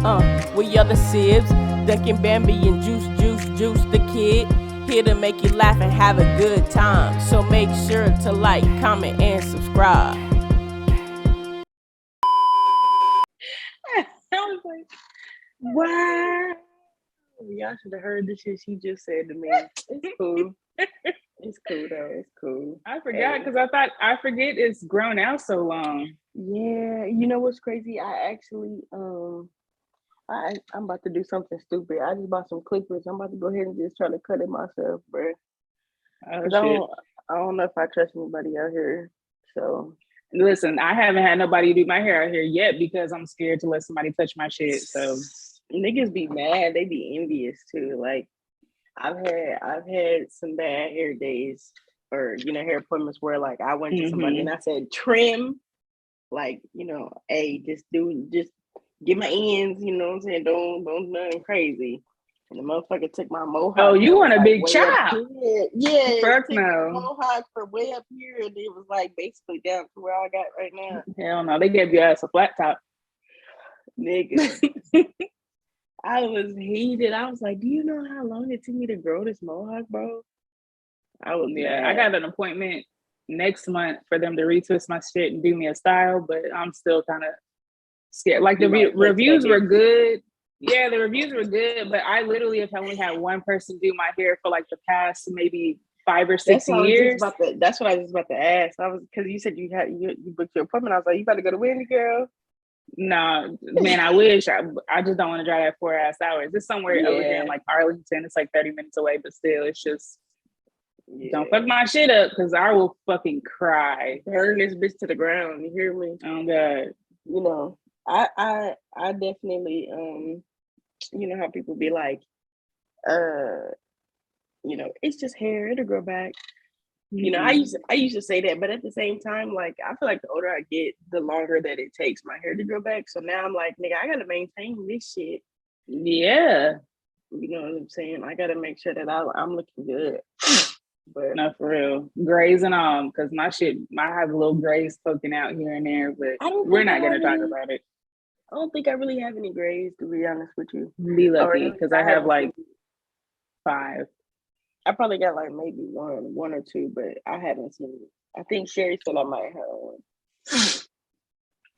We are the Sibs, Duncan Bambi and Juice the kid. Here to make you laugh and have a good time. So make sure to like, comment, and subscribe. I was like, wow. Y'all should have heard the shit she just said to me. It's cool. It's cool though. It's cool. I forgot because I forget it's grown out so long. Yeah, you know what's crazy? I actually I'm about to do something stupid. I just bought some clippers. I'm about to go ahead and just try to cut it myself, bro. Oh, Cause I don't know if I trust anybody out here. So listen, I haven't had nobody do my hair out here yet because I'm scared to let somebody touch my shit. So niggas be mad. They be envious too. Like I've had some bad hair days or hair appointments where like I went to somebody and I said trim, like hey, just get my ends, you know what I'm saying? Don't nothing crazy. And the motherfucker took my mohawk. Oh, you want a big chop? Yeah. Fuck no. Mohawk for way up here, and it was like basically down to where I got right now. Hell no, they gave your ass a flat top. Nigga. I was heated. I was like, do you know how long it took me to grow this mohawk, bro? I got an appointment next month for them to retwist my shit and do me a style, but I'm still kind of scared. Like the reviews were good. Yeah, the reviews were good, but I literally have only had one person do my hair for like the past maybe 5 or 6 years. That's what I was about to ask. Because you said you booked your appointment. I was like, you got to go to Wendy, girl. No, man, I wish. I just don't want to drive that 4 ass hours. It's somewhere over here in like Arlington. It's like 30 minutes away, but still, it's just don't fuck my shit up because I will fucking cry. Burn this bitch to the ground. You hear me? Oh God. I definitely how people be like, it's just hair, it'll grow back. I used to say that, but at the same time, like I feel like the older I get, the longer that it takes my hair to grow back. So now I'm like, nigga, I gotta maintain this shit. Yeah. You know what I'm saying? I gotta make sure that I'm looking good. But no, for real. Grays and all, because my shit, I have little grays poking out here and there, but we're not gonna talk about it. I don't think I really have any grays, to be honest with you. Be lucky, because I have like 5. I probably got like maybe one or two, but I haven't seen it. I think Sherry said I might have one.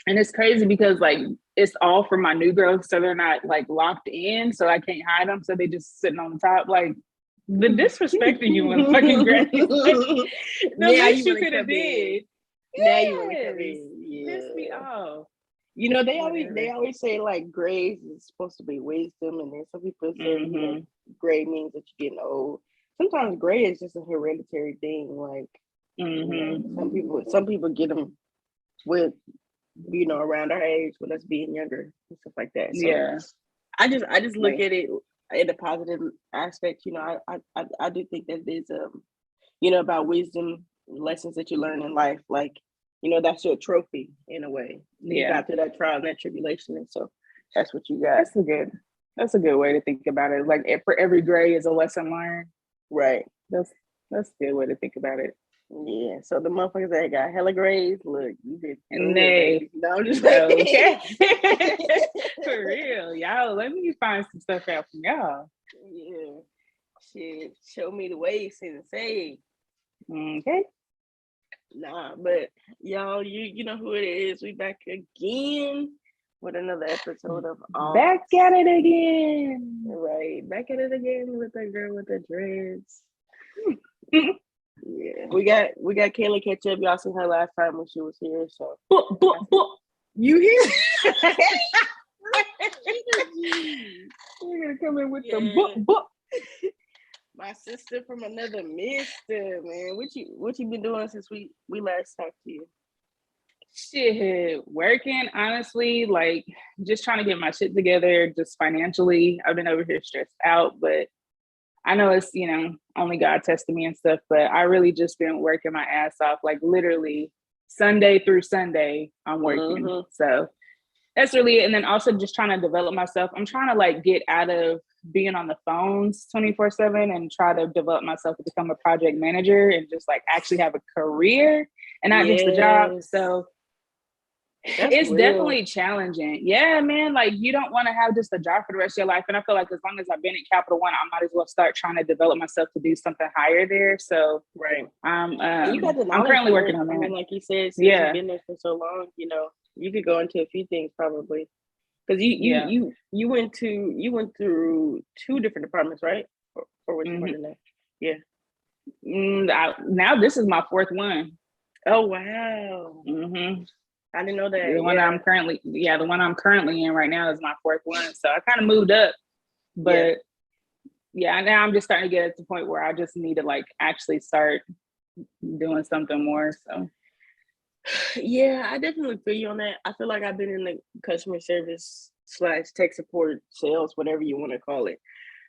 And it's crazy because like it's all for my new growth, so they're not like locked in, so I can't hide them. So they just sitting on the top, like the disrespect of you and fucking grays. The least you could have did. Now you want to come in. Yeah. Piss me off. They always say like grays is supposed to be wisdom, and then some people say gray means that you're getting old. Sometimes gray is just a hereditary thing. Like some people get them with around our age, with us being younger and stuff like that. So yeah, I just look at it in a positive aspect. I do think that there's about wisdom lessons that you learn in life. Like that's your trophy in a way. You got through that trial and that tribulation, and so that's what you got. That's a good way to think about it. Like for every gray is a lesson learned. Right. That's a good way to think about it. Yeah. So the motherfuckers that got hella grays, look, you did. And they. No, I'm just okay. For real, y'all. Let me find some stuff out from y'all. Yeah. Shit. Show me the way, sensei. Okay. Nah, but y'all, you know who it is. We back again with another episode of Back at it again. Right, back at it again with that girl with the dreads. Yeah, we got Kayla Ketchup. Y'all seen her last time when she was here, so you hear? You're gonna come in with the book. My sister from another mister, man. What you been doing since we last talked to you? Shit, working, honestly, like just trying to get my shit together, just financially. I've been over here stressed out, but I know it's, only God testing me and stuff, but I really just been working my ass off, like literally Sunday through Sunday, I'm working. So that's really it. And then also just trying to develop myself. I'm trying to like get out of being on the phones 24/7 and try to develop myself to become a project manager and just like actually have a career and not just a job. So It's real. definitely challenging. Yeah, man. Like you don't want to have just a job for the rest of your life. And I feel like as long as I've been at Capital One, I might as well start trying to develop myself to do something higher there. So Right. I'm You got the I'm knowledge currently for working it. on I mean, that. like you said, since you've Yeah. been there for so long, you know, you could go into a few things probably. Because Yeah. you went through 2 different departments, right? Or was it more than that? Yeah. Now this is my 4th one. Oh wow. Mm-hmm. I didn't know that. The one I'm currently in right now is my 4th one. So I kind of moved up, but yeah, now I'm just starting to get at the point where I just need to like actually start doing something more. So Yeah, I definitely feel you on that. I feel like I've been in the customer service / tech support, sales, whatever you want to call it,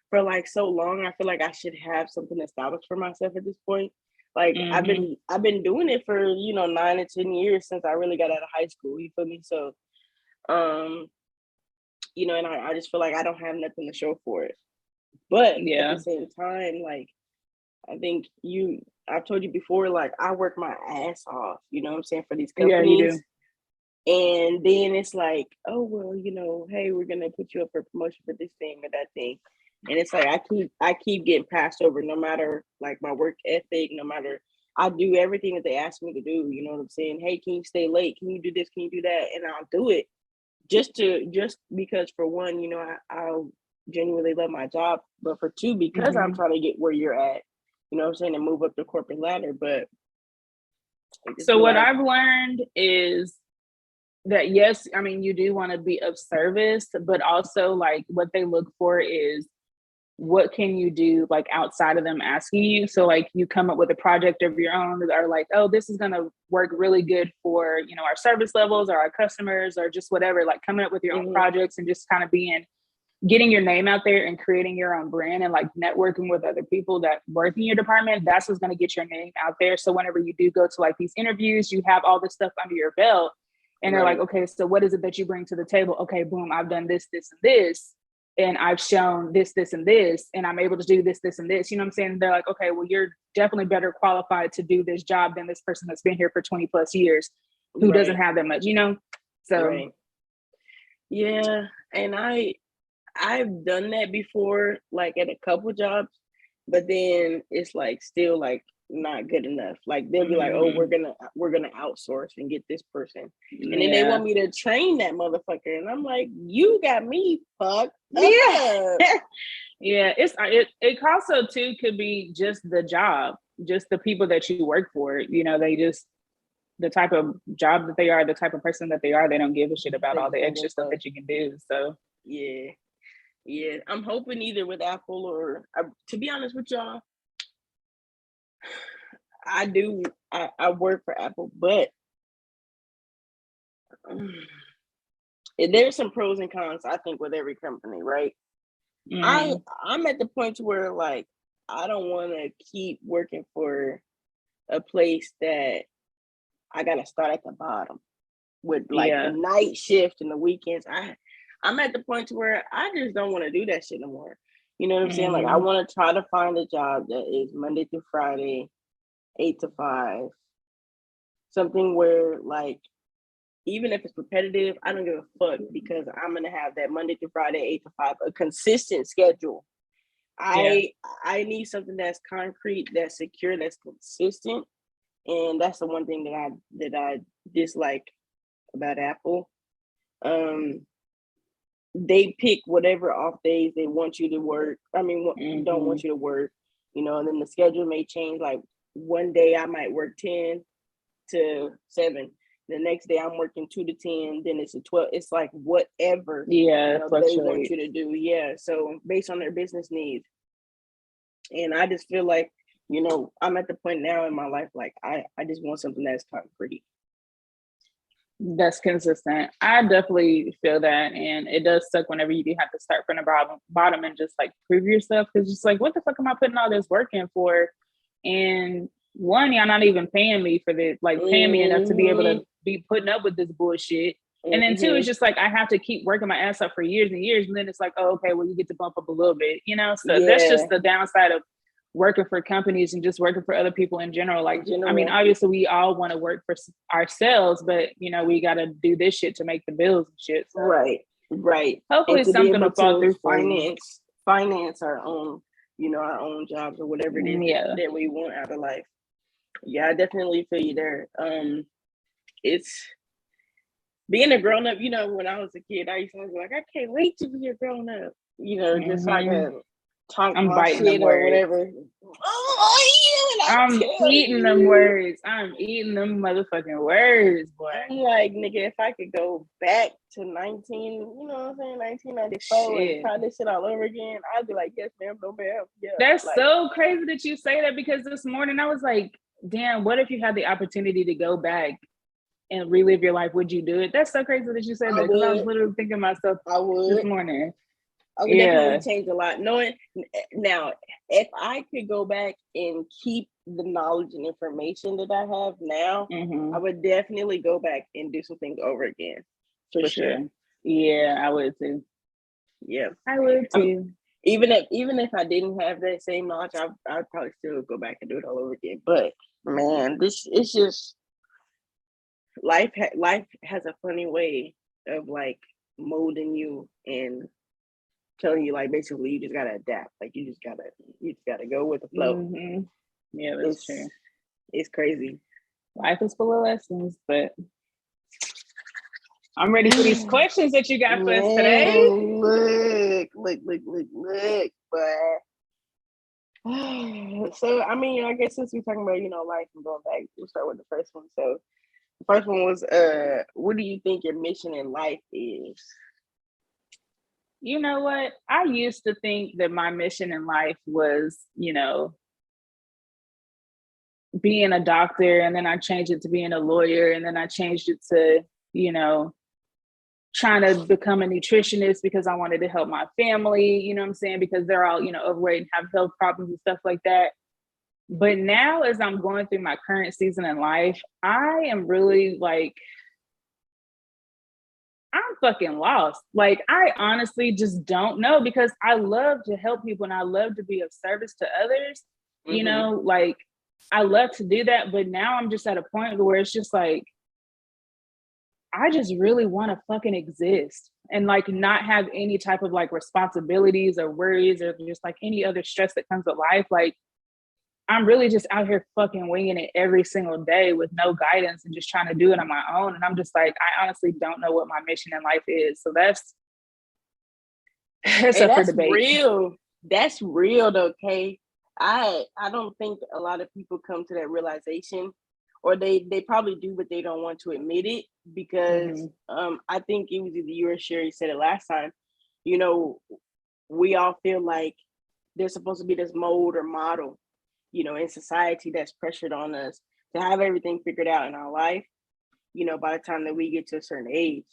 for like so long. I feel like I should have something established for myself at this point. Like I've been doing it for 9 to 10 years since I really got out of high school. You feel me? So and I just feel like I don't have nothing to show for it. But at the same time, like I think I've told you before, like I work my ass off, you know what I'm saying, for these companies. Yeah, you do. And then it's like, oh well, hey, we're gonna put you up for promotion for this thing or that thing. And it's like I keep getting passed over no matter like my work ethic, no matter I do everything that they ask me to do, you know what I'm saying? Hey, can you stay late? Can you do this? Can you do that? And I'll do it just because for one, I'll genuinely love my job, but for two, because I'm trying to get where you're at, you know what I'm saying, and move up the corporate ladder. But so what I've learned is that yes, I mean you do want to be of service, but also like what they look for is what can you do like outside of them asking you. So like you come up with a project of your own that are like, oh, this is going to work really good for our service levels or our customers or just whatever, like coming up with your own projects and just kind of getting your name out there and creating your own brand and like networking with other people that work in your department. That's what's going to get your name out there. So whenever you do go to like these interviews, you have all this stuff under your belt and they're like, okay, so what is it that you bring to the table? Okay, boom, I've done this, this, and this. And I've shown this, this, and this, and I'm able to do this, this, and this. You know what I'm saying? They're like, okay, well, you're definitely better qualified to do this job than this person that's been here for 20 plus years who doesn't have that much, So yeah. And I've done that before, like at a couple jobs, but then it's like still like not good enough. Like they'll be like, oh, we're gonna outsource and get this person, and then they want me to train that motherfucker, and I'm like, you got me fucked up. Yeah, it also too could be just the job, just the people that you work for. They just the type of job that they are, the type of person that they are. They don't give a shit about all the extra stuff that you can do. So yeah, I'm hoping either with Apple or to be honest with y'all, I work for Apple, but there's some pros and cons, I think, with every company, right? I'm at the point where like I don't want to keep working for a place that I gotta start at the bottom with like the night shift and the weekends. I'm at the point where I just don't want to do that shit no more. You know what I'm saying? Like I want to try to find a job that is Monday through Friday, 8 to 5. Something where like even if it's repetitive, I don't give a fuck because I'm gonna have that Monday through Friday, 8 to 5, a consistent schedule. I need something that's concrete, that's secure, that's consistent. And that's the one thing that I dislike about Apple. They pick whatever off days they want you to work. I mean, don't want you to work, and then the schedule may change. Like one day I might work 10 to 7. The next day I'm working 2 to 10. Then it's a 12. It's like whatever they want you to do. Yeah. So based on their business needs. And I just feel like, I'm at the point now in my life, like I just want something that's concrete. That's consistent. I definitely feel that. And it does suck whenever you do have to start from the bottom and just like prove yourself. Cause just like, what the fuck am I putting all this work in for? And one, y'all not even paying me for this, like paying me enough to be able to be putting up with this bullshit. And then two, it's just like, I have to keep working my ass off for years and years. And then it's like, oh, okay, well, you get to bump up a little bit, So that's just the downside of working for companies and just working for other people in general. Like, General. I mean, obviously we all want to work for ourselves, but you know, we got to do this shit to make the bills and shit. So Right. hopefully something will fall through for you. Finance our own, you know, our own jobs or whatever it is that we want out of life. Yeah, I definitely feel you there. It's being a grown up, you know, when I was a kid, I used to be like, I can't wait to be a grown up, you know, just so I can talk my shit or whatever. I'm eating them words. I'm eating them motherfucking words, boy. I'm like, nigga, if I could go back to 1994 and try this shit all over again, I'd be like, yes, ma'am, no ma'am. Yeah. That's like, so crazy that you say that, because this morning I was like, damn, what if you had the opportunity to go back and relive your life? Would you do it? That's so crazy that you said that, because I was literally thinking myself this morning. I would definitely change a lot. Knowing now, if I could go back and keep the knowledge and information that I have now, I would definitely go back and do some things over again. For sure. Yeah, I would too. Yeah, I would too. Even if I didn't have that same knowledge, I'd probably still go back and do it all over again. But man, it's just life has a funny way of like molding you and telling you, like, basically you just gotta adapt. Like you just gotta go with the flow. Yeah, that's true. It's crazy. Life is full of lessons, but I'm ready for these questions that you got for us today. Look, but so I mean, I guess since we're talking about, you know, life and going back, we'll start with the first one. So the first one was what do you think your mission in life is? You know what? I used to think that my mission in life was, you know, being a doctor, and then I changed it to being a lawyer, and then I changed it to, you know, trying to become a nutritionist because I wanted to help my family, you know what I'm saying? Because they're all, you know, overweight and have health problems and stuff like that. But now, as I'm going through my current season in life, I am really like, I'm fucking lost. Like, I honestly just don't know, because I love to help people and I love to be of service to others. You know, like, I love to do that. But now I'm just at a point where it's just like, I just really want to fucking exist and like not have any type of like responsibilities or worries or just like any other stress that comes with life. Like, I'm really just out here fucking winging it every single day with no guidance and just trying to do it on my own. And I'm just like, I honestly don't know what my mission in life is. So that's up for debate. Real. That's real though, Kay. I don't think a lot of people come to that realization, or they probably do, but they don't want to admit it, because I think it was either you or Sherry said it last time. You know, we all feel like there's supposed to be this mold or model, you know, in society that's pressured on us to have everything figured out in our life, you know, by the time that we get to a certain age.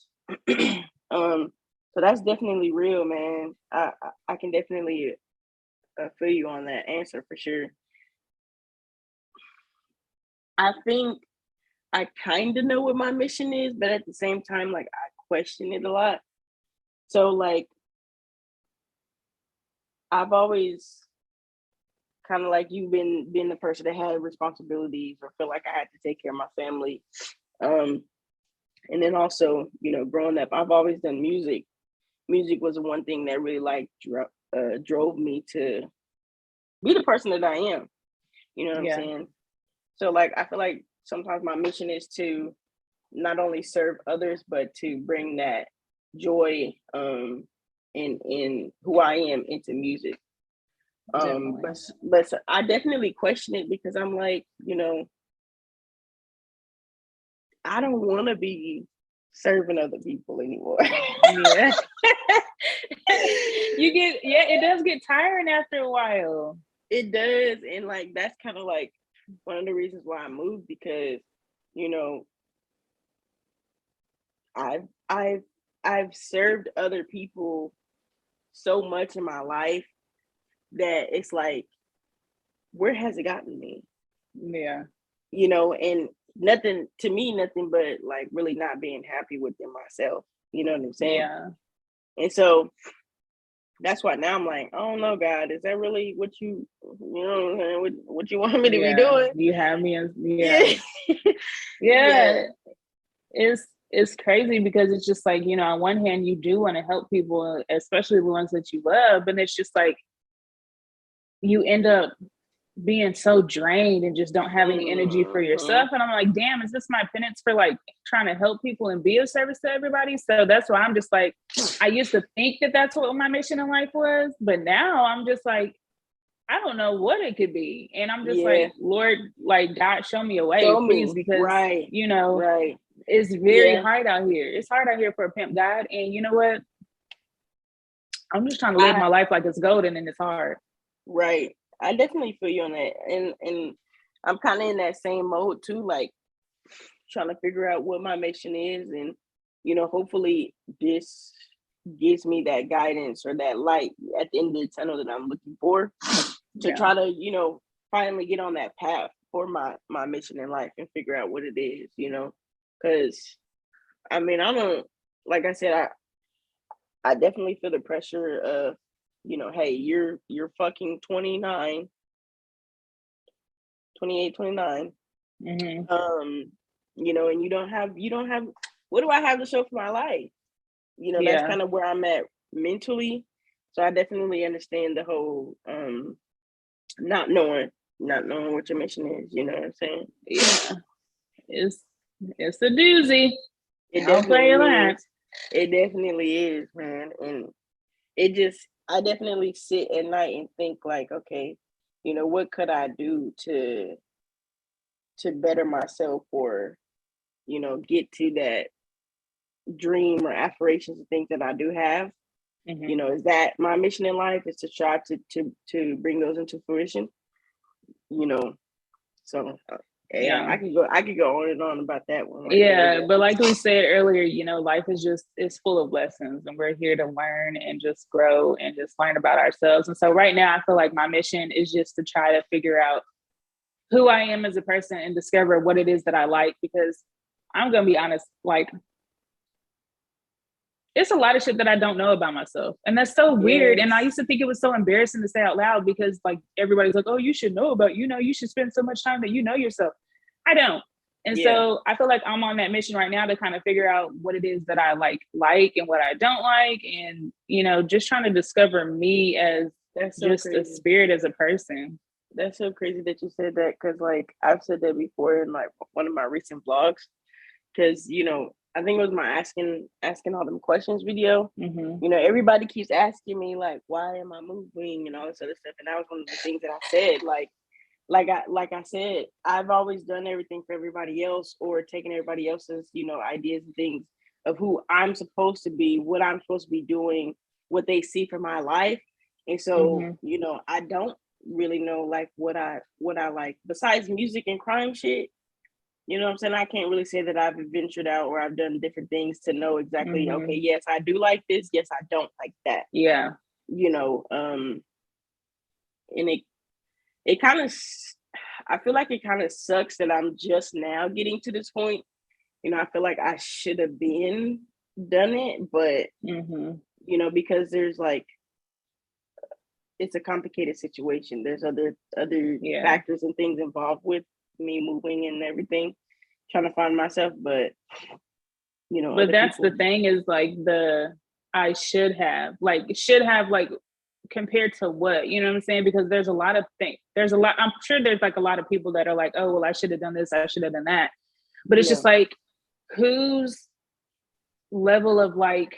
So that's definitely real, man. I can definitely feel you on that answer for sure. I think I kind of know what my mission is, but at the same time, like, I question it a lot. So like, I've always kind of like you been the person that had responsibilities or feel like I had to take care of my family. And then also, you know, growing up, I've always done music. Music was the one thing that really like drove me to be the person that I am. You know what I'm saying? So like, I feel like sometimes my mission is to not only serve others, but to bring that joy in who I am into music. But I definitely question it, because I'm like, you know, I don't want to be serving other people anymore. Yeah. It does get tiring after a while. It does. And like, that's kind of like one of the reasons why I moved, because, you know, I've served other people so much in my life that it's like, where has it gotten me? Yeah. You know, and nothing but like really not being happy within myself. You know what I'm saying? Yeah. And so that's why now I'm like, I don't know, God, is that really what you know what you want me to be doing? You have me as Yeah. yeah. It's crazy because it's just like, you know, on one hand you do want to help people, especially the ones that you love, but it's just like you end up being so drained and just don't have any energy for yourself. And I'm like, damn, is this my penance for like trying to help people and be of service to everybody? So that's why I'm just like, I used to think that that's what my mission in life was, but now I'm just like, I don't know what it could be. And I'm just like, Lord, like, God, show me a way, please, because, you know, it's very hard out here. It's hard out here for a pimp, God. And you know what? I'm just trying to live my life like it's golden and it's hard. Right. I definitely feel you on that. And I'm kind of in that same mode too, like trying to figure out what my mission is. And, you know, hopefully this gives me that guidance or that light at the end of the tunnel that I'm looking for to try to, you know, finally get on that path for my mission in life and figure out what it is, you know, because I mean, I don't, like I said, I definitely feel the pressure of, you know, hey, you're fucking 28, 29. You know, and you don't have, what do I have to show for my life? You know, that's kind of where I'm at mentally. So I definitely understand the whole not knowing what your mission is, you know what I'm saying? Yeah. It's a doozy. It definitely is, man. And I definitely sit at night and think like, okay, you know, what could I do to better myself or, you know, get to that dream or aspirations and things that I do have. You know, is that my mission in life is to try to bring those into fruition, you know? So I could go on and on about that one. But like we said earlier, you know, life is full of lessons and we're here to learn and just grow and just learn about ourselves. And so right now I feel like my mission is just to try to figure out who I am as a person and discover what it is that I like, because I'm gonna be honest, like it's a lot of shit that I don't know about myself. And that's so weird. And I used to think it was so embarrassing to say out loud because like everybody's like, oh, you should know about, you know, you should spend so much time that you know yourself. I don't. And so I feel like I'm on that mission right now to kind of figure out what it is that I like and what I don't like. And, you know, just trying to discover me as just a spirit as a person. That's so crazy that you said that, because like I've said that before in like one of my recent vlogs, because, you know, I think it was my asking all them questions video. You know, everybody keeps asking me like, why am I moving and all this other stuff. And that was one of the things that I said, like I said, I've always done everything for everybody else or taken everybody else's, you know, ideas and things of who I'm supposed to be, what I'm supposed to be doing, what they see for my life. And so, you know, I don't really know like what I like besides music and crime shit. You know what I'm saying? I can't really say that I've ventured out or I've done different things to know exactly, okay, yes, I do like this. Yes, I don't like that. Yeah. You know, and it kind of, I feel like it kind of sucks that I'm just now getting to this point. You know, I feel like I should have done it, but, you know, because there's like, it's a complicated situation. There's other factors and things involved with me moving and everything, trying to find myself, but you know, but that's the thing is like I should have like compared to what, you know what I'm saying? Because there's a lot of things, I'm sure there's like a lot of people that are like, oh, well, I should have done this, I should have done that. But it's just like, whose level of like,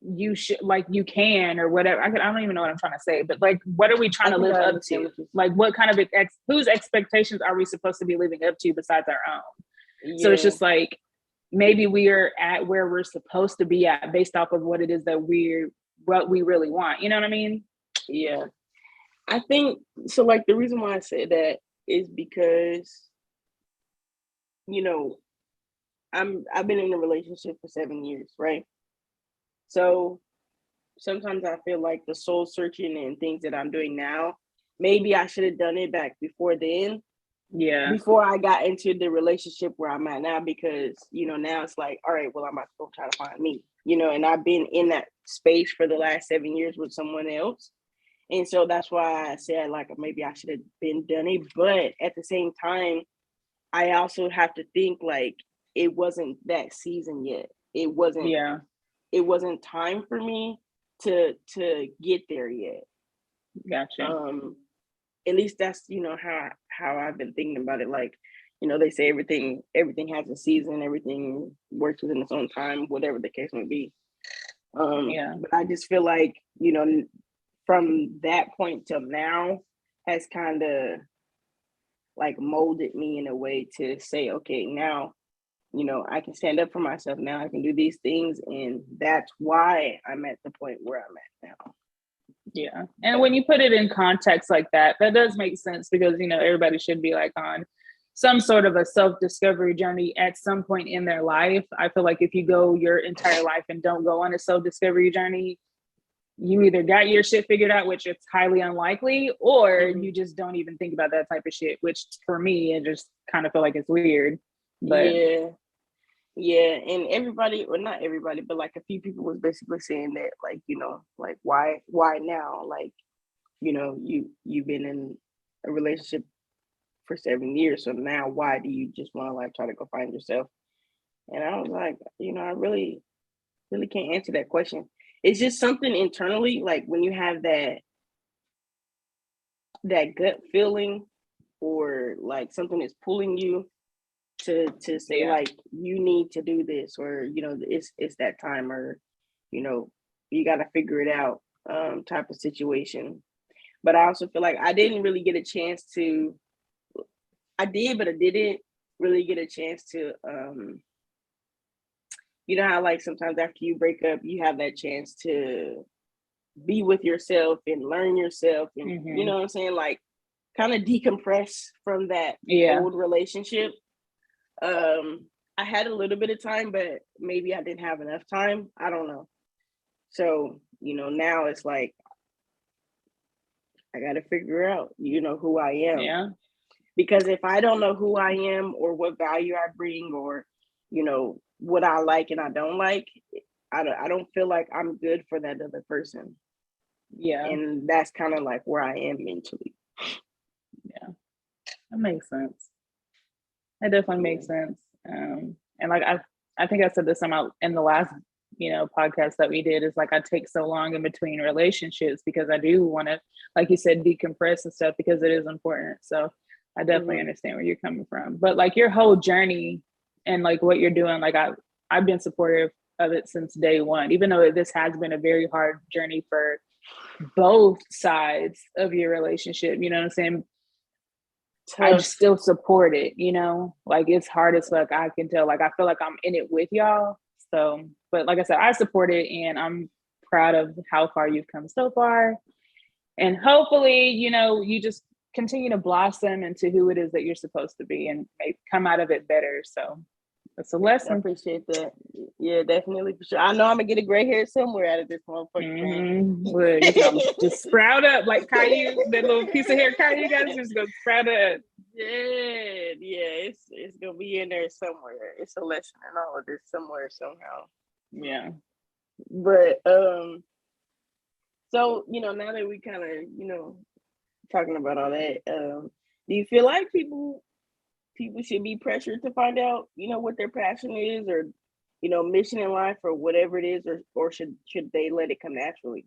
you should like you can or whatever. I don't even know what I'm trying to say, but like, what are we trying to live up to? Like, what kind of whose expectations are we supposed to be living up to besides our own? So it's just like maybe we are at where we're supposed to be at based off of what it is that what we really want. You know what I mean? Yeah, I think so. Like the reason why I said that is because, you know, I've been in a relationship for 7 years, right? So sometimes I feel like the soul searching and things that I'm doing now, maybe I should have done it back before then. Yeah. Before I got into the relationship where I'm at now, because, you know, now it's like, all right, well, I'm about to go try to find me. and I've been in that space for the last 7 years with someone else. And so that's why I said, like, maybe I should have been done it. But at the same time, I also have to think, like, it wasn't that season yet. It wasn't Yeah. it wasn't time for me to get there yet. Gotcha. At least that's, how I've been thinking about it. Like, they say everything has a season, everything works within its own time, whatever the case may be. Yeah. But I just feel like, from that point till now has kind of like molded me in a way to say, okay, now, I can stand up for myself. Now I can do these things. And that's why I'm at the point where I'm at now. Yeah. And when you put it in context like that, that does make sense because, everybody should be like on some sort of a self-discovery journey at some point in their life. I feel like if you go your entire life and don't go on a self-discovery journey, you either got your shit figured out, which it's highly unlikely, or you just don't even think about that type of shit, which for me, it just kind of feel like it's weird. But yeah. And everybody, or not everybody, but like a few people was basically saying that, like, like why now? Like, you've been in a relationship for 7 years, so now why do you just want to like try to go find yourself? And I was like, I really can't answer that question. It's just something internally, like when you have that gut feeling, or like something is pulling you to say, like, you need to do this, or it's that time, or you got to figure it out, type of situation. But I also feel like I didn't really get a chance to. I did, but I didn't really get a chance to. How like sometimes after you break up, you have that chance to be with yourself and learn yourself, and you know what I'm saying, like kind of decompress from that old relationship. I had a little bit of time, but maybe I didn't have enough time. I don't know. So, now it's like I got to figure out, who I am. Yeah. Because if I don't know who I am or what value I bring, or, what I like and I don't like, I don't feel like I'm good for that other person. Yeah. And that's kind of like where I am mentally. Yeah. That makes sense. That definitely makes sense. And like I think I said this in the last podcast that we did, is like I take so long in between relationships because I do want to, like you said, decompress and stuff, because it is important. So I definitely understand where you're coming from. But like your whole journey and like what you're doing, like I've been supportive of it since day one, even though this has been a very hard journey for both sides of your relationship. You know what I'm saying? I just still support it, like it's hard as fuck. I can tell, like, I feel like I'm in it with y'all. So, but like I said, I support it, and I'm proud of how far you've come so far. And hopefully, you just continue to blossom into who it is that you're supposed to be and come out of it better. So it's a lesson. I appreciate that. Yeah, definitely, for sure. I know I'm gonna get a gray hair somewhere out of this motherfucker. Look, it's gonna just sprout up like Caillou, that little piece of hair Caillou got, just gonna sprout up. Yeah, it's gonna be in there somewhere. It's a lesson in all of this somewhere, somehow. Yeah. But so now that we kind of talking about all that, do you feel like people should be pressured to find out what their passion is, or mission in life, or whatever it is, or should they let it come naturally?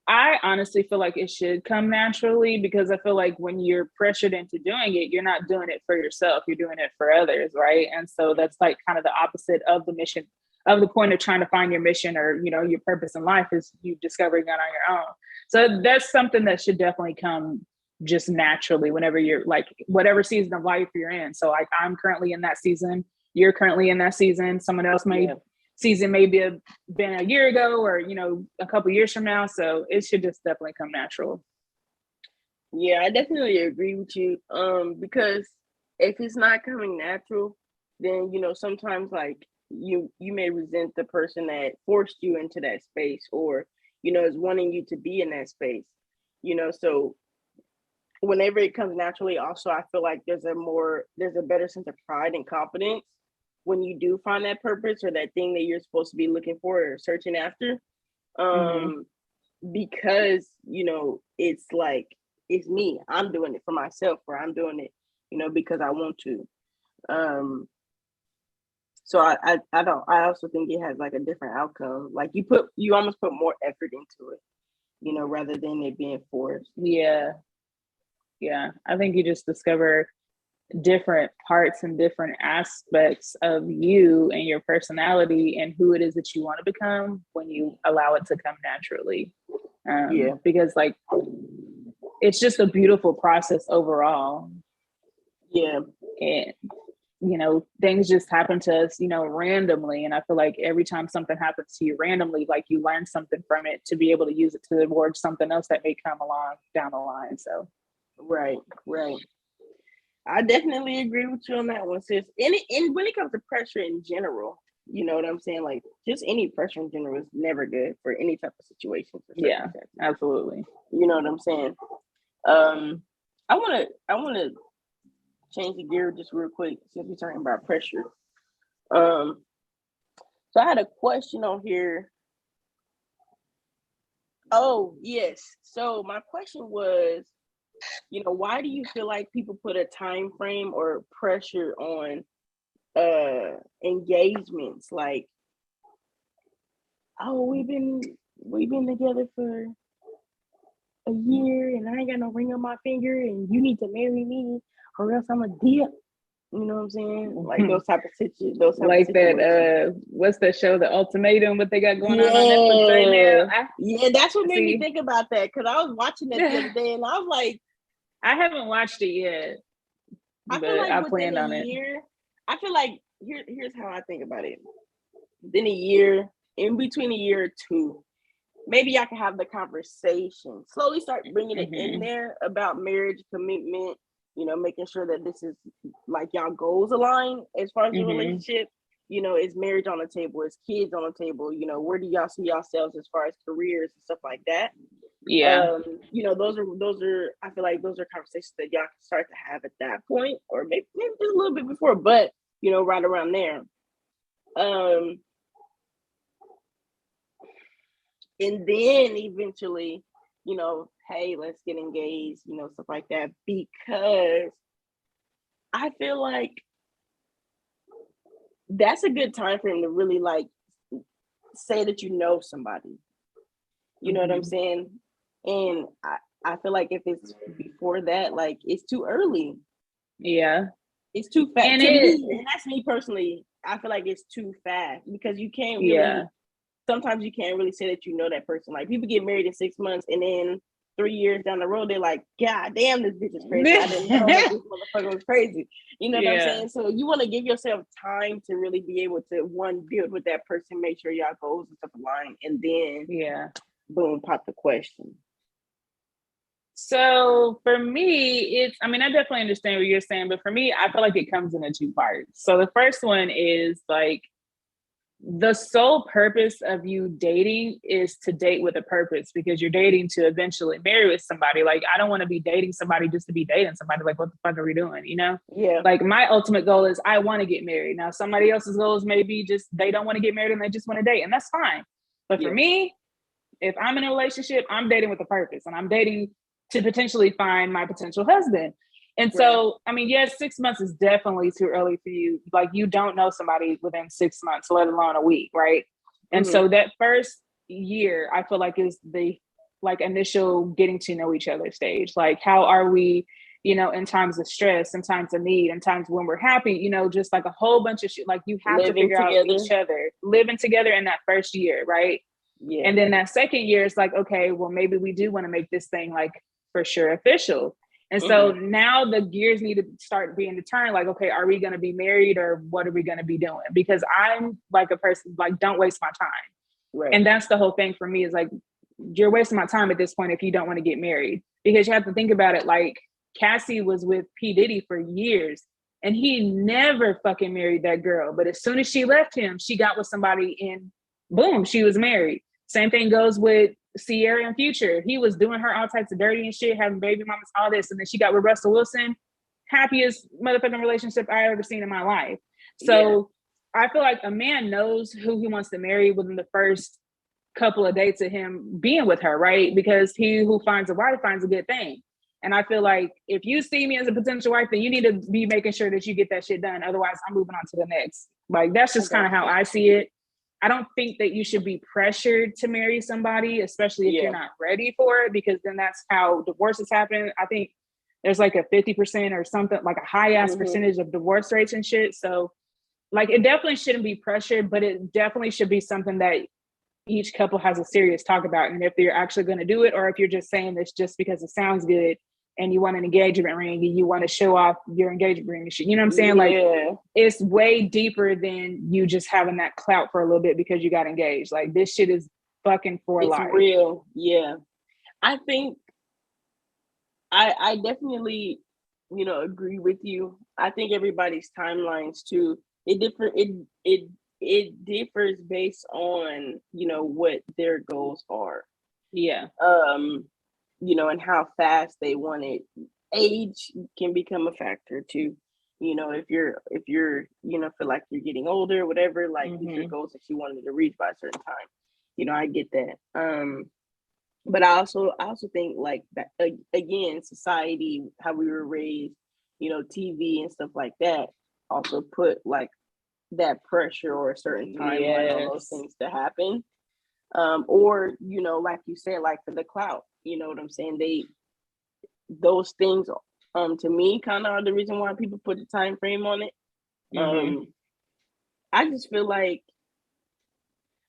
I honestly feel like it should come naturally, because I feel like when you're pressured into doing it, you're not doing it for yourself, you're doing it for others, right? And so that's like kind of the opposite of the mission, of the point of trying to find your mission, or your purpose in life, is you discovering that on your own. So that's something that should definitely come just naturally whenever you're like, whatever season of life you're in. So like I'm currently in that season, you're currently in that season, someone else season may been a year ago, or a couple years from now. So it should just definitely come natural. Yeah, I definitely agree with you. Because if it's not coming natural, then sometimes like you may resent the person that forced you into that space, or is wanting you to be in that space. So whenever it comes naturally, also I feel like there's a better sense of pride and confidence when you do find that purpose or that thing that you're supposed to be looking for or searching after. Because, you know, it's like, it's me. I'm doing it for myself, or I'm doing it, you know, because I want to. So I also think it has like a different outcome. Like you almost put more effort into it, you know, rather than it being forced. Yeah. I think you just discover different parts and different aspects of you and your personality and who it is that you want to become when you allow it to come naturally. Because like, it's just a beautiful process overall. Yeah. And, you know, things just happen to us, you know, randomly. And I feel like every time something happens to you randomly, like you learn something from it to be able to use it towards something else that may come along down the line. So. Right. I definitely agree with you on that one, sis. And when it comes to pressure in general, you know what I'm saying? Like, just any pressure in general is never good for any type of situation. Yeah, absolutely. You know what I'm saying? I wanna change the gear just real quick since we're talking about pressure. So I had a question on here. Oh, yes. So my question was, you know, why do you feel like people put a time frame or pressure on engagements? Like, oh, we've been together for a year and I ain't got no ring on my finger and you need to marry me or else I'm a dip. You know what I'm saying? Like those type of situations. Like that, what's the show, The Ultimatum, what they got going on Netflix right now? Yeah, that's what made me think about that, because I was watching that the other day and I was like, I haven't watched it yet. I feel like I planned on it. I feel like here's how I think about it. Within a year, in between a year or two, maybe I can have the conversation. Slowly start bringing it in there about marriage, commitment, you know, making sure that this is like y'all goals align as far as the relationship. You know, is marriage on the table? Is kids on the table? You know, where do y'all see yourselves as far as careers and stuff like that? Yeah. You know, those are I feel like those are conversations that y'all can start to have at that point, or maybe just a little bit before, but you know, right around there. And then eventually, you know, hey, let's get engaged, you know, stuff like that, because I feel like that's a good time frame to really like say that you know somebody. You know what I'm saying? And I feel like if it's before that, like it's too early. Yeah. It's too fast. And that's me personally. I feel like it's too fast because you can't really, sometimes you can't really say that you know that person. Like people get married in 6 months and then 3 years down the road, they're like, God damn, this bitch is crazy. I didn't know that this motherfucker was crazy. You know what I'm saying? So you want to give yourself time to really be able to, one, build with that person, make sure y'all goals and stuff align, and then boom, pop the question. So for me, I definitely understand what you're saying, but for me, I feel like it comes in 2 parts. So the first one is like, the sole purpose of you dating is to date with a purpose, because you're dating to eventually marry with somebody. Like, I don't want to be dating somebody just to be dating somebody. Like, what the fuck are we doing? You know? Yeah. Like, my ultimate goal is I want to get married. Now, somebody else's goals may be just they don't want to get married and they just want to date, and that's fine. But for me, if I'm in a relationship, I'm dating with a purpose, and I'm dating to potentially find my potential husband. And so, yes, 6 months is definitely too early for you. Like, you don't know somebody within 6 months, let alone a week, right? And so that first year, I feel like is the like initial getting to know each other stage. Like, how are we, you know, in times of stress, in times of need, in times when we're happy, you know, just like a whole bunch of shit. Like, you have to figure out each other, living together in that first year, right? Yeah. And then that second year, it's like, okay, well, maybe we do want to make this thing like for sure official. And so now the gears need to start being turned. Like, okay, are we going to be married, or what are we going to be doing? Because I'm like a person, like, don't waste my time. Right. And that's the whole thing for me, is like, you're wasting my time at this point if you don't want to get married. Because you have to think about it. Like, Cassie was with P. Diddy for years and he never fucking married that girl. But as soon as she left him, she got with somebody and boom, she was married. Same thing goes with Sierra and Future. He was doing her all types of dirty and shit, having baby mamas, all this. And then she got with Russell Wilson. Happiest motherfucking relationship I ever seen in my life. So I feel like a man knows who he wants to marry within the first couple of dates of him being with her, right? Because he who finds a wife finds a good thing. And I feel like if you see me as a potential wife, then you need to be making sure that you get that shit done. Otherwise, I'm moving on to the next. Like, that's just kind of how I see it. I don't think that you should be pressured to marry somebody, especially if you're not ready for it, because then that's how divorces happen. I think there's like a 50% or something, like a high ass percentage of divorce rates and shit. So like, it definitely shouldn't be pressured, but it definitely should be something that each couple has a serious talk about. And if you're actually going to do it, or if you're just saying this just because it sounds good and you want an engagement ring and you want to show off your engagement ring and shit, you know what I'm saying? Like, it's way deeper than you just having that clout for a little bit because you got engaged. Like, this shit is fucking for life. It's real. Yeah. I think I definitely, you know, agree with you. I think everybody's timelines too, it differs based on, you know, what their goals are. Yeah. You know, and how fast they want it. Age can become a factor too. You know, if you're, you know, feel like you're getting older, whatever, like these are goals that you wanted to reach by a certain time. You know, I get that. But I also think like that again, society, how we were raised, you know, TV and stuff like that also put like that pressure or a certain timeline on those things to happen. Or, you know, like you said, like for the clout, you know what I'm saying? Those things, to me, kind of are the reason why people put the time frame on it. I just feel like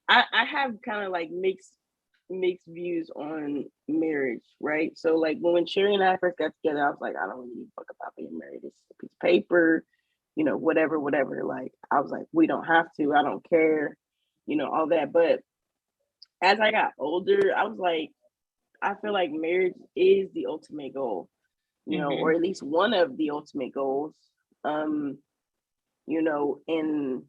I have kind of like mixed views on marriage, right? So like when Sherry and I first got together, I was like, I don't really fuck about being married. It's a piece of paper, you know, whatever. Like, I was like, we don't have to. I don't care, you know, all that. But as I got older, I was like, I feel like marriage is the ultimate goal, you know, or at least one of the ultimate goals. You know, and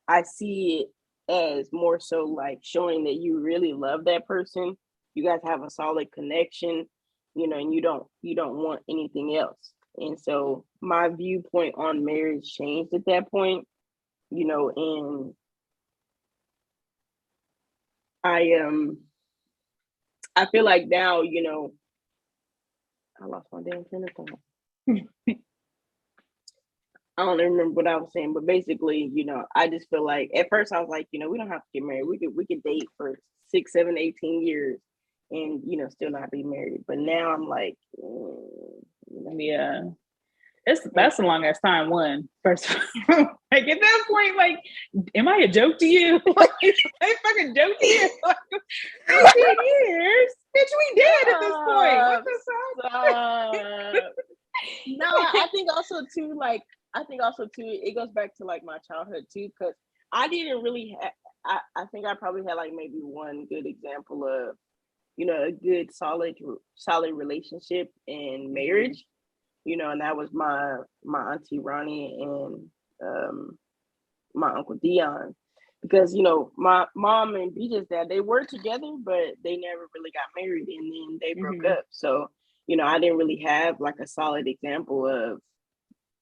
I see it as more so like showing that you really love that person. You guys have a solid connection, you know, and you don't want anything else. And so my viewpoint on marriage changed at that point, you know, and I feel like now, you know, I lost my damn train of thought. I don't even remember what I was saying, but basically, you know, I just feel like at first I was like, you know, we don't have to get married. We could date for 6, 7, 18 years and, you know, still not be married. But now I'm like, you know, yeah. That's a long ass time. First, like at that point, like, am I a joke to you? Like, I fucking joke to you. Like, 18 years, bitch, we dead at this point. What the fuck? No, I think also too, it goes back to like my childhood too, because I didn't really I think I probably had like maybe one good example of, you know, a good solid relationship in marriage. You know, and that was my auntie Ronnie and my uncle Dion, because, you know, my mom and BJ's dad, they were together, but they never really got married, and then they broke up. So, you know, I didn't really have like a solid example of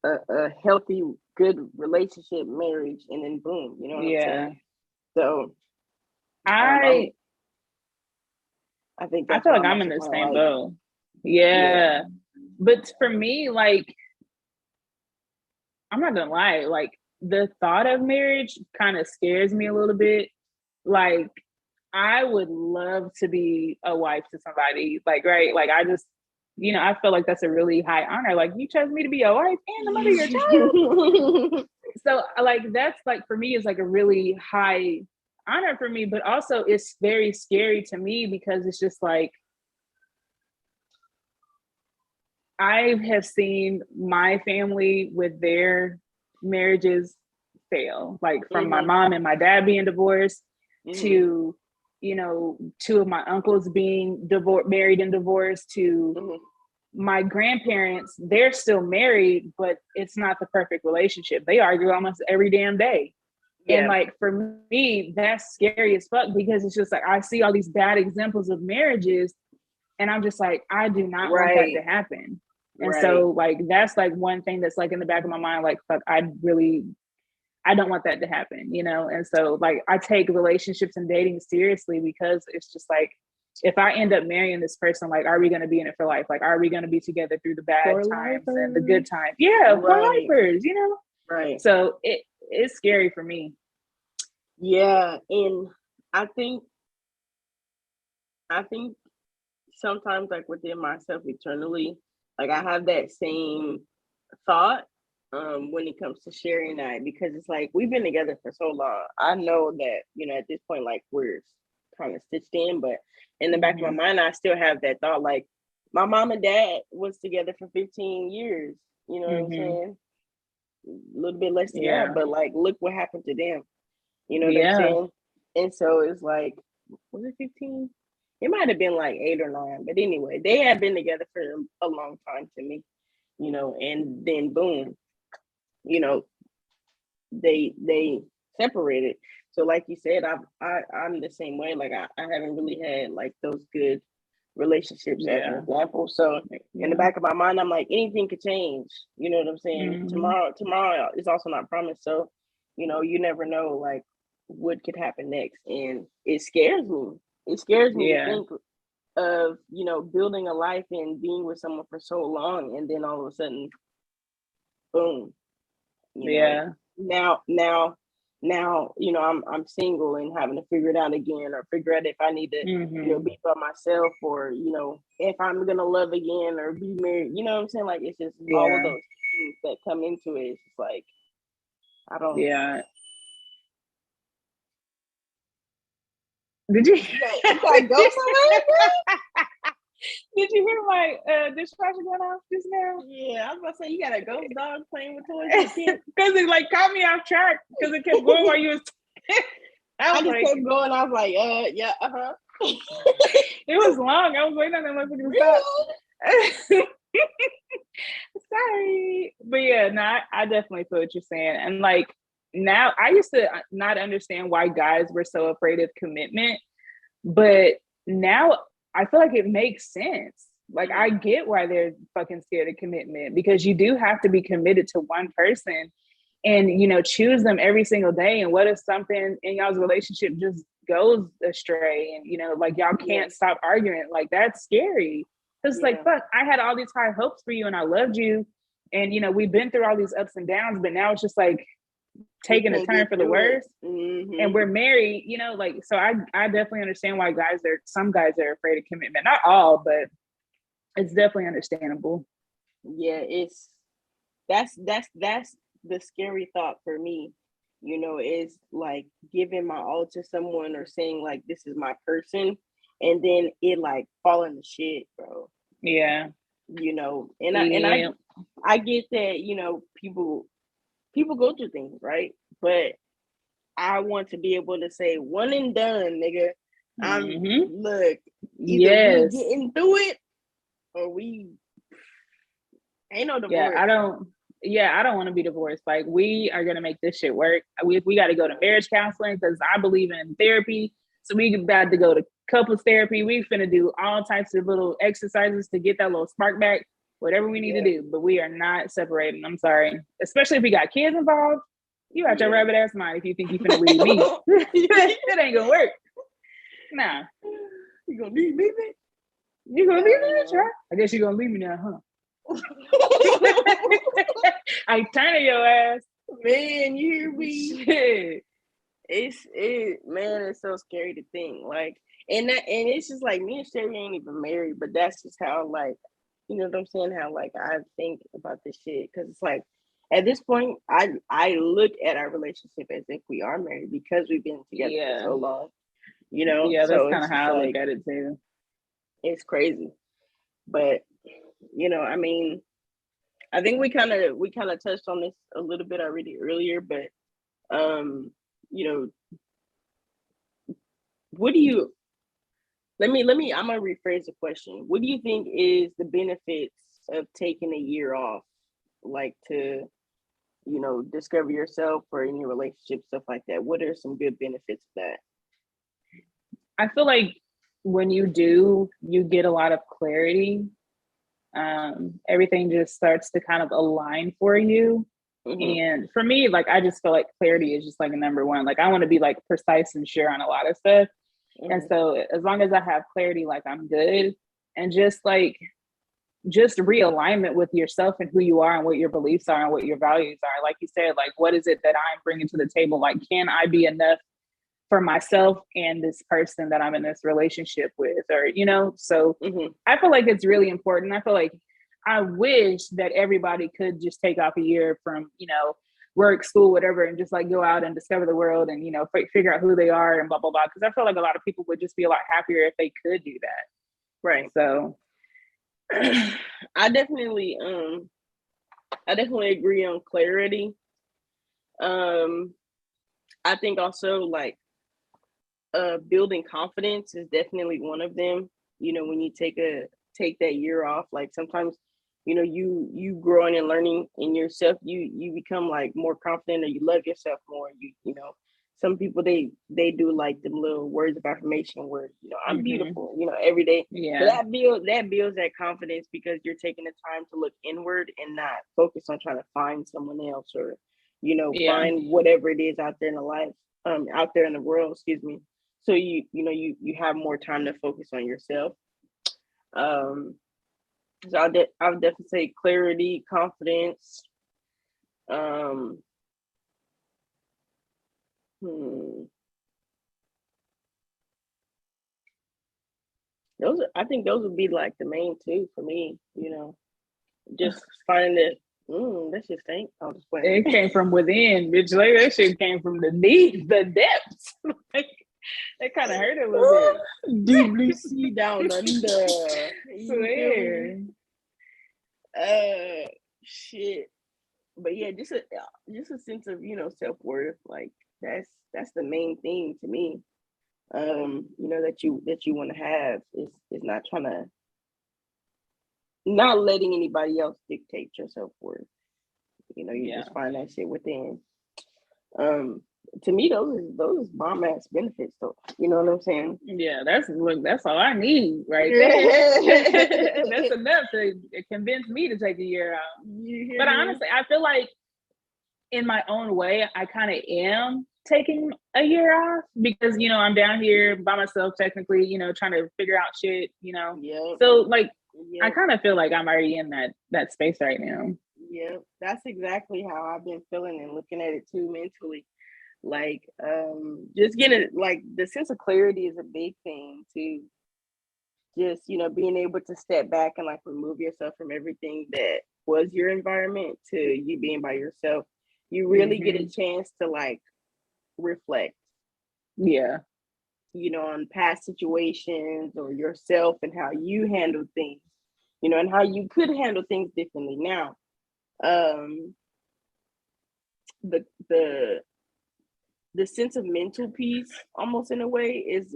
a healthy, good relationship, marriage, and then boom, you know what I'm saying? So I think I feel like I'm in the same boat. Yeah. But for me, like, I'm not gonna lie, like the thought of marriage kind of scares me a little bit. Like, I would love to be a wife to somebody, like, right? Like, I just, you know, I feel like that's a really high honor. Like, you chose me to be your wife and the mother of your child. So, like, that's like, for me, is like a really high honor for me, but also it's very scary to me because it's just like, I have seen my family with their marriages fail, like from my mom and my dad being divorced to, you know, 2 of my uncles being married and divorced to my grandparents. They're still married, but it's not the perfect relationship. They argue almost every damn day. Yeah. And like, for me, that's scary as fuck, because it's just like, I see all these bad examples of marriages and I'm just like, I do not want that to happen. And so like, that's like one thing that's like in the back of my mind, like, fuck, I I don't want that to happen, you know? And so like, I take relationships and dating seriously because it's just like, if I end up marrying this person, like, are we going to be in it for life? Like, are we going to be together through the bad For times lifers. and the good times? Yeah, for Right. lifers, you know? Right. So it's scary for me. Yeah. And I think sometimes, like within myself eternally, like I have that same thought when it comes to sharing that, because it's like we've been together for so long. I know that, you know, at this point, like we're kind of stitched in, but in the back of my mind, I still have that thought, like my mom and dad was together for 15 years, you know what I'm saying? A little bit less than that, but like look what happened to them. You know what I'm saying? And so it's like, was it 15? It might have been like 8 or 9, but anyway, they had been together for a long time to me, you know, and then boom, you know, they separated. So like you said, I'm the same way. Like I haven't really had like those good relationships as an example. So in the back of my mind, I'm like, anything could change. You know what I'm saying? Tomorrow is also not promised. So, you know, you never know like what could happen next. And it scares me. It scares me to think of, you know, building a life and being with someone for so long, and then all of a sudden, boom. You know, now, you know, I'm single and having to figure it out again, or figure out if I need to, you know, be by myself, or, you know, if I'm gonna love again or be married. You know what I'm saying? Like it's just all of those things that come into it. It's just like I don't. Yeah. Did you go somewhere? Did you hear my dishwasher going off just now? Yeah, I was about to say, you got a ghost dog playing with toys. Because it like caught me off track because it kept going while you was. I just kept going. I was like, yeah, It was long. I was waiting on that motherfucker to stop. Sorry, but yeah, no, I definitely feel what you're saying. And like now, I used to not understand why guys were so afraid of commitment, but now I feel like it makes sense. Like I get why they're fucking scared of commitment, because you do have to be committed to one person and, you know, choose them every single day. And what if something in y'all's relationship just goes astray and, you know, like y'all can't stop arguing? Like that's scary. Because like, fuck, I had all these high hopes for you and I loved you. And, you know, we've been through all these ups and downs, but now it's just like taking a turn for the worse. And we're married, you know, like, so I definitely understand why some guys are afraid of commitment. Not all, but it's definitely understandable. Yeah, that's the scary thought for me, you know, is like giving my all to someone or saying like this is my person, and then it like falling to shit, bro. Yeah. You know, and I get that, you know, people go through things, right? But I want to be able to say one and done, nigga. Look, either we getting through it or we ain't no divorce. I don't want to be divorced. Like we are gonna make this shit work. We got to go to marriage counseling because I believe in therapy. So we about to go to couples therapy. We finna do all types of little exercises to get that little spark back. Whatever we need to do, but we are not separating. I'm sorry, especially if we got kids involved. You got your rabbit ass mind if you think you finna leave me. It ain't gonna work. Nah. You gonna leave me? You gonna leave me, right? I guess you gonna leave me now, huh? I turning your ass. Man, you hear me? Shit. It's so scary to think. Like, and it's just like me and Sherry ain't even married, but that's just how, like, you know what I'm saying? How like I think about this shit. Cause it's like at this point, I look at our relationship as if we are married because we've been together for so long. You know? Yeah, that's so kind of how I look at it too. It's crazy. But you know, I mean, I think we kind of touched on this a little bit already earlier, but you know, what do you let me I'm gonna rephrase the question. What do you think is the benefits of taking a year off, like to, you know, discover yourself or in your relationship, stuff like that? What are some good benefits of that? I feel like when you do, you get a lot of clarity. Everything just starts to kind of align for you. And for me, like, I just feel like clarity is just like a number one. Like, I want to be like precise and sure on a lot of stuff. And so as long as I have clarity, like, I'm good. And just realignment with yourself and who you are and what your beliefs are and what your values are. Like you said, like, what is it that I'm bringing to the table? Like, can I be enough for myself and this person that I'm in this relationship with? Or, so I feel like it's really important. I feel like I wish that everybody could just take off a year from, work, school, whatever, and just like go out and discover the world and, figure out who they are and blah, blah, blah. Cause I feel like a lot of people would just be a lot happier if they could do that. Right. So I definitely agree on clarity. I think also like building confidence is definitely one of them. When you take that year off, like sometimes, you growing and learning in yourself, you become like more confident, or you love yourself more. Some people they do like them little words of affirmation where, I'm beautiful, every day. Yeah. So that builds that confidence, because you're taking the time to look inward and not focus on trying to find someone else, or, find whatever it is out there in the life, out there in the world, excuse me. So you have more time to focus on yourself. So I would definitely say clarity, confidence. I think those would be like the main two for me. Just finding it. That's just think. I'll just play. It came from within, bitch. Like, that shit came from the depths. Like, it kind of hurt a little bit. Deep blue sea down under. Swear. Shit. But yeah, just a sense of, self-worth. Like that's the main thing to me. That you want to have is not trying to, not letting anybody else dictate your self-worth. You just find that shit within. To me, those bomb ass benefits, though. You know what I'm saying? Yeah, that's all I need right there. That's enough to convince me to take a year out. But honestly, I feel like in my own way, I kind of am taking a year off, because I'm down here by myself technically, trying to figure out shit. So like, I kind of feel like I'm already in that space right now. Yeah, that's exactly how I've been feeling and looking at it too mentally. Like, just getting, like, the sense of clarity is a big thing too. Just, being able to step back and like remove yourself from everything that was your environment to you being by yourself. You really get a chance to like reflect. Yeah. On past situations or yourself and how you handle things, and how you could handle things differently now. The sense of mental peace, almost in a way, is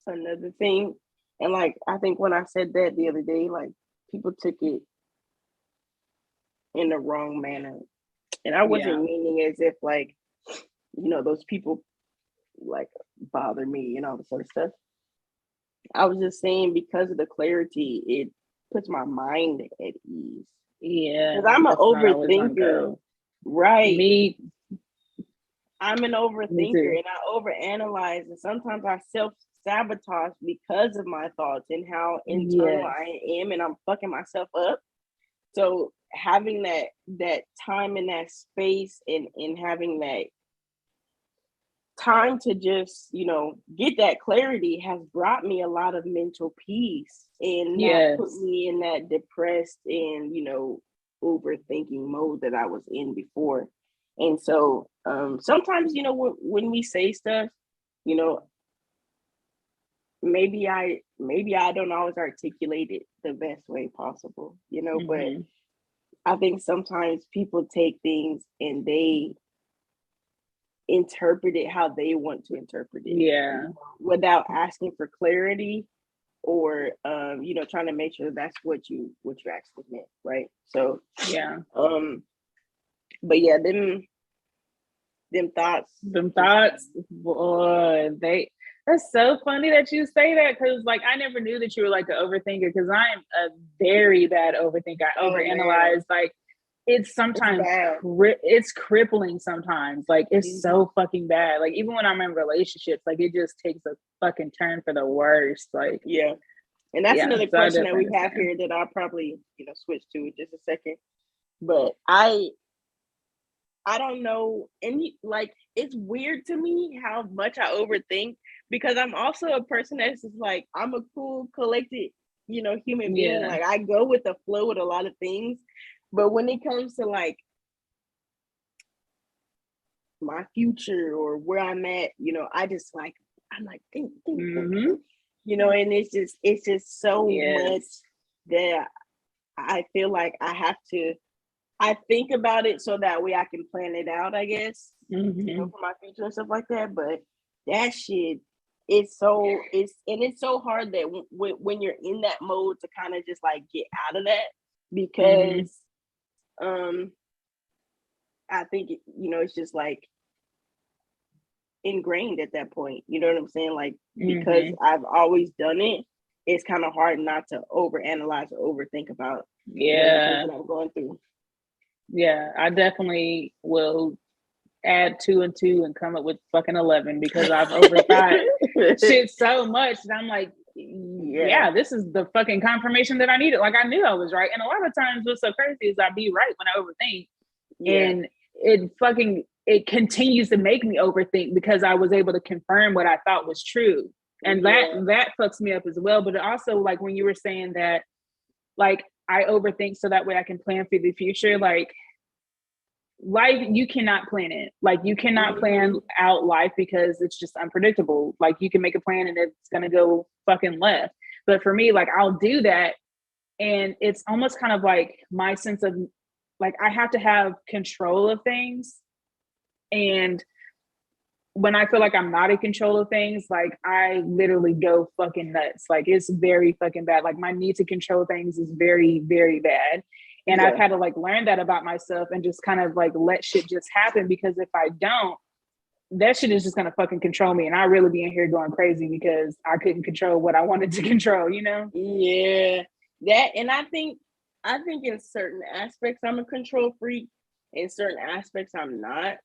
another thing. And like, I think when I said that the other day, like, people took it in the wrong manner, and I wasn't meaning as if like, those people like bother me and all this sort of stuff. I was just saying, because of the clarity, it puts my mind at ease. Yeah, because I'm an overthinker, right? I'm an overthinker, and I overanalyze, and sometimes I self-sabotage because of my thoughts and how internal I am, and I'm fucking myself up. So having that time in that space, and having that time to just, get that clarity, has brought me a lot of mental peace, and not put me in that depressed and, overthinking mode that I was in before. And so sometimes, when we say stuff, maybe I don't always articulate it the best way possible, but I think sometimes people take things and they interpret it how they want to interpret it, without asking for clarity, or trying to make sure that's what you actually meant, right? So but yeah, them thoughts, boy, that's so funny that you say that, because like, I never knew that you were like an overthinker, because I'm a very bad overthinker. I overanalyze. Like, it's sometimes it's crippling sometimes. Like it's so fucking bad. Like even when I'm in relationships, like it just takes a fucking turn for the worst. Like and that's another question that we have here that I'll probably switch to in just a second. But I don't know, and like it's weird to me how much I overthink, because I'm also a person that's just like, I'm a cool, collected, human being. Like I go with the flow with a lot of things, but when it comes to like my future or where I'm at, I just like, I'm like think, and it's just so much that I feel like I think about it so that way I can plan it out, I guess, for my future and stuff like that. But that shit, it's so hard that when you're in that mode to kind of just like get out of that, because I think it's just like ingrained at that point. You know what I'm saying? Like because I've always done it, it's kind of hard not to overanalyze or overthink about the things that I'm going through. Yeah, I definitely will add 2 and 2 and come up with fucking 11, because I've overthought shit so much that I'm like, yeah, this is the fucking confirmation that I needed. Like I knew I was right. And a lot of times what's so crazy is I be right when I overthink. And it continues to make me overthink because I was able to confirm what I thought was true. And that fucks me up as well. But also, like when you were saying that, like I overthink so that way I can plan for the future. Like life, you cannot plan it. Like you cannot plan out life because it's just unpredictable. Like you can make a plan and it's gonna go fucking left. But for me, like I'll do that, and it's almost kind of like my sense of like I have to have control of things. And when I feel like I'm not in control of things, like I literally go fucking nuts. Like it's very fucking bad. Like my need to control things is very, very bad. And I've had to like learn that about myself and just kind of like let shit just happen, because if I don't, that shit is just gonna fucking control me. And I really be in here going crazy because I couldn't control what I wanted to control, Yeah. That, and I think in certain aspects I'm a control freak. In certain aspects I'm not.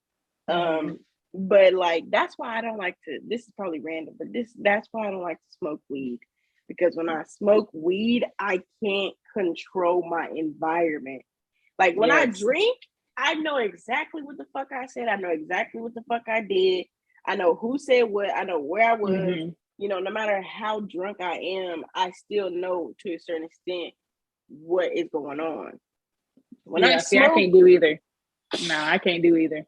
But like that's why I don't like to, this is probably random, but that's why I don't like to smoke weed. Because when I smoke weed, I can't control my environment. Like when I drink, I know exactly what the fuck I said. I know exactly what the fuck I did. I know who said what. I know where I was. No matter how drunk I am, I still know to a certain extent what is going on. When I smoke, I can't do either. No, I can't do either.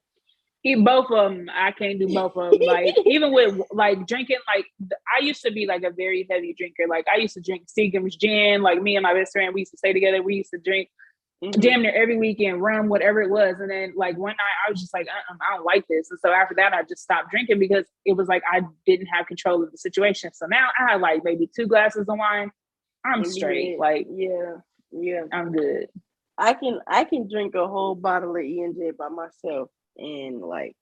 Both of them, I can't do both of them. Like even with like drinking, like I used to be like a very heavy drinker. Like I used to drink Seagram's gin. Like me and my best friend, we used to stay together. We used to drink damn near every weekend, rum, whatever it was. And then like one night I was just like, I don't like this. And so after that, I just stopped drinking because it was like I didn't have control of the situation. So now I have like maybe 2 glasses of wine. I'm straight. Like I'm good. I can drink a whole bottle of E&J by myself, and like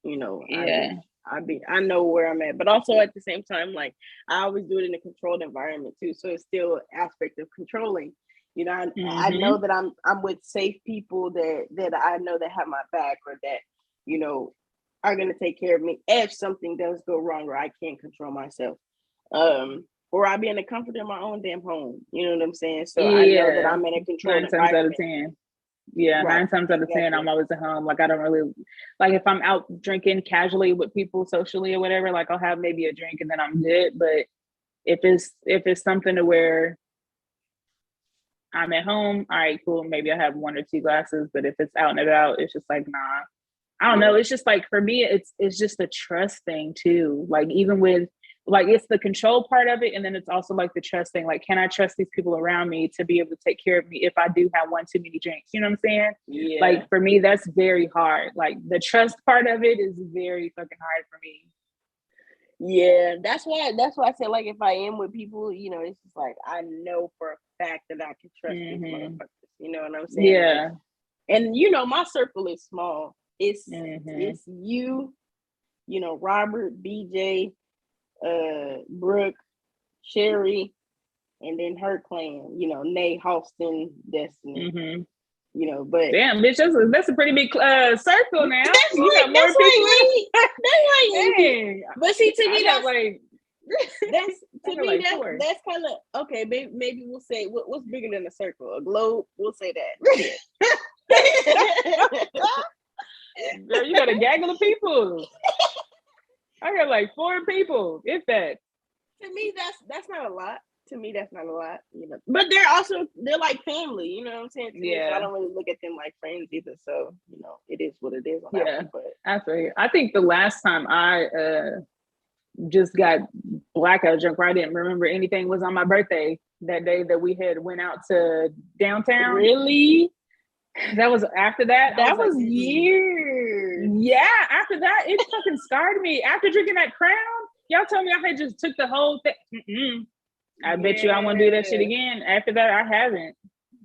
I know where I'm at. But also at the same time, like I always do it in a controlled environment too, so it's still an aspect of controlling. I know that I'm with safe people that I know that have my back, or that are going to take care of me if something does go wrong or I can't control myself. Or I'll be in the comfort of my own damn home. You know what I'm saying? So I know that I'm in a controlled 9 times out of 10. Yeah, right. 9 times out of 10, I'm always at home. Like I don't really, like if I'm out drinking casually with people socially or whatever, like I'll have maybe a drink and then I'm good. But if it's something to where I'm at home, all right, cool. Maybe I have 1 or 2 glasses. But if it's out and about, it's just like, nah. I don't know. It's just like for me, it's just a trust thing too. Like even with like it's the control part of it, and then it's also like the trust thing. Like, can I trust these people around me to be able to take care of me if I do have 1 too many drinks? You know what I'm saying? Yeah. Like for me, that's very hard. Like the trust part of it is very fucking hard for me. Yeah, that's why I said, like, if I am with people, it's just like I know for a fact that I can trust these motherfuckers. You know what I'm saying? Yeah. Like, and my circle is small. It's you, Robert, BJ, Brooke, Sherry, and then her clan, Nay, Halston, Destiny. you know, but damn, bitch, that's a pretty big circle now. That's You got more like people. me. That's like me. Dang. But see, to me, got that's like that's kind of okay. Maybe we'll say what's bigger than a circle, a globe. We'll say that. Girl, you got a gaggle of people. I got like 4 people, if that. To me, that's not a lot. To me, that's not a lot, you know. But they're like family, you know what I'm saying? Yeah. So I don't really look at them like friends either. So, you know, it is what it is on Yeah. that one, but I feel you. I think the last time I just got blackout drunk where I didn't remember anything was on my birthday, that day that we had went out to downtown. Really? That was after that. That was like, years. Yeah, after that, it fucking scarred me. After drinking that Crown, y'all told me I had just took the whole thing. I bet you I want to do that shit again. After that, I haven't.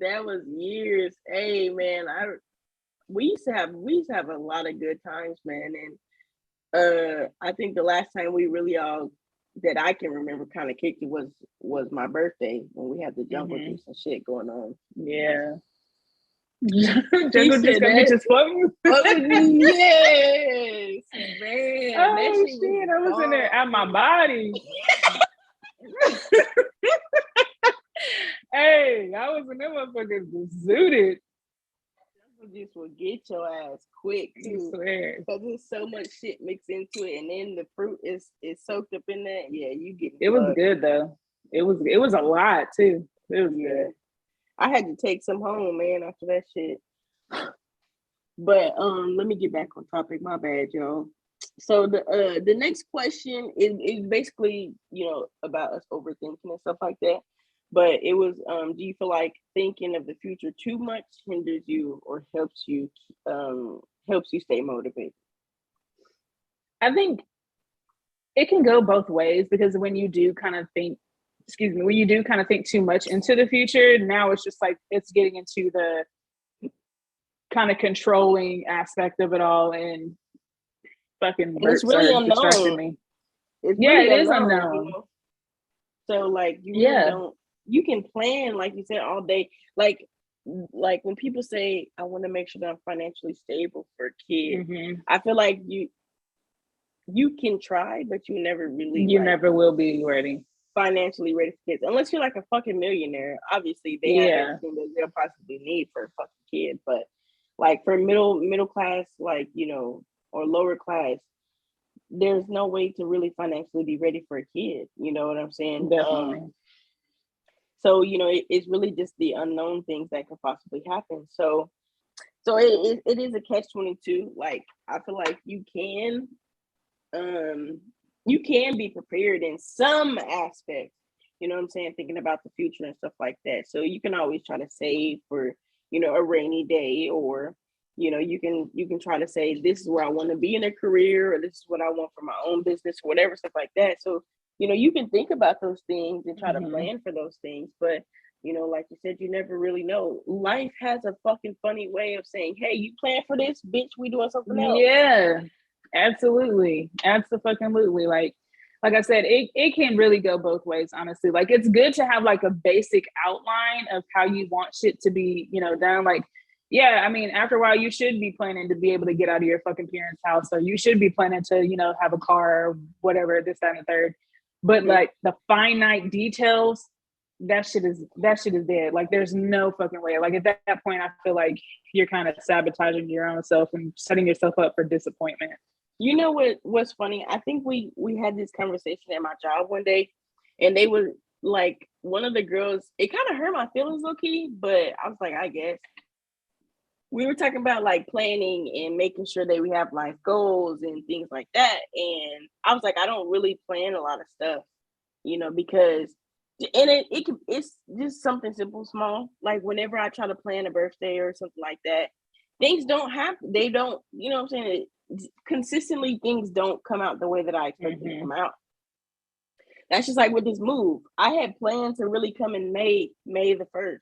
That was years. Hey man, we used to have a lot of good times, man. And I think the last time we really all that I can remember kind of kicked it was my birthday when we had the jungle juice and shit going on. Yeah. Jungle juice got bitches floating. Yes, man. Oh shit! I was in there out my body. Hey, I was in there motherfuckers zooted. Jungle juice will get your ass quick too, because there's so much shit mixed into it, and then the fruit is soaked up in that. Yeah, you get. It was good though. It was a lot too. It was good. I had to take some home, man, after that shit. But let me get back on topic. My bad, y'all. So the next question is basically, you know, about us overthinking and stuff like that. But it was, do you feel like thinking of the future too much hinders you or helps you stay motivated? I think it can go both ways, because when you do kind of think too much into the future, now it's just like it's getting into the kind of controlling aspect of it all, and fucking it's really unknown. Me. It is unknown. You know? So like you really don't. You can plan, like you said, all day. Like when people say, "I want to make sure that I'm financially stable for a kid," I feel like you can try, but you never really. Never will be ready. Financially ready for kids, unless you're like a fucking millionaire. Obviously, they have everything that they'll possibly need for a fucking kid. But like for middle class, like, you know, or lower class, there's no way to really financially be ready for a kid. You know what I'm saying? Definitely. So you know, it's really just the unknown things that could possibly happen. So it is a catch-22. Like I feel like you can be prepared in some aspects, you know what I'm saying, thinking about the future and stuff like that. So you can always try to save for, you know, a rainy day, or, you know, you can try to say, this is where I want to be in a career, or this is what I want for my own business, or whatever, stuff like that. So, you know, you can think about those things and try to plan for those things. But, you know, like you said, you never really know. Life has a fucking funny way of saying, hey, you plan for this, bitch, we doing something else. Yeah. Absolutely. Absolutely. Like I said, it can really go both ways, honestly. Like it's good to have like a basic outline of how you want shit to be, you know, done. Like, yeah, I mean, after a while you should be planning to be able to get out of your fucking parents' house, or you should be planning to, you know, have a car or whatever, this, that, and the third. But like the finite details, that shit is dead. Like there's no fucking way. Like at that point, I feel like you're kind of sabotaging your own self and setting yourself up for disappointment. You know what's funny? I think we had this conversation at my job one day, and they were like, one of the girls, it kind of hurt my feelings low key, but I was like, I guess. We were talking about like planning and making sure that we have life goals and things like that. And I was like, I don't really plan a lot of stuff, you know, because it's just something simple, small. Like whenever I try to plan a birthday or something like that, things don't happen. They don't, you know what I'm saying? Consistently, things don't come out the way that I expect them to come out. That's just like with this move. I had planned to really come in May the 1st,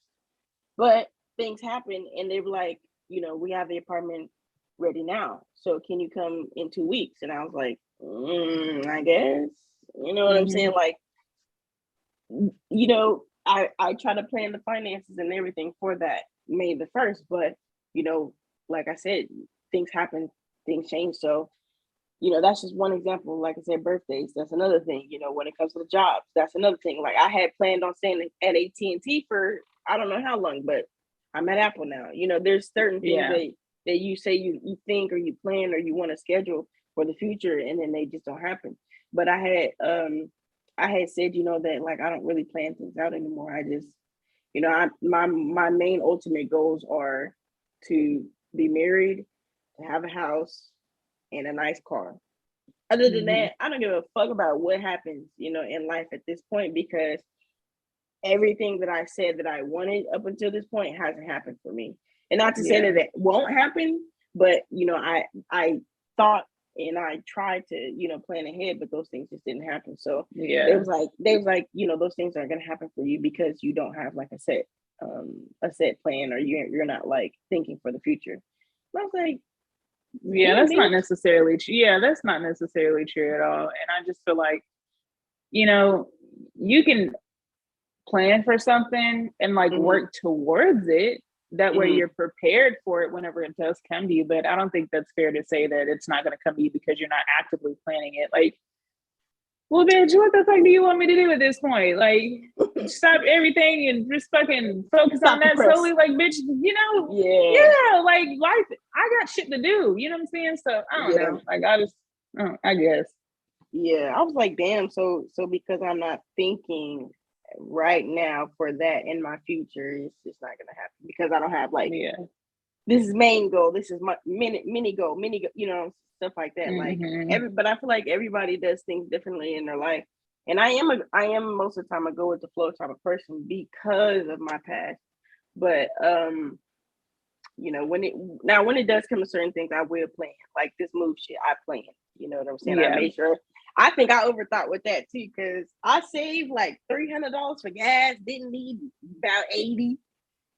but things happened and they were like, you know, we have the apartment ready now, so can you come in 2 weeks? And I was like, I guess, you know what I'm saying? Like, you know, I try to plan the finances and everything for that. May the 1st, but like I said, things happen, things change. So, that's just one example. Like I said, birthdays, that's another thing. When it comes to the jobs, that's another thing. Like I had planned on staying at AT&T for I don't know how long, but I'm at Apple now. There's certain things that you say you think or you plan or you want to schedule for the future, and then they just don't happen. But I had said, that like I don't really plan things out anymore. I just, my main ultimate goals are to be married, to have a house, and a nice car. Other than that, I don't give a fuck about what happens, in life at this point, because everything that I said that I wanted up until this point hasn't happened for me. And not to say that it won't happen, but I thought and I tried to, plan ahead, but those things just didn't happen. So they was like, those things aren't gonna happen for you because you don't have like a set plan, or you're not like thinking for the future. And I was like, that's not necessarily true. Yeah, that's not necessarily true at all. And I just feel like, you can plan for something and like work towards it. That way you're prepared for it whenever it does come to you. But I don't think that's fair to say that it's not going to come to you because you're not actively planning it. Like, well, bitch, what the fuck do you want me to do at this point? Like, stop everything and just fucking focus on that solely. Like, bitch, like life, I got shit to do. You know what I'm saying? So I don't know. Like, I guess. Yeah, I was like, damn. So because I'm not thinking right now for that in my future, it's just not gonna happen because I don't have like this is main goal, this is my mini goal, stuff like that. Like but I feel like everybody does things differently in their life, and I am most of the time a go with the flow type of person because of my past. But when it does come to certain things, I will plan. Like this move shit, I plan. You know what I'm saying? I made sure. I think I overthought with that too, because I saved like $300 for gas, didn't need about 80.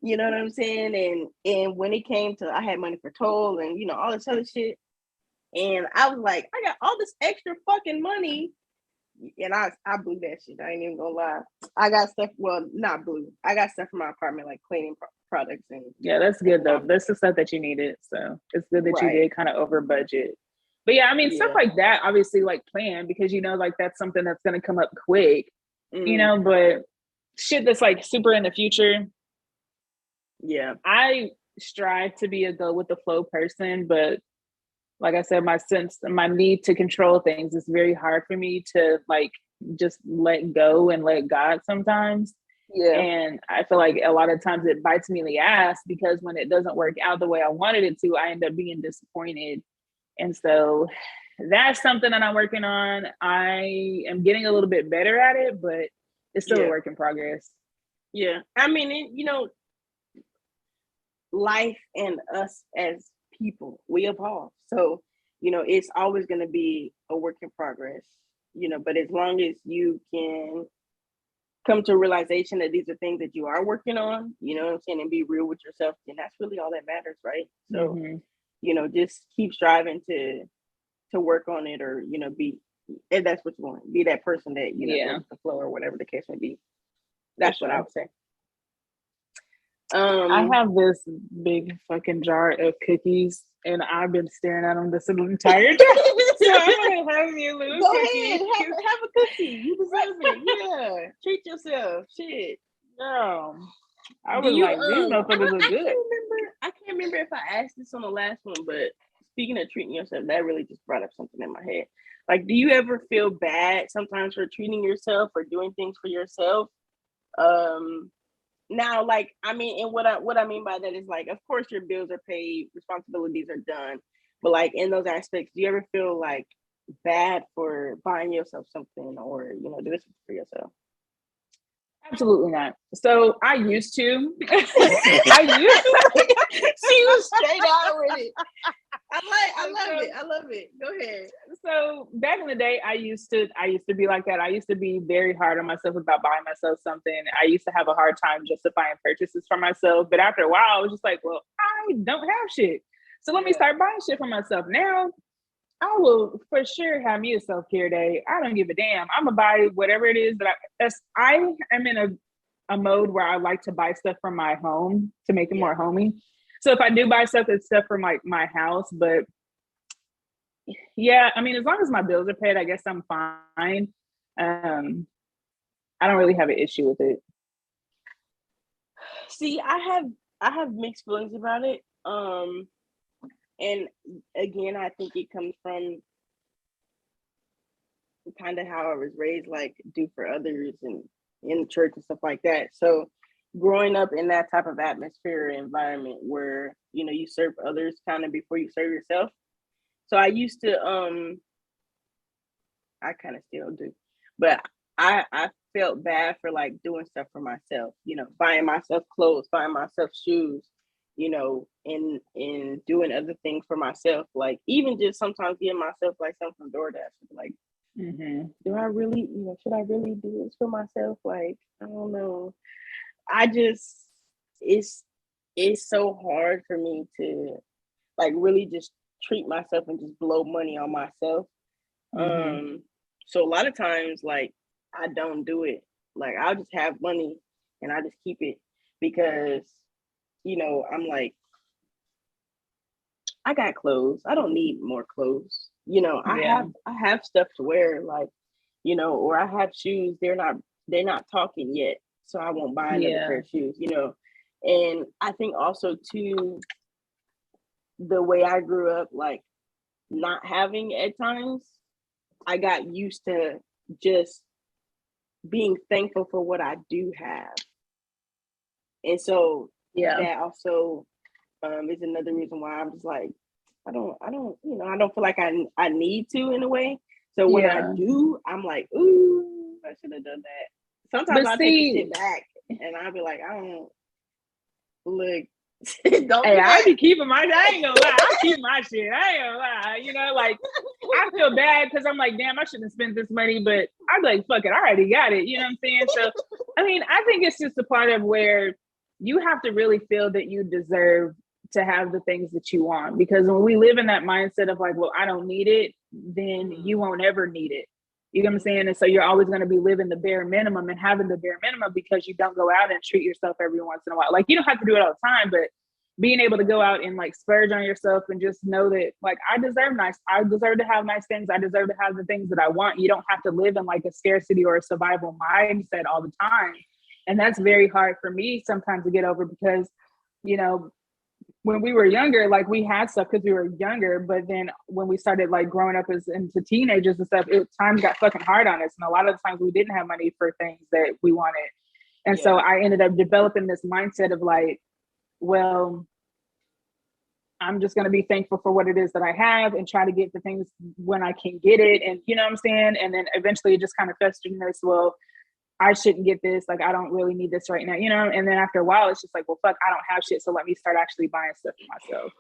You know what I'm saying? And when it came to, I had money for toll and all this other shit, and I was like, I got all this extra fucking money, and I blew that shit. I ain't even gonna lie. I got stuff. Well, not blue. I got stuff from my apartment, like cleaning products and. Yeah, that's good though. That's the stuff that you needed. So it's good that you did kind of over budget. But yeah, I mean, stuff like that, obviously, like plan, because like that's something that's going to come up quick, but shit that's like super in the future. Yeah. I strive to be a go with the flow person, but like I said, my need to control things is very hard for me to like just let go and let God sometimes. Yeah. And I feel like a lot of times it bites me in the ass because when it doesn't work out the way I wanted it to, I end up being disappointed. And so that's something that I'm working on. I am getting a little bit better at it, but it's still a work in progress. Yeah. I mean, life and us as people, we evolve. So, it's always going to be a work in progress, but as long as you can come to a realization that these are things that you are working on, you know what I'm saying, and be real with yourself, then that's really all that matters, right? So, just keep striving to work on it, or be, if that's what you want, be that person that goes with the flow, or whatever the case may be. That's what I would say. I have this big fucking jar of cookies, and I've been staring at them this entire time. So I'm gonna have me a little cookie. Ahead, have a cookie. You deserve it. Yeah, treat yourself. Shit, girl. I was like, these motherfuckers look good. I can't remember if I asked this on the last one, but speaking of treating yourself, that really just brought up something in my head. Like, do you ever feel bad sometimes for treating yourself or doing things for yourself? Now, like, I mean, and what I mean by that is, like, of course your bills are paid, responsibilities are done, but like in those aspects, do you ever feel like bad for buying yourself something, or doing something for yourself? Absolutely not. So I used to. She was straight out with it. I love it. Go ahead. So back in the day, I used to be like that. I used to be very hard on myself about buying myself something. I used to have a hard time justifying purchases for myself. But after a while, I was just like, well, I don't have shit. So let me start buying shit for myself. Now, I will for sure have me a self-care day. I don't give a damn. I'm gonna buy whatever it is that I am in a a mode where I like to buy stuff from my home to make it more homey. So if I do buy stuff, it's stuff from like my house. But yeah, I mean, as long as my bills are paid, I guess I'm fine. I don't really have an issue with it. See, I have mixed feelings about it. And again, I think it comes from kind of how I was raised, like do for others and in the church and stuff like that. So growing up in that type of atmosphere environment where, you know, you serve others kind of before you serve yourself. So I used to I kind of still do, but I felt bad for like doing stuff for myself, you know, buying myself clothes, buying myself shoes, you know, and doing other things for myself, like even just sometimes giving myself like something from DoorDash, like, do I really, you know, should I really do this for myself? Like, I don't know. I just, it's it's so hard for me to like really just treat myself and just blow money on myself. So a lot of times, like, I don't do it. Like, I'll just have money and I just keep it because, you know, I'm like, I got clothes. I don't need more clothes. You know, I have stuff to wear, like, you know, or I have shoes. They're not talking yet, so I won't buy another pair of shoes. You know, and I think also too the way I grew up, like not having at times, I got used to just being thankful for what I do have, and so that also is another reason why I'm just like, you know, I don't feel like I need to in a way. So when I do, I'm like, ooh, I should have done that. Sometimes I take the shit back and I'll be like, I don't look. Don't hey, I be keeping my. I ain't gonna lie. I keep my shit. I ain't gonna lie. You know, like I feel bad because I'm like, damn, I shouldn't have spent this money, but I'm like, fuck it, I already got it. You know what I'm saying? So, I mean, I think it's just a part of where you have to really feel that you deserve to have the things that you want, because when we live in that mindset of like, well, I don't need it, then you won't ever need it. You know what I'm saying? And so you're always going to be living the bare minimum and having the bare minimum because you don't go out and treat yourself every once in a while. Like, you don't have to do it all the time, but being able to go out and like splurge on yourself and just know that like I deserve to have nice things. I deserve to have the things that I want. You don't have to live in like a scarcity or a survival mindset all the time. And that's very hard for me sometimes to get over because, you know, when we were younger, like we had stuff because we were younger, but then when we started like growing up as into teenagers and stuff, times got fucking hard on us. And a lot of the times we didn't have money for things that we wanted. And so I ended up developing this mindset of like, well, I'm just going to be thankful for what it is that I have and try to get the things when I can get it. And you know what I'm saying? And then eventually it just kind of festered in this, well, I shouldn't get this. Like, I don't really need this right now, you know? And then after a while, it's just like, well, fuck, I don't have shit. So let me start actually buying stuff for myself.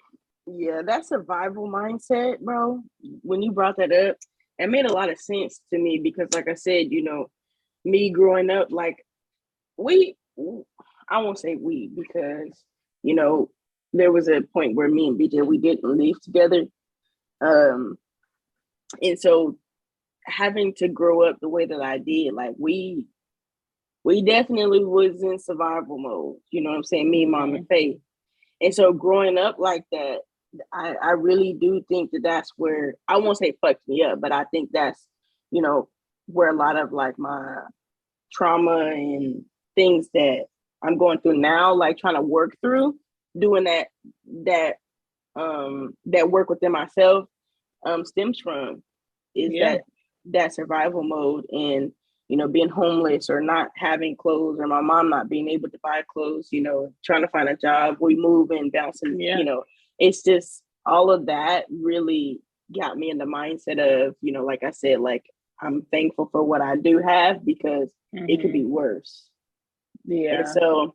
Yeah, that survival mindset, bro. When you brought that up, it made a lot of sense to me because, like I said, you know, me growing up, like I won't say we because, you know, there was a point where me and BJ, we didn't live together. And so having to grow up the way that I did, like we definitely was in survival mode. You know what I'm saying? Me, Mom, and Faith. And so growing up like that, I really do think that that's where, I won't say fucked me up, but I think that's, you know, where a lot of like my trauma and things that I'm going through now, like trying to work through, doing that work within myself stems from is that survival mode and, you know, being homeless or not having clothes or my mom not being able to buy clothes, you know, trying to find a job, we move and bouncing, you know, it's just all of that really got me in the mindset of, you know, like I said, like I'm thankful for what I do have because it could be worse. Yeah. And so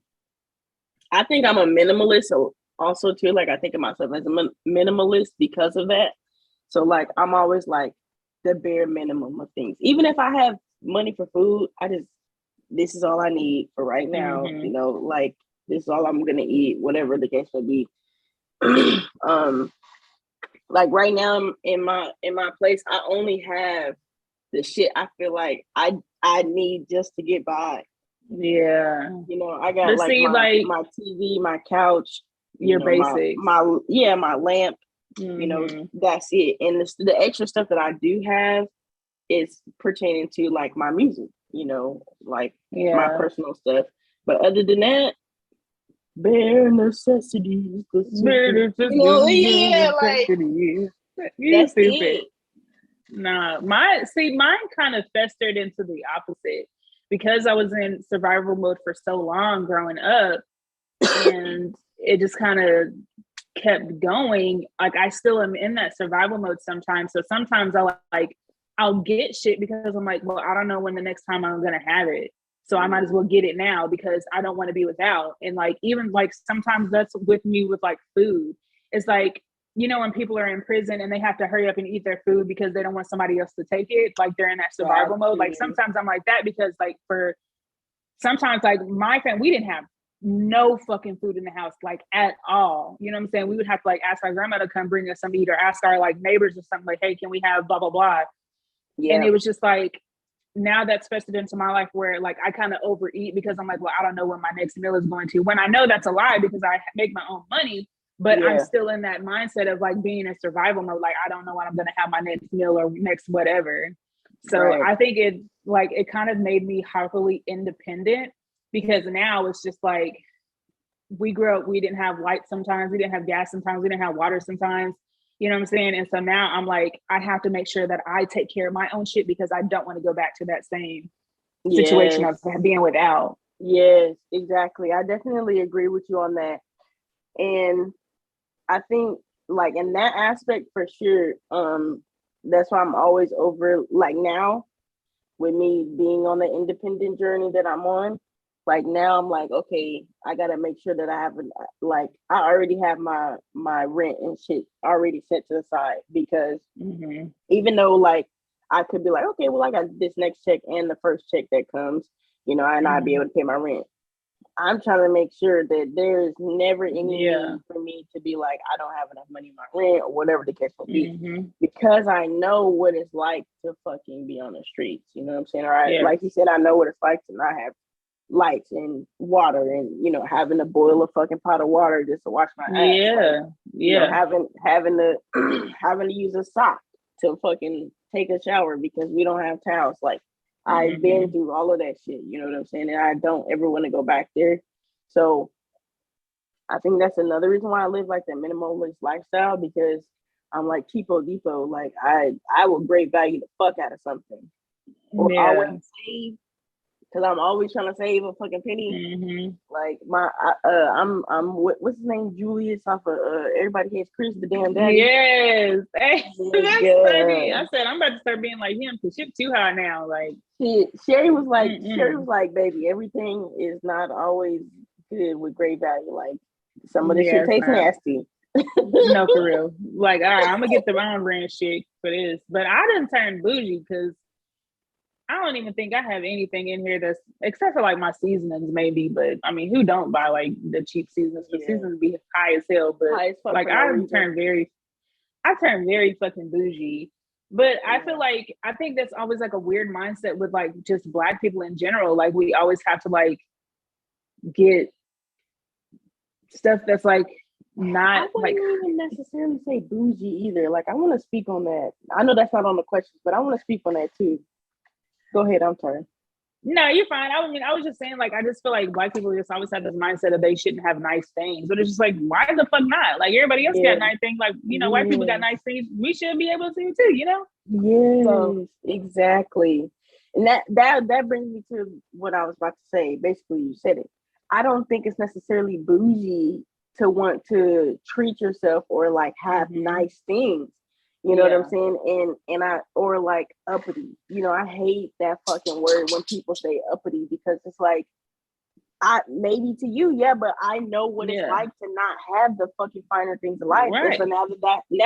I think I'm a minimalist. So also too, like I think of myself as a minimalist because of that. So like I'm always like the bare minimum of things. Even if I have money for food, this is all I need for right now. You know, like this is all I'm gonna eat, whatever the case may be. Like right now in my place, I only have the shit I feel like I need just to get by. Yeah. You know, I got But like see, my like my TV, my couch, you your know, basics. my lamp. You know, that's it. And the extra stuff that I do have is pertaining to like my music. You know, like my Yeah. personal stuff. But other than that, bare necessities. You know, yeah, like You that's stupid. it. Nah, mine kind of festered into the opposite because I was in survival mode for so long growing up, and it just kind of kept going. Like I still am in that survival mode sometimes. So sometimes I'll get shit because I'm like, well, I don't know when the next time I'm gonna have it. So I might as well get it now because I don't want to be without. And like even like sometimes that's with me with like food. It's like, you know, when people are in prison and they have to hurry up and eat their food because they don't want somebody else to take it, like they're in that survival mode. Like sometimes I'm like that because like for sometimes like my family, we didn't have no fucking food in the house, like at all. You know what I'm saying? We would have to like ask our grandma to come bring us some to eat or ask our like neighbors or something like, hey, can we have blah, blah, blah. Yeah. And it was just like, now that's festered into my life where like I kind of overeat because I'm like, well, I don't know when my next meal is going to. When I know that's a lie because I make my own money, but I'm still in that mindset of like being in survival mode. Like I don't know when I'm going to have my next meal or next whatever. So I think it kind of made me happily independent because now it's just like we grew up, we didn't have lights sometimes, we didn't have gas sometimes, we didn't have water sometimes. You know what I'm saying? And so now I'm like, I have to make sure that I take care of my own shit because I don't want to go back to that same situation of being without. Yes, exactly. I definitely agree with you on that. And I think like in that aspect for sure, that's why I'm always over like now with me being on the independent journey that I'm on. Like now I'm like, okay, I gotta make sure that I have like I already have my rent and shit already set to the side because even though like I could be like, okay, well I got this next check and the first check that comes, you know, and I'd be able to pay my rent. I'm trying to make sure that there's never any need for me to be like, I don't have enough money in my rent or whatever the case may be. Because I know what it's like to fucking be on the streets. You know what I'm saying? All right. Like you said, I know what it's like to not have lights and water and, you know, having to boil a fucking pot of water just to wash my ass. You know, having to having to use a sock to fucking take a shower because we don't have towels. Like I've been through all of that shit, you know what I'm saying? And I don't ever want to go back there. So I think that's another reason why I live like that minimalist lifestyle because I'm like cheapo depot. Like I will great value the fuck out of something. Or always save because I'm always trying to save a fucking penny. Like my I'm what's his name? Julius off of Everybody Hates Chris, the damn daddy. Yes. Hey, that's funny. I said I'm about to start being like him because shit too high now. Like Sherry was like, baby, everything is not always good with great value. Like some of the shit tastes nasty. No, for real. Like, all right, I'm gonna get the own brand shit for this. But I didn't turn bougie because I don't even think I have anything in here that's except for like my seasonings, maybe. But I mean, who don't buy like the cheap seasonings? The seasonings be high as hell. But like I turned very fucking bougie. But I feel like I think that's always like a weird mindset with like just Black people in general. Like we always have to like get stuff that's like not I wouldn't even necessarily say bougie either. Like I want to speak on that. I know that's not on the questions, but I want to speak on that too. Go ahead, I'm sorry. No, you're fine. I mean, I was just saying, like, I just feel like Black people just always have this mindset of they shouldn't have nice things. But it's just like, why the fuck not? Like, everybody else got nice things. Like, you know, white people got nice things. We should be able to too, you know? Yes, so, exactly. And that brings me to what I was about to say. Basically, you said it. I don't think it's necessarily bougie to want to treat yourself or like have nice things. You know what I'm saying? And I or like uppity. You know, I hate that fucking word when people say uppity because it's like I maybe to you, but I know what it's like to not have the fucking finer things in life. Right. And so now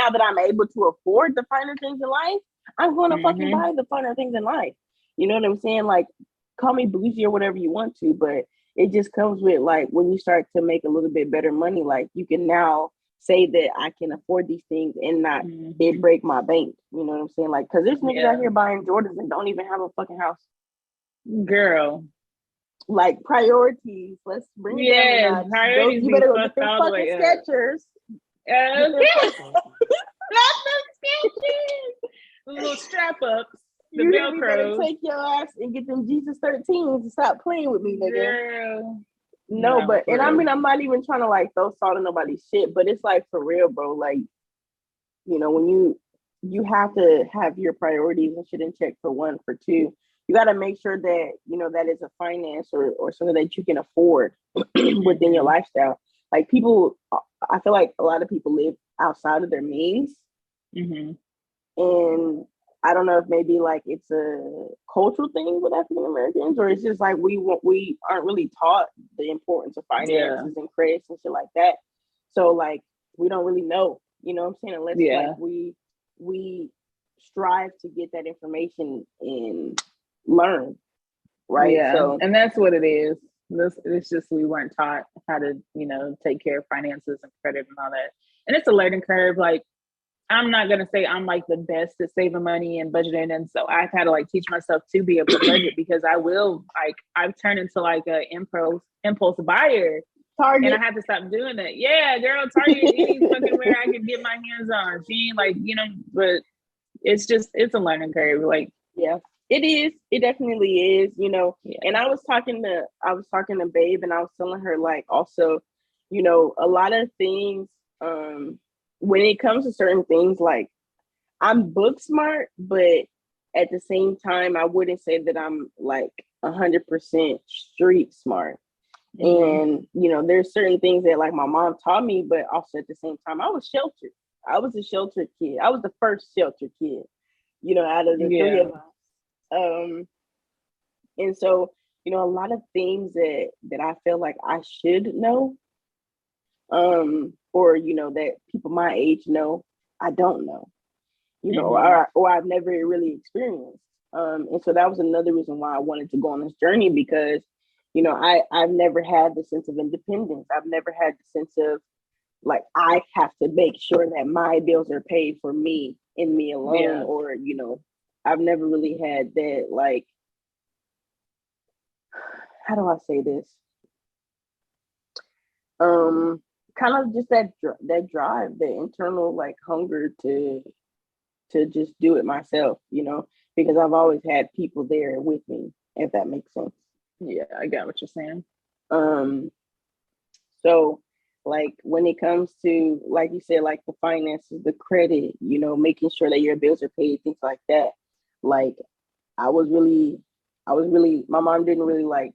that I'm able to afford the finer things in life, I'm gonna fucking buy the finer things in life. You know what I'm saying? Like call me bougie or whatever you want to, but it just comes with like when you start to make a little bit better money, like you can now say that I can afford these things and not it break my bank. You know what I'm saying? Like, cause there's niggas out here buying Jordans and don't even have a fucking house. Girl. like priorities. Let's bring it down a Yes, notch. Go, priorities you be better go get fucked them all the fucking way up. Skechers. Okay. Get them fucking, Not the Skechers. The little strap ups, the you hear me? Better Velcro. take your ass and get them Jesus 13s and stop playing with me, nigga. Girl. No, but for and I real. mean, I'm not even trying to like throw salt in nobody's shit, but it's like for real, bro. Like, you know, when you have to have your priorities and shit in check for one, for two, you got to make sure that you know that is a finance or something that you can afford within your lifestyle. Like people, I feel like a lot of people live outside of their means, and I don't know if maybe like it's a cultural thing with African Americans, or it's just like we aren't really taught the importance of finances and credits and shit like that. So like we don't really know, you know what I'm saying, unless like we strive to get that information and learn, right? Yeah, So and that's what it is. It's just we weren't taught how to, take care of finances and credit and all that. And it's a learning curve. Like, I'm not gonna say I'm like the best at saving money and budgeting, and so I've had to like teach myself to be able to budget because I've turned into like a impulse buyer. Target. And I had to stop doing that. Yeah, girl, Target, any fucking where I can get my hands on. She like, but it's a learning curve. Like, yeah, it is. It definitely is, you know. Yeah. And I was talking to Babe, and I was telling her like also, you know, a lot of things, when it comes to certain things, like I'm book smart, but at the same time, I wouldn't say that I'm like 100% street smart. And you know, there's certain things that like my mom taught me, but also at the same time, I was sheltered. I was a sheltered kid. I was the first sheltered kid, you know, out of the three of us. And so, you know, a lot of things that I feel like I should know, or you know, that people my age know, I don't know, you know, or I've never really experienced. And so that was another reason why I wanted to go on this journey, because you know, I've never had the sense of independence. I've never had the sense of like I have to make sure that my bills are paid for me and me alone, or you know, I've never really had that, like, how do I say this? Kind of just that drive, the internal like hunger to just do it myself, you know, because I've always had people there with me, if that makes sense. Yeah, I got what you're saying. So like when it comes to, like you said, like the finances, the credit, you know, making sure that your bills are paid, things like that. Like I was really, my mom didn't really like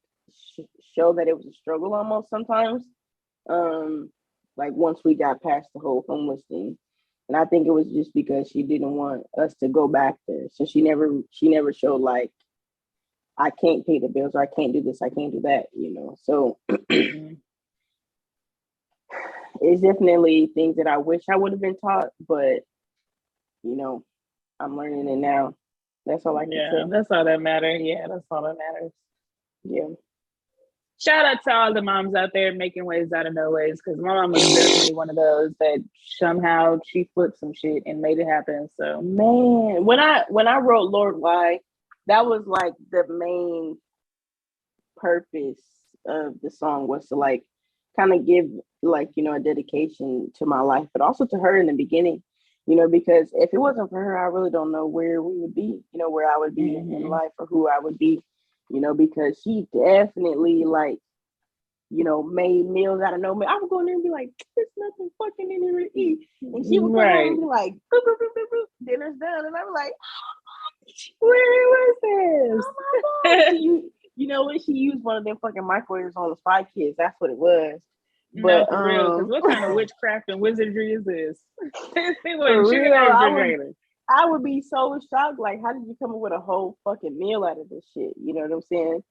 show that it was a struggle almost sometimes. Like once we got past the whole homeless thing. And I think it was just because she didn't want us to go back there. So she never showed like, I can't pay the bills, or I can't do this, I can't do that, you know. So it's definitely things that I wish I would have been taught, but you know, I'm learning it now. That's all I can say. That's all that matters. Yeah, that's all that matters. Yeah. Shout out to all the moms out there making ways out of no ways, because my mom was definitely one of those that somehow she flipped some shit and made it happen. So man, when I wrote Lord Why, that was like the main purpose of the song, was to like kind of give like, you know, a dedication to my life, but also to her in the beginning, you know, because if it wasn't for her, I really don't know where we would be, you know, where I would be in life, or who I would be, you know, because she definitely like, you know, made meals out of no meal. I would go in there and be like, there's nothing fucking in here to eat. And she would come home and be like, boop, boop, boop, boop, boop, dinner's done. And I'm like, where was this? Oh, you know when she used one of them fucking microwaves on the Spy Kids, that's what it was. But no, for real, because what kind of witchcraft and wizardry is this? For real, I would be so shocked. Like, how did you come up with a whole fucking meal out of this shit? You know what I'm saying?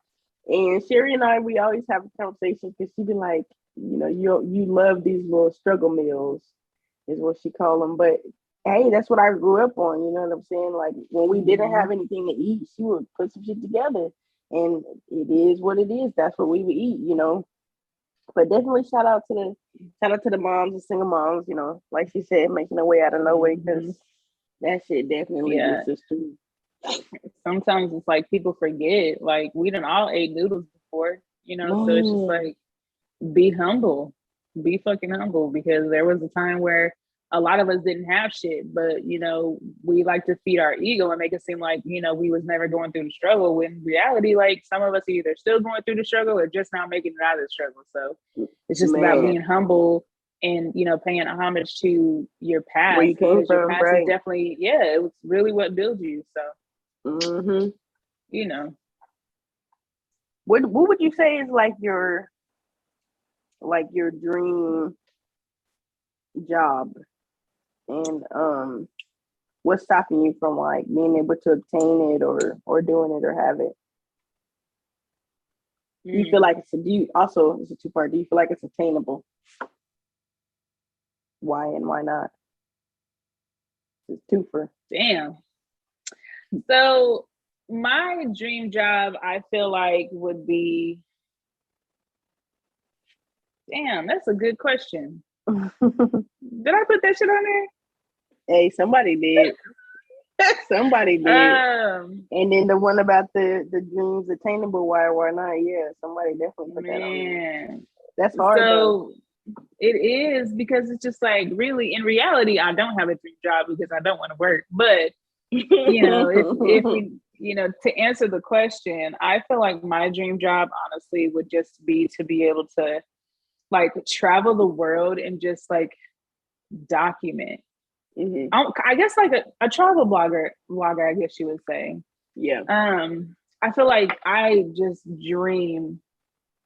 And Sherry and I, we always have a conversation, because she'd be like, you know, you love these little struggle meals, is what she call them. But hey, that's what I grew up on. You know what I'm saying? Like when we didn't have anything to eat, she would put some shit together, and it is what it is. That's what we would eat, you know. But definitely shout out to the moms and single moms. You know, like she said, making their way out of no way, because that shit definitely gets us through. Sometimes it's like people forget, like we done all ate noodles before. you know. So it's just like, be humble, be fucking humble, because there was a time where a lot of us didn't have shit, but you know, we like to feed our ego and make it seem like, you know, we was never going through the struggle, when in reality, like, some of us are either still going through the struggle or just now making it out of the struggle. So it's just about being humble and, you know, paying homage to your past, where you came because your from, past right? is definitely, it was really what builds you. So you know, what would you say is like your dream job, and what's stopping you from like being able to obtain it or doing it or have it? Do you feel like it's a two-part, do you feel like it's attainable? Why and why not? It's twofer. Damn. So my dream job, I feel like, would be, damn, that's a good question. Did I put that shit on there? Hey, somebody did. Somebody did. And then the one about the dreams attainable, why or why not? Yeah, somebody definitely put that on there. That's hard. So it is, because it's just like, really, in reality, I don't have a dream job because I don't want to work. But you know, if we, you know, to answer the question, I feel like my dream job, honestly, would just be to be able to like travel the world and just like document. I guess like a travel blogger, I guess you would say. Yeah. I feel like I just dream.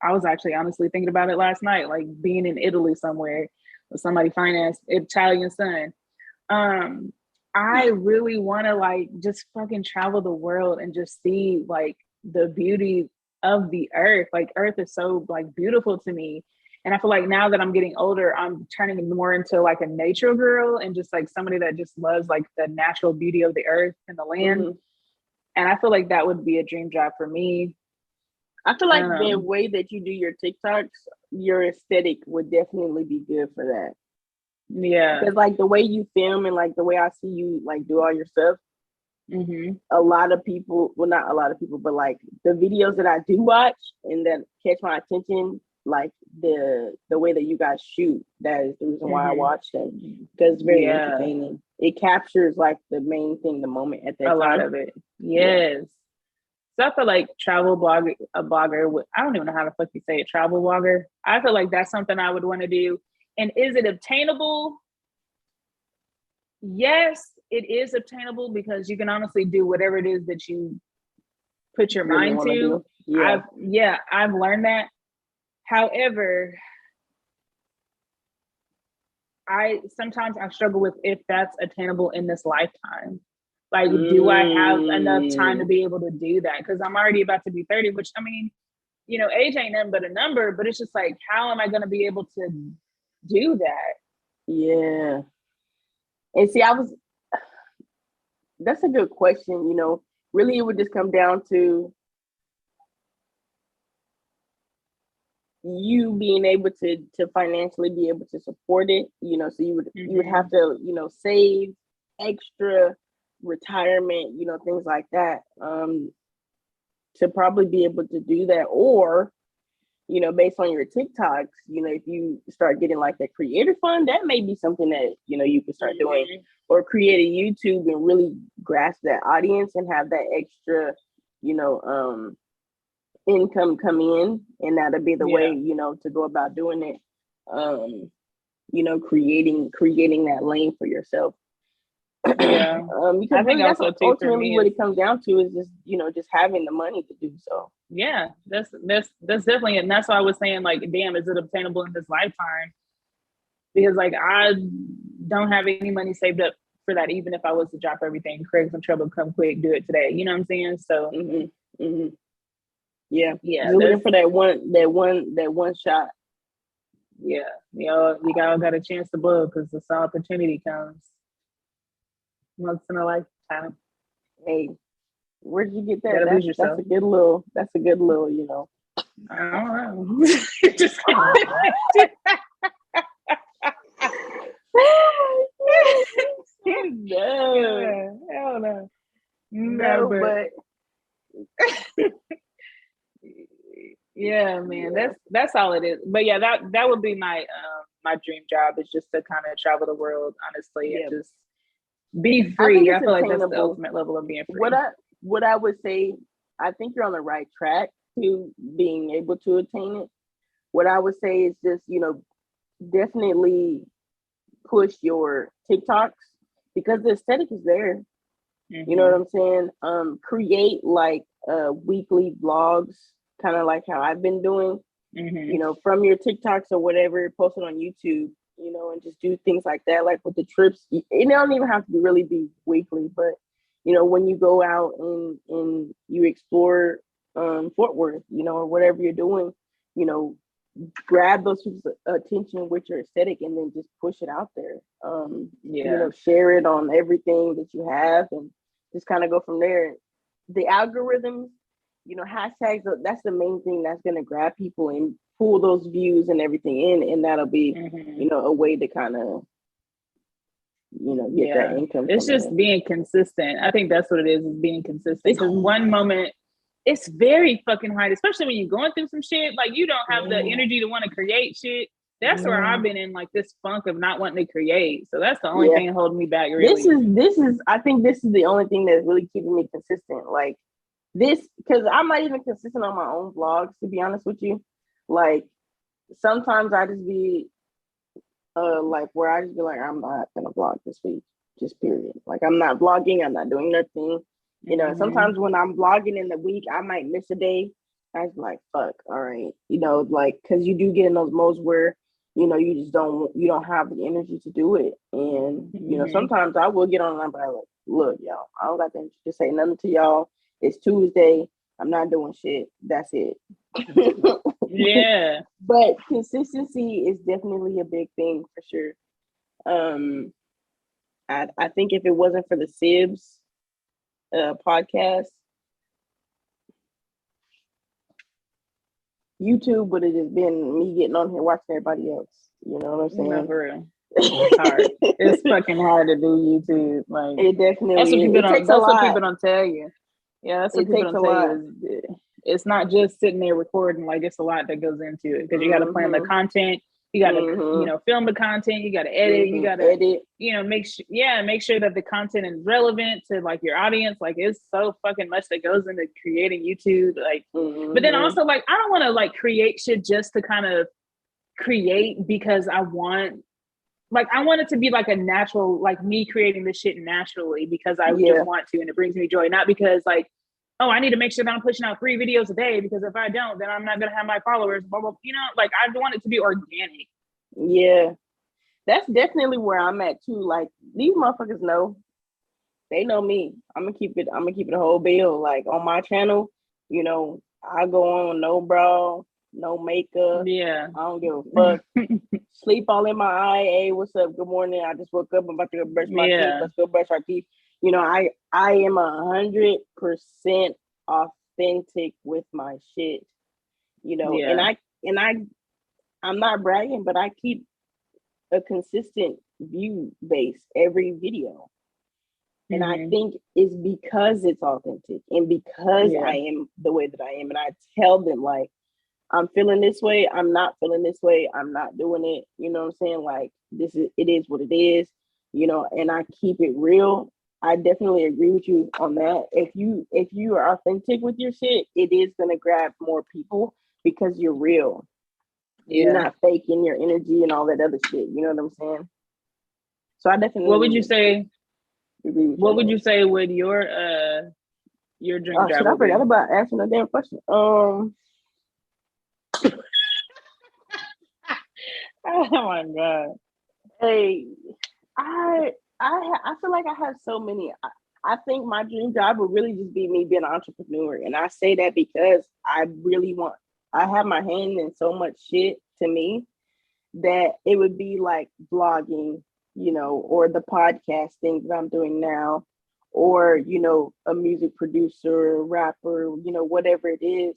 I was actually honestly thinking about it last night, like being in Italy somewhere with somebody financed Italian son. I really want to like just fucking travel the world and just see like the beauty of the earth. Like, earth is so like beautiful to me. And I feel like now that I'm getting older, I'm turning more into like a nature girl and just like somebody that just loves like the natural beauty of the earth and the land. And I feel like that would be a dream job for me. I feel like the way that you do your TikToks, your aesthetic would definitely be good for that. Yeah. Because like the way you film and like the way I see you like do all your stuff, a lot of people, well, not a lot of people, but like the videos that I do watch and that catch my attention, like the way that you guys shoot, that is the reason why I watch them, because it's very entertaining. It captures like the main thing, the moment at that time. A lot of it. Yes. So I feel like a blogger, I don't even know how the fuck you say it, travel blogger. I feel like that's something I would want to do. And is it obtainable? Yes, it is obtainable, because you can honestly do whatever it is that you put your mind to. I've learned that. However, sometimes I struggle with if that's attainable in this lifetime. Like, do I have enough time to be able to do that? Because I'm already about to be 30, which, I mean, you know, age ain't nothing but a number, but it's just like, how am I going to be able to do that? Yeah. And see, that's a good question. You know, really it would just come down to you being able to financially be able to support it, you know. So you would have to, you know, save extra retirement, you know, things like that, to probably be able to do that. Or, you know, based on your TikToks, you know, if you start getting like that creator fund, that may be something that, you know, you can start doing, or create a YouTube and really grasp that audience and have that extra, you know, income come in, and that'll be the way, you know, to go about doing it. You know, creating that lane for yourself. Yeah. Because I think that's ultimately what it comes down to, is just, you know, just having the money to do so. Yeah, that's definitely it. And that's why I was saying, like, damn, is it obtainable in this lifetime? Because like, I don't have any money saved up for that, even if I was to drop everything, create some trouble, come quick, do it today. You know what I'm saying? So yeah, you're looking for that one shot. Yeah, you know, you got a chance to blow, because this opportunity comes once in a lifetime. Hey, where'd you get that? That's a good little, you know. I don't know. Just no, hell no. No, but yeah, man. that's all it is. But yeah, that would be my my dream job, is just to kind of travel the world, honestly, and just be free. I feel like that's the ultimate level of being free. What I would say, I think you're on the right track to being able to attain it. What I would say is just, definitely push your TikToks, because the aesthetic is there. Mm-hmm. You know what I'm saying? Create like weekly vlogs, kind of like how I've been doing, from your TikToks or whatever, post it on YouTube, and just do things like that, like with the trips. It don't even have to really be weekly, but when you go out and you explore Fort Worth, or whatever you're doing, grab those people's attention with your aesthetic and then just push it out there. Share it on everything that you have and just kind of go from there. The algorithms, hashtags, that's the main thing that's going to grab people and pull those views and everything in, and that'll be a way to kind of get that income. It's just being consistent. I think that's what it is being consistent, because one moment it's very fucking hard, especially when you're going through some shit, like you don't have the energy to want to create shit. That's where I've been in, like, this funk of not wanting to create. So that's the only thing holding me back, really. This is I think this is the only thing that's really keeping me consistent. Like this, because I'm not even consistent on my own vlogs, to be honest with you. Like sometimes I just be like where I just be like, I'm not gonna vlog this week, just period. Like I'm not vlogging, I'm not doing nothing. Sometimes when I'm vlogging in the week, I might miss a day. I was like, fuck, all right. Like, cause you do get in those modes where, you just don't have the energy to do it. And, sometimes I will get on and I'm like, look, y'all, I don't got the energy to say nothing to y'all. It's Tuesday. I'm not doing shit. That's it. Yeah. But consistency is definitely a big thing for sure. I think if it wasn't for the Sibs podcast, YouTube would have just been me getting on here watching everybody else. You know what I'm saying? No, for real. It's hard. It's fucking hard to do YouTube. Like, it definitely that's what people don't tell you. Yeah, that's what people don't tell you. It's not just sitting there recording. Like, it's a lot that goes into it, because you got to plan the content. You got to, film the content. You got to edit. You got to, make sure that the content is relevant to, like, your audience. Like, it's so fucking much that goes into creating YouTube. Like, but then also, like, I don't want to, like, create shit just to kind of create, because I want it to be like a natural, like me creating this shit naturally because I just want to, and it brings me joy, not because like, oh, I need to make sure that I'm pushing out 3 videos a day, because if I don't, then I'm not going to have my followers, blah, blah, like I want it to be organic. Yeah, that's definitely where I'm at too. Like, these motherfuckers know, they know me. I'm gonna keep it a whole bill. Like on my channel, I go on no bra, no makeup. Yeah. I don't give a fuck. Sleep all in my eye. Hey, what's up? Good morning. I just woke up. I'm about to go brush my teeth. Let's go brush our teeth. I am 100% authentic with my shit. And I'm not bragging, but I keep a consistent view base every video. And I think it's because it's authentic and because I am the way that I am. And I tell them, like, I'm feeling this way. I'm not feeling this way. I'm not doing it. You know what I'm saying? Like, it is what it is, and I keep it real. I definitely agree with you on that. If you are authentic with your shit, it is going to grab more people because you're real. Yeah. You're not faking your energy and all that other shit. You know what I'm saying? So I definitely. What would you say? What would you say with your dream job? Shit, I forgot about asking a damn question. Oh my god! Hey, I feel like I have so many. I think my dream job would really just be me being an entrepreneur, and I say that because I have my hand in so much shit to me that it would be like vlogging, or the podcast thing that I'm doing now, or a music producer, rapper, whatever it is.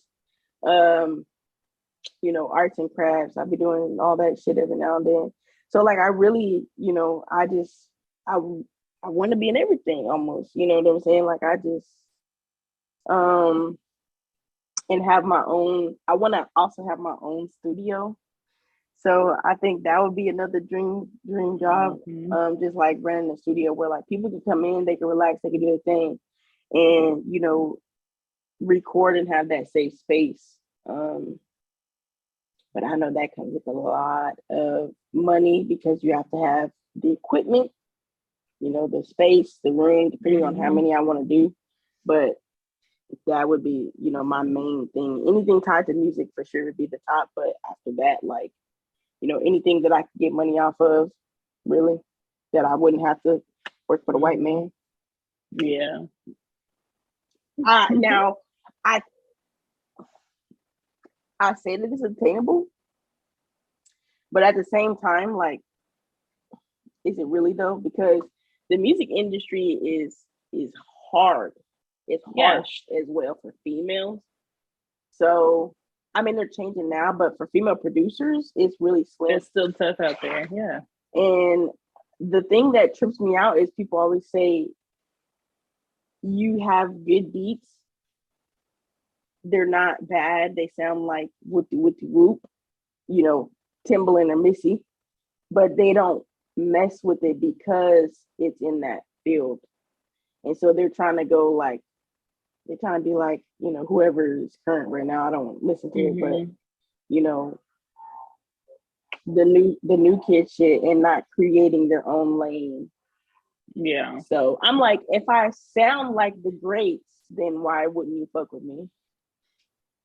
Arts and crafts. I'll be doing all that shit every now and then. So like, I really, I want to be in everything almost, you know what I'm saying? Like, I just, and have my own. I want to also have my own studio. So I think that would be another dream job. Just like running a studio where like people can come in, they can relax, they can do their thing, and record and have that safe space. But I know that comes with a lot of money because you have to have the equipment, the space, the room, depending on how many I want to do. But that would be, my main thing. Anything tied to music for sure would be the top. But after that, like, anything that I could get money off of, really, that I wouldn't have to work for the white man. Yeah. Now, I say that it's attainable, but at the same time, like, is it really though? Because the music industry is hard. It's harsh as well for females. So, I mean, they're changing now, but for female producers, it's really slim. It's still tough out there. Yeah. And the thing that trips me out is people always say, you have good beats. They're not bad. They sound like whoopty whoop, Timbaland or Missy, but they don't mess with it because it's in that field. And so they're trying to go like, they're trying to be like, whoever is current right now. I don't listen to it, but the new kid shit and not creating their own lane. Yeah. So I'm like, if I sound like the greats, then why wouldn't you fuck with me?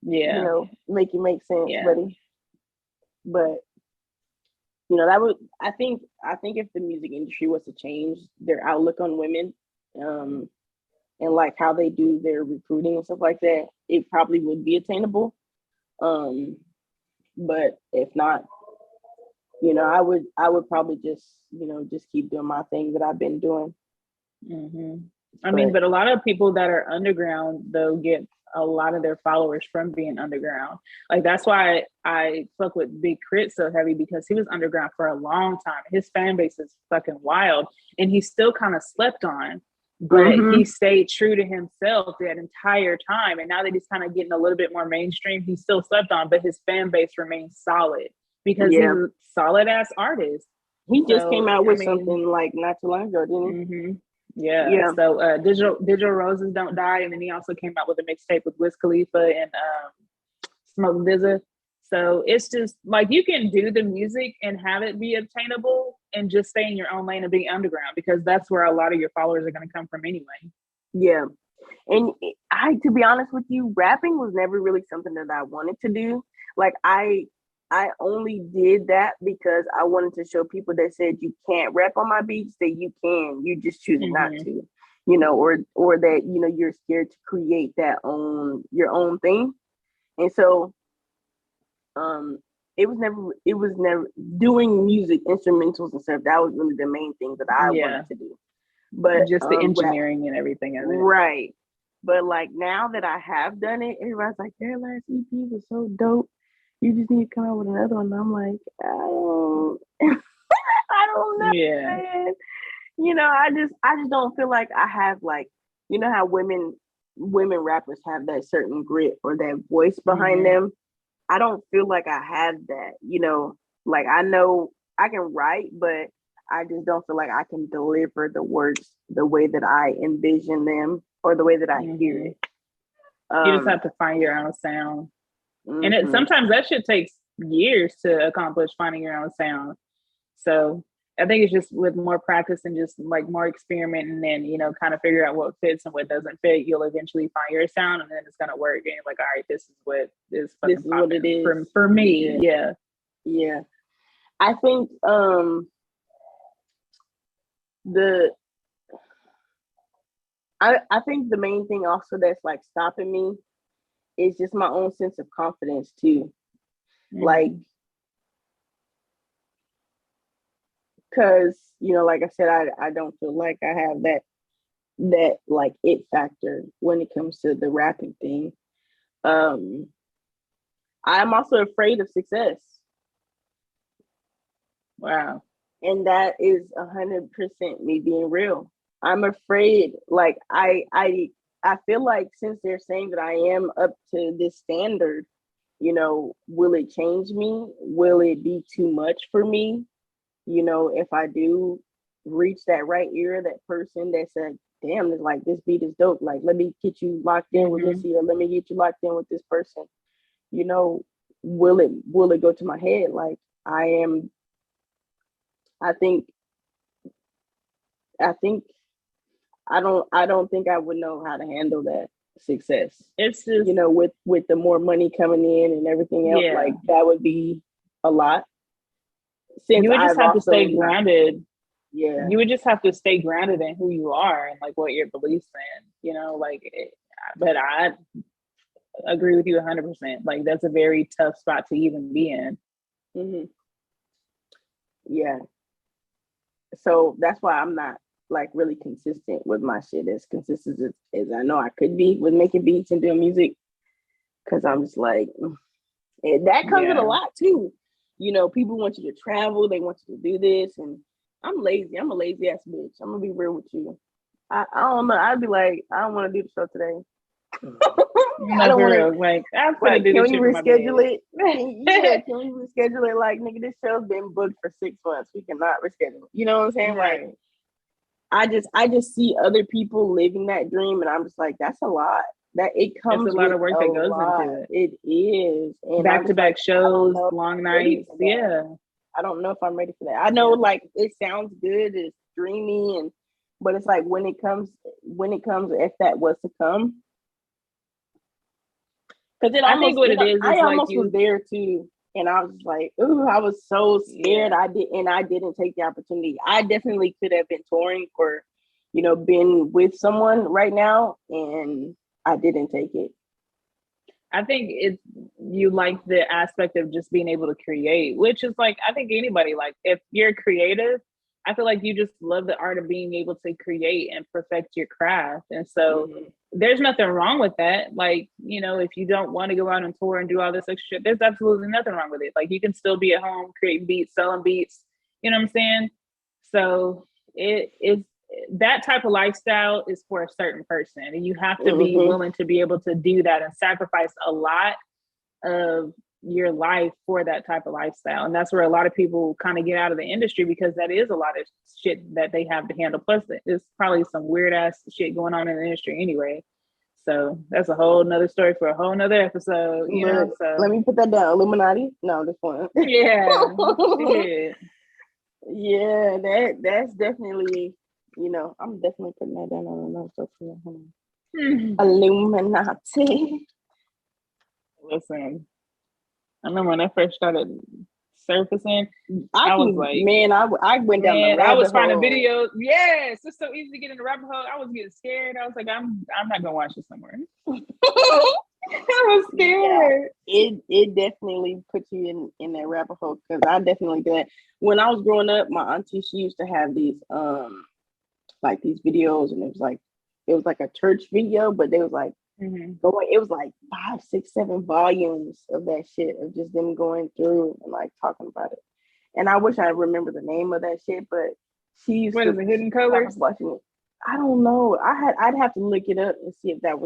Yeah. Make it make sense, buddy. But that would, I think if the music industry was to change their outlook on women, and like how they do their recruiting and stuff like that, it probably would be attainable. But if not, I would probably just keep doing my thing that I've been doing. I mean, but a lot of people that are underground though get a lot of their followers from being underground. Like that's why I fuck with Big Crit so heavy, because he was underground for a long time. His fan base is fucking wild, and he still kind of slept on, but he stayed true to himself that entire time. And now that he's kind of getting a little bit more mainstream, he still slept on, but his fan base remains solid because he's a solid ass artist. He just came out with something like not too long ago, didn't he? Yeah. So Digital Roses Don't Die, and then he also came out with a mixtape with Wiz Khalifa and Smoke DZA. So it's just like you can do the music and have it be obtainable and just stay in your own lane and be underground, because that's where a lot of your followers are going to come from anyway. Yeah. And to be honest with you, rapping was never really something that I wanted to do. Like I only did that because I wanted to show people that said you can't rap on my beats, that you can, you just choose not to, or that, you're scared to create your own thing. And so, it was never doing music, instrumentals and stuff. That was really the main thing that I wanted to do. But just the engineering and everything of it. Right. But like now that I have done it, everybody's like, their last EP was so dope. You just need to come out with another one. I'm like, I don't know, man. I just don't feel like I have like, how women rappers have that certain grit or that voice behind them. I don't feel like I have that, like I know I can write, but I just don't feel like I can deliver the words the way that I envision them or the way that I hear it. You just have to find your own sound. And sometimes that shit takes years to accomplish, finding your own sound. So I think it's just with more practice and just like more experiment, and then, kind of figure out what fits and what doesn't fit, you'll eventually find your sound, and then it's going to work. And you're like, all right, this is what it is for me. Yeah. I think, I think the main thing also that's like stopping me is just my own sense of confidence too. Like, because like I said, I don't feel like I have that like it factor when it comes to the rapping thing. I'm also afraid of success. Wow. And that is 100% me being real. I'm afraid, like I I feel like since they're saying that I am up to this standard, will it change me? Will it be too much for me? If I do reach that right ear, that person that said, damn, it's like this beat is dope. Like, let me get you locked in with Missy, or let me get you locked in with this person. Will it go to my head? Like, I think I think I don't think I would know how to handle that success. It's just with the more money coming in and everything else, like that would be a lot. Since you would just I've have to also stay grounded. Yeah. You would just have to stay grounded in who you are and like what your beliefs in, but I agree with you 100%. Like that's a very tough spot to even be in. Mm-hmm. Yeah. So that's why I'm not like really consistent with my shit, as consistent as I know I could be with making beats and doing music. Cause I'm just like, that comes with a lot too. People want you to travel, they want you to do this, and I'm lazy. I'm a lazy ass bitch. I'm gonna be real with you. I don't know. I'd be like, I don't want to do the show today. I don't want to. Like, I'm gonna do can this we shit for my reschedule bed. it? Can we reschedule it? Like, nigga, this show's been booked for 6 months. We cannot reschedule. You know what I'm saying? Right. Like, I just see other people living that dream, and I'm just like, that's a lot. That it comes. It's a lot of work that goes into it. It is, and back-to-back shows, long nights. Yeah. I don't know if I'm ready for that. I know, like, it sounds good, it's dreamy, but it's like when it comes, if that was to come, because I think what it is I like almost was there too, and I was like, ooh, I was so scared. I didn't take the opportunity. I definitely could have been touring or, been with someone right now, and I didn't take it. I think you like the aspect of just being able to create, which is like, I think anybody, like if you're creative, I feel like you just love the art of being able to create and perfect your craft. And so there's nothing wrong with that. Like, if you don't want to go out and tour and do all this extra shit, there's absolutely nothing wrong with it. Like you can still be at home, creating beats, selling beats, you know what I'm saying? So it's that type of lifestyle is for a certain person, and you have to be willing to be able to do that and sacrifice a lot of your life for that type of lifestyle. And that's where a lot of people kind of get out of the industry, because that is a lot of shit that they have to handle. Plus there's probably some weird ass shit going on in the industry anyway. So that's a whole nother story for a whole nother episode, so let me put that down. Illuminati? No, this one. Yeah, that's definitely, I'm definitely putting that down on another social. Illuminati. Listen, I remember when I first started surfacing, I was like, man, I went down the rabbit hole. I was finding videos. Yes, it's so easy to get in the rabbit hole. I was getting scared. I was like, I'm not gonna watch this somewhere. I was scared. Yeah, it definitely puts you in that rabbit hole, because I definitely did. When I was growing up, my auntie, she used to have these like these videos, and it was like a church video, but they was like going, it was like 5, 6, 7 volumes of that shit, of just them going through and like talking about it. And I wish I remember the name of that shit, but she used to the Hidden Colors? Watching it. I don't know. I'd have to look it up and see if that's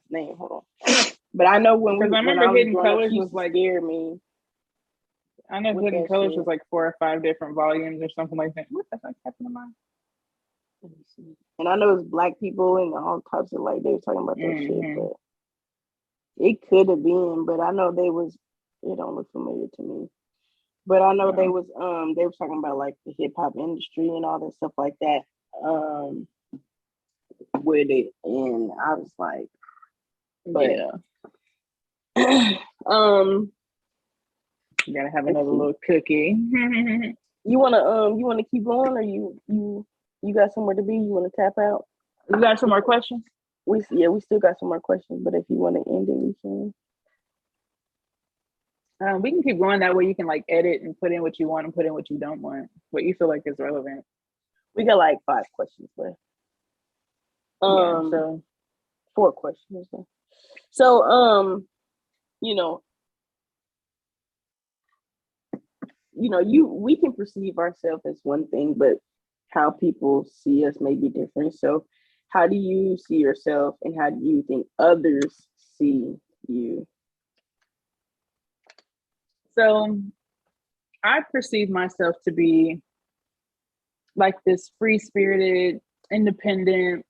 the name. Hold on. But I know when I remember Hidden Colors was like scare me. I know Hidden Colors was like 4 or 5 different volumes or something like that. What the fuck happened to mine? And I know it's Black people and all types of, like, they were talking about that shit, but it could have been. But I know it don't look familiar to me. But I know they were talking about like the hip hop industry and all that stuff like that with it, and I was like, but you gotta have another little cookie. You wanna keep going, or you got somewhere to be? You wanna tap out? You got some more questions? We still got some more questions, but if you want to end it, we can. We can keep going. That way you can like edit and put in what you want and put in what you don't want, what you feel like is relevant. We got like 5 questions left. So 4 questions left. So we can perceive ourselves as one thing, but how people see us may be different. So how do you see yourself, and how do you think others see you? So I perceive myself to be like this free-spirited, independent,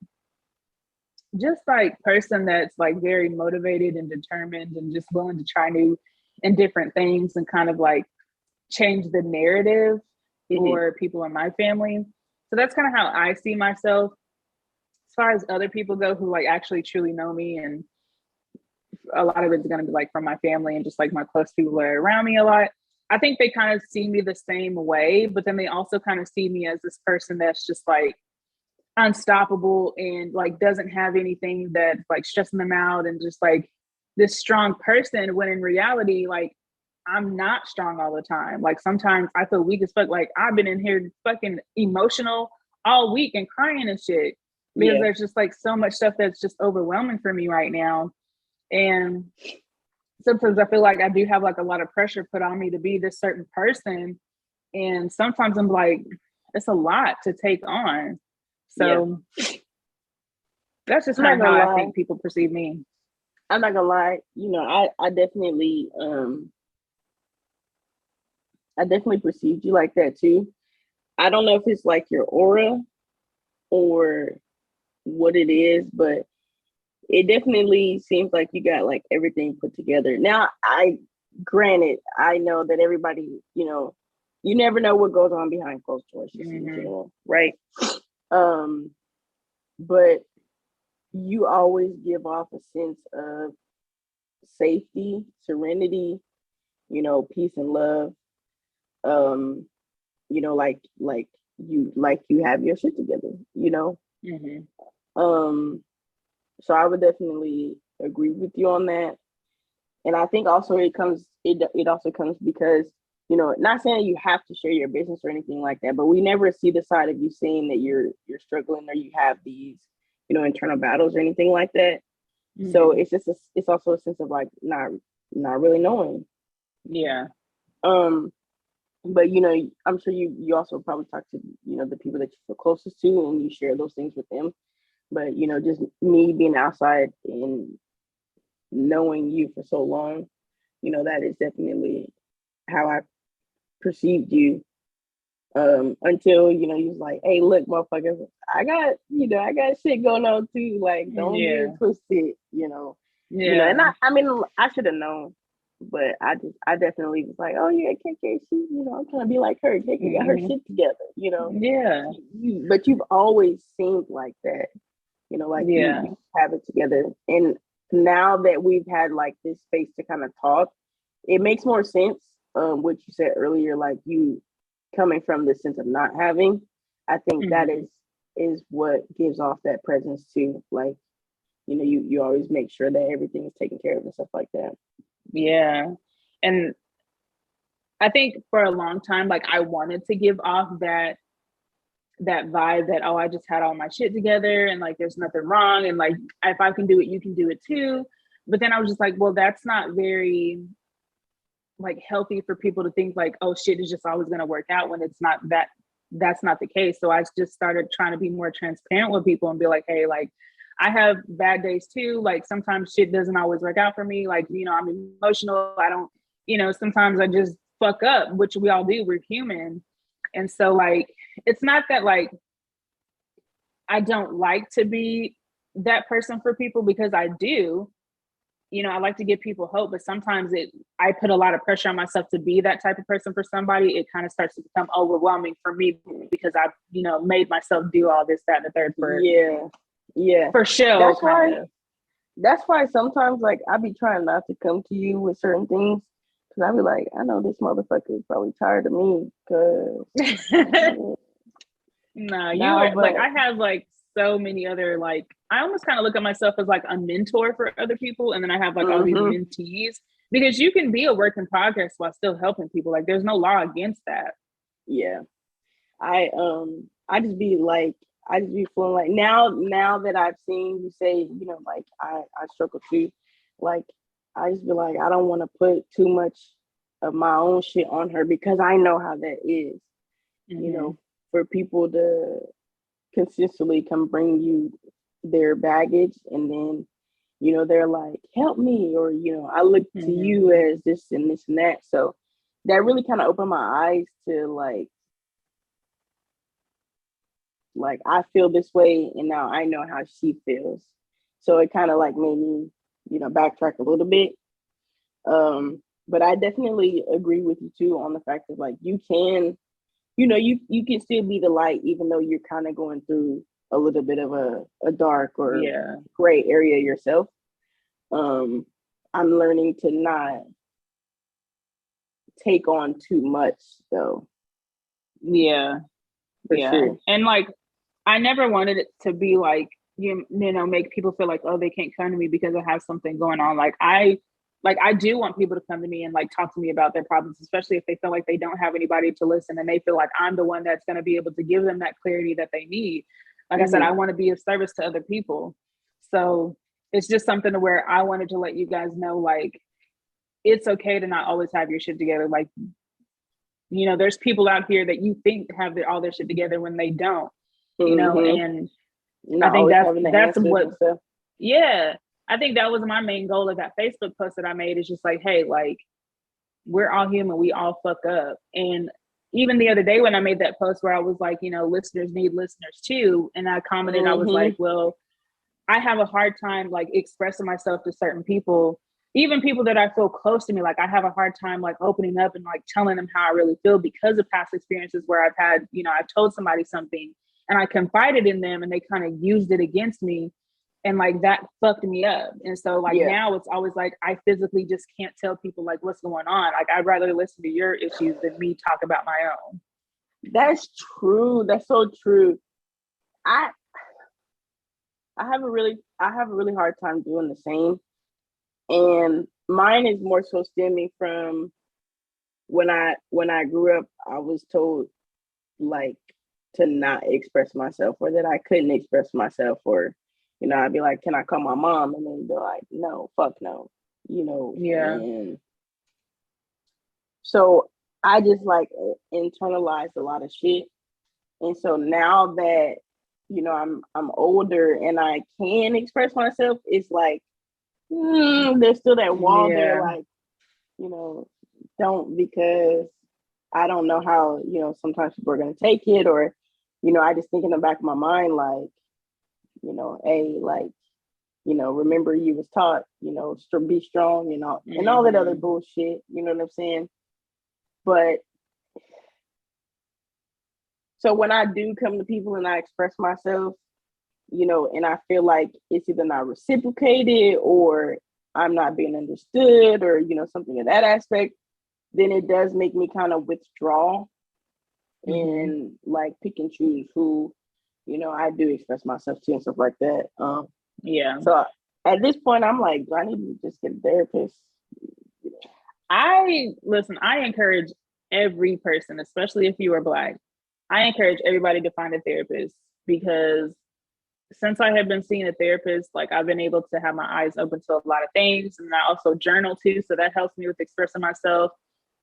just like person that's like very motivated and determined and just willing to try new and different things and kind of like change the narrative for people in my family. So that's kind of how I see myself. As far as other people go who like actually truly know me, and a lot of it's going to be like from my family and just like my close people that are around me a lot, I think they kind of see me the same way, but then they also kind of see me as this person that's just like unstoppable and like doesn't have anything that's like stressing them out and just like this strong person, when in reality, like I'm not strong all the time. Like sometimes I feel weak as fuck. Like I've been in here fucking emotional all week and crying and shit because there's just like so much stuff that's just overwhelming for me right now. And sometimes I feel like I do have like a lot of pressure put on me to be this certain person. And sometimes I'm like, it's a lot to take on. So that's just kind of how I think people perceive me. I'm not gonna lie, you know, I definitely perceived you like that too. I don't know if it's like your aura or what it is, but it definitely seems like you got like everything put together. Now, granted, I know that everybody, you know, you never know what goes on behind closed doors, right? But you always give off a sense of safety, serenity, you know, peace and love. You know, like you have your shit together, you know. So I would definitely agree with you on that. And I think also it also comes because, you know, not saying you have to share your business or anything like that, but we never see the side of you saying that you're struggling or you have these, you know, internal battles or anything like that. So it's just it's also a sense of like not really knowing. But you know, I'm sure you also probably talk to, you know, the people that you feel closest to, and you share those things with them. But you know, just me being outside and knowing you for so long, you know, that is definitely how I perceived you. Until, you know, you was like, hey, look, motherfuckers, I got shit going on too. Like, don't get it twisted, you know. You know, and I mean, I should have known, but I definitely was like, oh yeah, KK, she, you know, I'm trying to be like her. KK got her shit together, you know. But you've always seemed like that, you know, like you have it together. And now that we've had like this space to kind of talk, it makes more sense. What you said earlier, like you coming from the sense of not having, I think that is what gives off that presence too. Like, you know, you always make sure that everything is taken care of and stuff like that. And I think for a long time, like I wanted to give off that vibe that, oh, I just had all my shit together and like there's nothing wrong, and like if I can do it, you can do it too. But then I was just like, well, that's not very like healthy for people to think like, oh, shit is just always going to work out, when it's not that's not the case. So I just started trying to be more transparent with people and be like, hey, like I have bad days too. Like sometimes shit doesn't always work out for me. Like, you know, I'm emotional. I don't, you know, sometimes I just fuck up, which we all do. We're human. And so like, it's not that like I don't like to be that person for people, because I do. You know, I like to give people hope, but sometimes I put a lot of pressure on myself to be that type of person for somebody. It kind of starts to become overwhelming for me because I've, you know, made myself do all this, that, and the third for for sure. That's why sometimes like I be trying not to come to you with certain things, because I be like, I know this motherfucker is probably tired of me because like I have like so many other, like I almost kind of look at myself as like a mentor for other people, and then I have like all these mentees, because you can be a work in progress while still helping people. Like there's no law against that. I just be feeling like now that I've seen you say, you know, like I struggle too, like I just be like, I don't want to put too much of my own shit on her, because I know how that is, you know, for people to consistently come bring you their baggage, and then, you know, they're like, help me, or, you know, I look to you as this and this and that. So that really kind of opened my eyes to like I feel this way, and now I know how she feels. So it kind of like made me, you know, backtrack a little bit. But I definitely agree with you too on the fact that like you can, you know, you can still be the light even though you're kind of going through a little bit of a dark or gray area yourself. I'm learning to not take on too much though. Yeah. For sure. And like I never wanted it to be like, you know, make people feel like, oh, they can't come to me because I have something going on. Like I do want people to come to me and like talk to me about their problems, especially if they feel like they don't have anybody to listen and they feel like I'm the one that's going to be able to give them that clarity that they need. Like I said, I want to be of service to other people. So it's just something to where I wanted to let you guys know, like, it's okay to not always have your shit together. Like, you know, there's people out here that you think have all their shit together when they don't, you know, and not I think that's what, I think that was my main goal of that Facebook post that I made, is just like, hey, like, we're all human, we all fuck up. And even the other day when I made that post where I was like, you know, listeners need listeners too. And I commented, I was like, well, I have a hard time like expressing myself to certain people, even people that I feel close to me. Like I have a hard time like opening up and like telling them how I really feel because of past experiences where I've had, you know, I've told somebody something and I confided in them and they kind of used it against me. And like that fucked me up. And so like now it's always like I physically just can't tell people like what's going on. Like I'd rather listen to your issues than me talk about my own. That's true. That's so true. I have a really hard time doing the same. And mine is more so stemming from when I grew up, I was told like to not express myself, or that I couldn't express myself, or, you know, I'd be like, can I call my mom? And then they're like, no, fuck no, you know. And so I just like internalized a lot of shit. And so now that, you know, I'm older and I can express myself, it's like there's still that wall there, like, you know, don't, because I don't know how, you know, sometimes people are going to take it, or, you know, I just think in the back of my mind, like, you know, hey, like, you know, remember you was taught, you know, be strong, you know, and all that other bullshit, you know what I'm saying? But so when I do come to people and I express myself, you know, and I feel like it's either not reciprocated or I'm not being understood, or, you know, something of that aspect, then it does make me kind of withdraw and like pick and choose who, you know, I do express myself to and stuff like that. So at this point, I'm like, do I need to just get a therapist? I encourage every person, especially if you are Black, I encourage everybody to find a therapist, because since I have been seeing a therapist, like I've been able to have my eyes open to a lot of things. And I also journal too. So that helps me with expressing myself.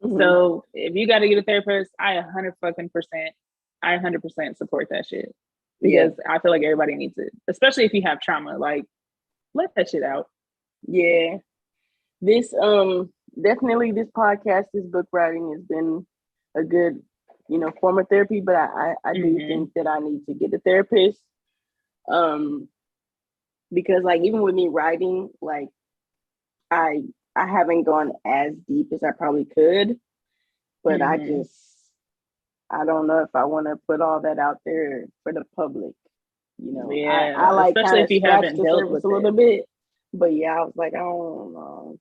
So if you got to get a therapist, I 100% support that shit, because I feel like everybody needs it, especially if you have trauma. Like, let that shit out. Yeah. This definitely, this podcast, this book writing has been a good, you know, form of therapy, but I do think that I need to get a therapist. Because like even with me writing, like I haven't gone as deep as I probably could, but I don't know if I want to put all that out there for the public. You know, I like especially if you haven't dealt with a little bit, but I was like, I don't know.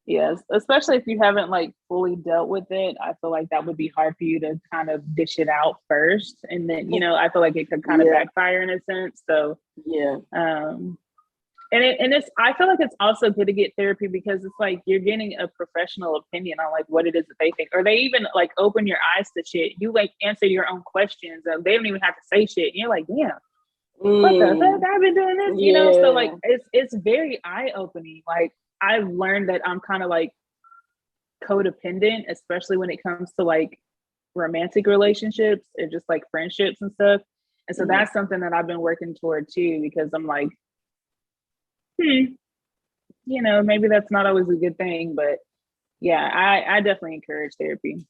Yes, especially if you haven't like fully dealt with it, I feel like that would be hard for you to kind of dish it out first, and then, you know, I feel like it could kind of backfire in a sense. So and it's, I feel like it's also good to get therapy, because it's like you're getting a professional opinion on like what it is that they think, or they even like open your eyes to shit. You like answer your own questions. They don't even have to say shit. And you're like, damn, what the fuck? I've been doing this, you know? So like it's very eye-opening. Like I've learned that I'm kind of like codependent, especially when it comes to like romantic relationships or just like friendships and stuff. And so that's something that I've been working toward too, because I'm like, maybe that's not always a good thing, but yeah, I definitely encourage therapy.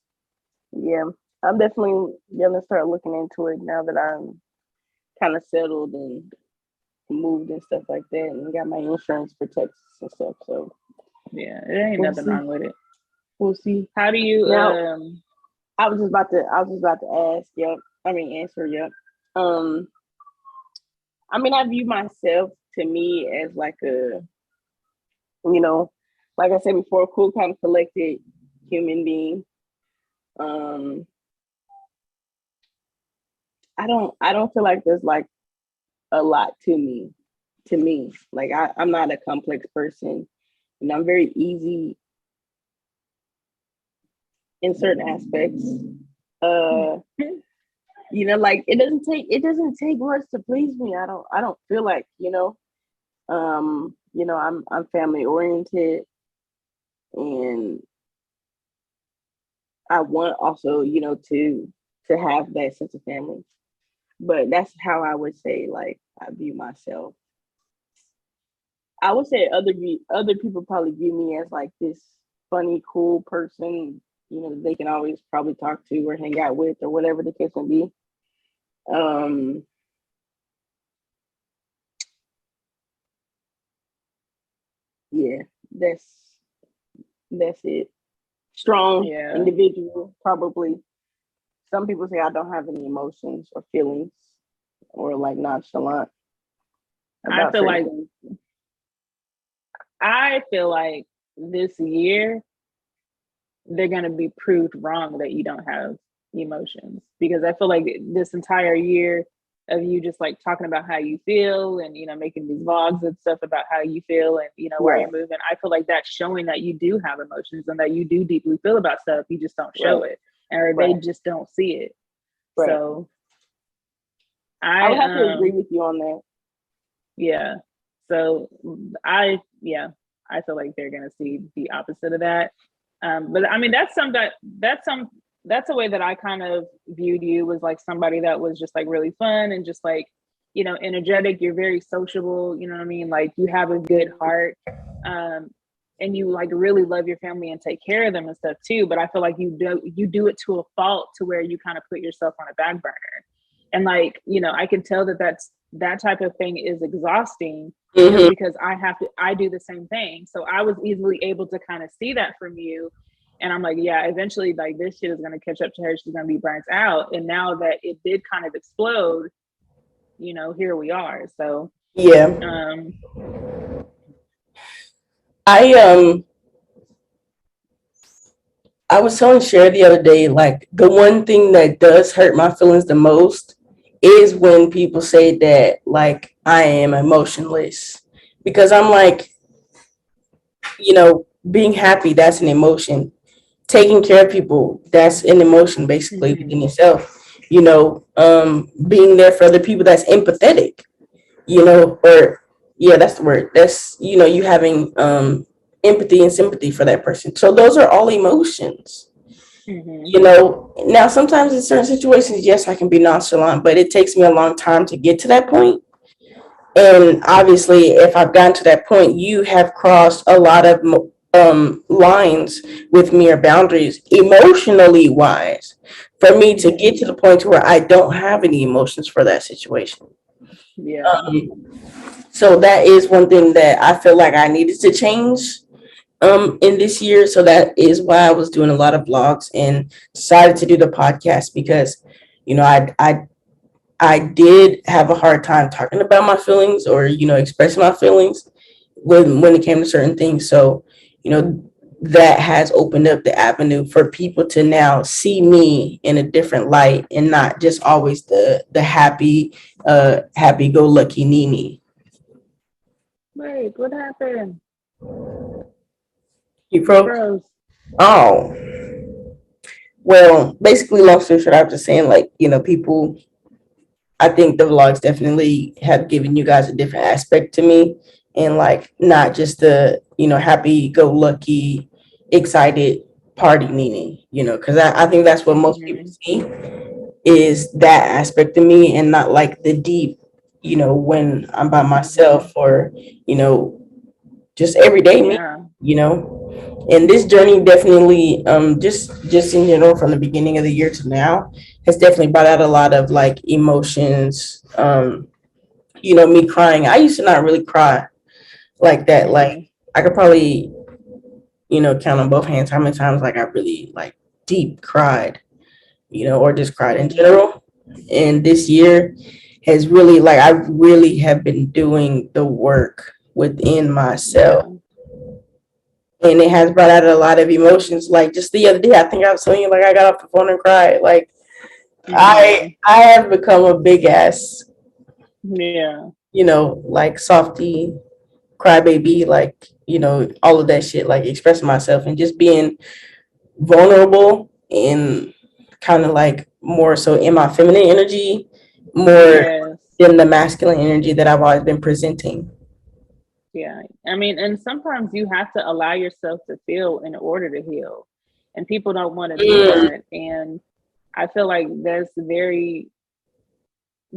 Yeah, I'm definitely gonna start looking into it now that I'm kind of settled and moved and stuff like that, and got my insurance for Texas and stuff. So yeah, it ain't we'll nothing see. wrong with it. We'll see. How do you Now, I was just about to ask. Yep. I mean, answer. Yep. Um, I mean, I view myself to me as like a, you know, like I said before, a cool, kind of collected human being. Um, I don't feel like there's like a lot to me. Like I'm not a complex person, and I'm very easy in certain aspects. Uh, like it doesn't take much to please me. I don't feel like, I'm family oriented, and I want also, to have that sense of family. But that's how I would say, like, I view myself. I would say other people probably view me as like this funny, cool person, they can always probably talk to or hang out with or whatever the case may be. Um, yeah, that's it. Strong Yeah, individual, probably. Some people say I don't have any emotions or feelings, or like nonchalant I about feel certain like things. I feel like this year they're going to be proved wrong that you don't have emotions, because I feel like this entire year of you just like talking about how you feel and making these vlogs and stuff about how you feel and why Right, you're moving, I feel like that's showing that you do have emotions and that you do deeply feel about stuff, you just don't show right, it, or they right, just don't see it. right. So I I would have to agree with you on that. yeah. So I feel like they're gonna see the opposite of that. But I mean, that's a way that I kind of viewed you, was like somebody that was just like really fun and just like, energetic. You're very sociable. You know what I mean? Like you have a good heart. Um, and you like really love your family and take care of them and stuff too. But I feel like you do it to a fault, to where you kind of put yourself on a back burner. And like, I can tell that type of thing is exhausting, Mm-hmm. because I do the same thing. So I was easily able to kind of see that from you. And I'm like, yeah, eventually like this shit is going to catch up to her. She's going to be burnt out. And now that it did kind of explode, here we are. So, Yeah, um, I I was telling Cher the other day, like the one thing that does hurt my feelings the most is when people say that like I am emotionless, because I'm like, being happy, that's an emotion. Taking care of people, that's an emotion basically within mhm, yourself. Being there for other people, that's empathetic. Or yeah, that's the word. That's you having empathy and sympathy for that person. So those are all emotions. mhm, Now sometimes in certain situations, yes, I can be nonchalant, but it takes me a long time to get to that point. And obviously, if I've gotten to that point, you have crossed a lot of lines with me, or boundaries, emotionally wise, for me to get mhm. to the point to where I don't have any emotions for that situation. Yeah. Um, so that is one thing that I feel like I needed to change in this year. So that is why I was doing a lot of blogs and decided to do the podcast, because I did have a hard time talking about my feelings, or expressing my feelings when it came to certain things. So you know that has opened up the avenue for people to now see me in a different light, and not just always the happy go lucky Nini. Wait, what happened? You You froze. froze. Oh, well, basically, long story short, I was just saying, like, people, I think the vlogs definitely have given you guys a different aspect to me, and like not just the happy go lucky excited party meaning, because I think that's what most people Mhm. see. is that aspect of me, and not like the deep, when I'm by myself, or, just everyday me, Yeah. And this journey definitely, just in general, from the beginning of the year to now, has definitely brought out a lot of like emotions. Me crying. I used to not really cry like that. Mm-hmm. Like, I could probably, count on both hands how many times like I really like deep cried, or just cried in Mm-hmm. general. And this year has really, like, I really have been doing the work within myself, Yeah. and it has brought out a lot of emotions. Like, just the other day, I think I was telling you, like, I got off the phone and cried. Like, Mm-hmm. I have become a big ass, Yeah. like softy crybaby, like, all of that shit, like expressing myself and just being vulnerable, and kind of like more so in my feminine energy, more Yes. than the masculine energy that I've always been presenting. Yeah. I mean, and sometimes you have to allow yourself to feel in order to heal. And people don't want to do Mm, that. And I feel like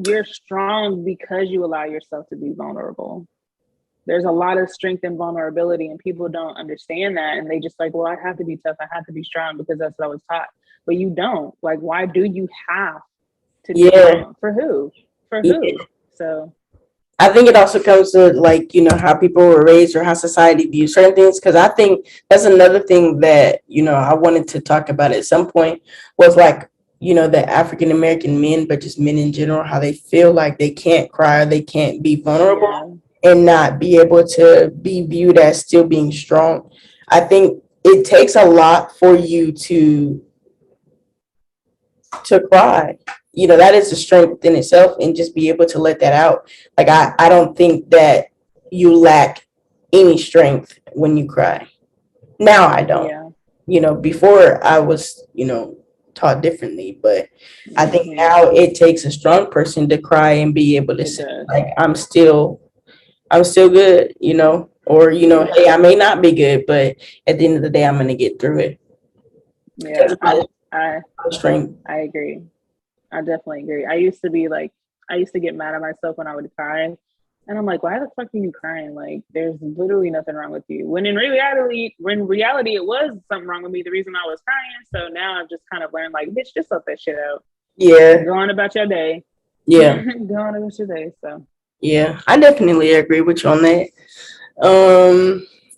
you're strong because you allow yourself to be vulnerable. There's a lot of strength and vulnerability, and people don't understand that. And they just like, well, I have to be tough. I have to be strong because that's what I was taught. But you don't. Like, why do you have to be yeah, strong? For who? For yeah. who? So, I think it also comes to, like, how people were raised or how society views certain things. Because I think that's another thing that, I wanted to talk about at some point, was like, the African American men, but just men in general, how they feel like they can't cry, they can't be vulnerable, yeah. and not be able to be viewed as still being strong. I think it takes a lot for you to cry. That is a strength in itself, and just be able to let that out. Like, I don't think that you lack any strength when you cry. Now I don't. Yeah. Before I was, taught differently, but I think Hmm. now it takes a strong person to cry and be able to It say, does. like, I'm still good, or, Yeah. hey, I may not be good, but at the end of the day, I'm gonna get through it. Yeah. Because my I strength. I agree. I definitely agree. I used to be like, I used to get mad at myself when I would cry. And I'm like, why the fuck are you crying? Like, there's literally nothing wrong with you. When in reality, it was something wrong with me. The reason I was crying. So now I've just kind of learned, like, bitch, just let that shit out. Yeah, Go on about your day. yeah, Go on about your day. So yeah. I definitely agree with you on that.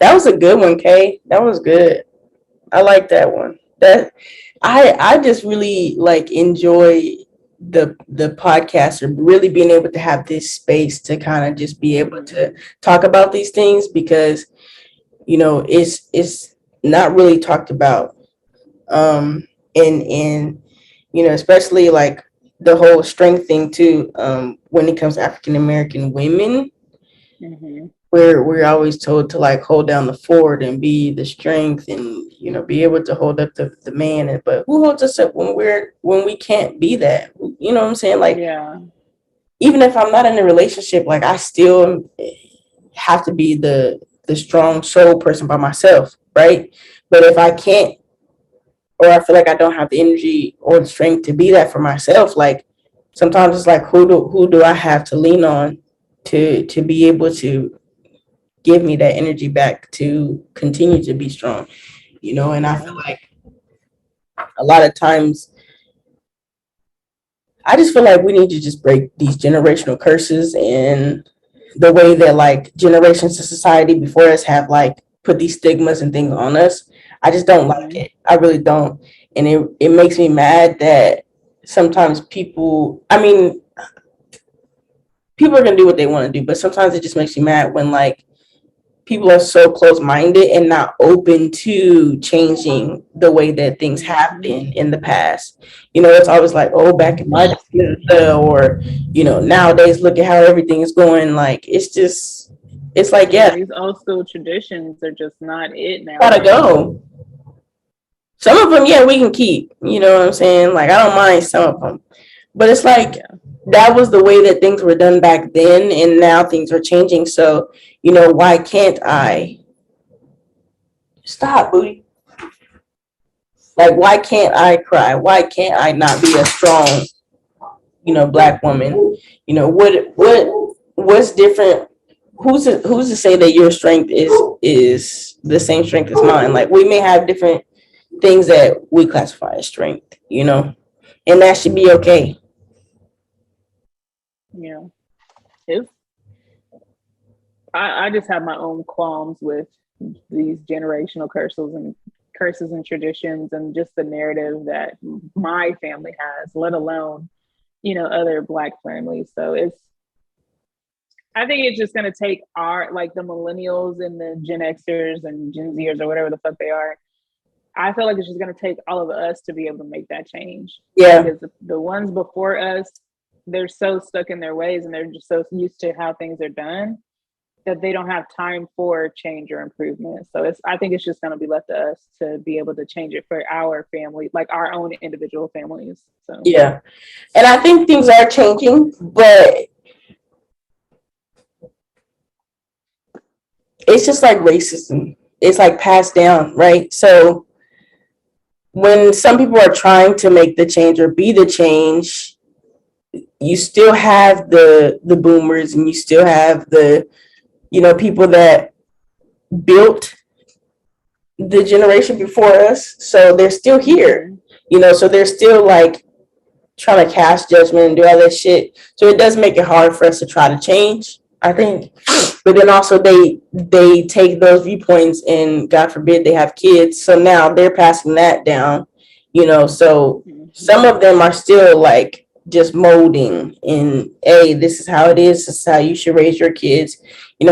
That was a good one, Kay. That was good. I like that one. I just really like enjoy the podcast, or really being able to have this space to kind of just be able mhm. to talk about these things, because it's not really talked about, and especially like the whole strength thing too, when it comes to African American women, Mhm. where we're always told to like hold down the fort and be the strength, and be able to hold up the man. But who holds us up when we can't be that? You know what I'm saying? Like, Yeah. even if I'm not in a relationship, like, I still have to be the strong soul person by myself, right? But if I can't, or I feel like I don't have the energy or the strength to be that for myself, like, sometimes it's like, who do I have to lean on to be able to give me that energy back to continue to be strong, and I feel Yeah. like a lot of times, I just feel like we need to just break these generational curses, and the way that like generations of society before us have like put these stigmas and things on us. I just don't like Mhm. it. I really don't. And it makes me mad that sometimes people are gonna do what they want to do, but sometimes it just makes me mad when like people are so close-minded and not open to changing the way that things have Mhm. been in the past. It's always like, oh, back in my Yeah. day, or nowadays, look at how everything is going. Like, it's like, Yeah. yeah, These old school traditions are just not it gotta nowadays. go. Some of them, yeah, we can keep. You know what I'm saying? Like, I don't mind some of them, but it's like, Yeah. that was the way that things were done back then, and now things are changing. So, why can't I stop, booty? Like, why can't I cry? Why can't I not be a strong, Black woman? What's different? Who's to say that your strength is the same strength as mine? Like, we may have different things that we classify as strength, and that should be okay. Yeah. It's, I just have my own qualms with these generational curses and traditions and just the narrative that my family has, let alone, other Black families. So I think it's just going to take like the millennials and the Gen Xers and Gen Zers or whatever the fuck they are. I feel like it's just going to take all of us to be able to make that change. Yeah. Because the ones before us, they're so stuck in their ways and they're just so used to how things are done that they don't have time for change or improvement. So I think it's just going to be left to us to be able to change it for our family, like our own individual families. So yeah, and I think things are changing, but it's just like racism. It's like passed down, right? So when some people are trying to make the change or be the change, you still have the boomers, and you still have the people that built the generation before us, so they're still here, so they're still like trying to cast judgment and do all that shit. So it does make it hard for us to try to change, I think. But then also they take those viewpoints and God forbid they have kids, so now they're passing that down, so some of them are still like just molding in, hey, this is how it is, this is how you should raise your kids.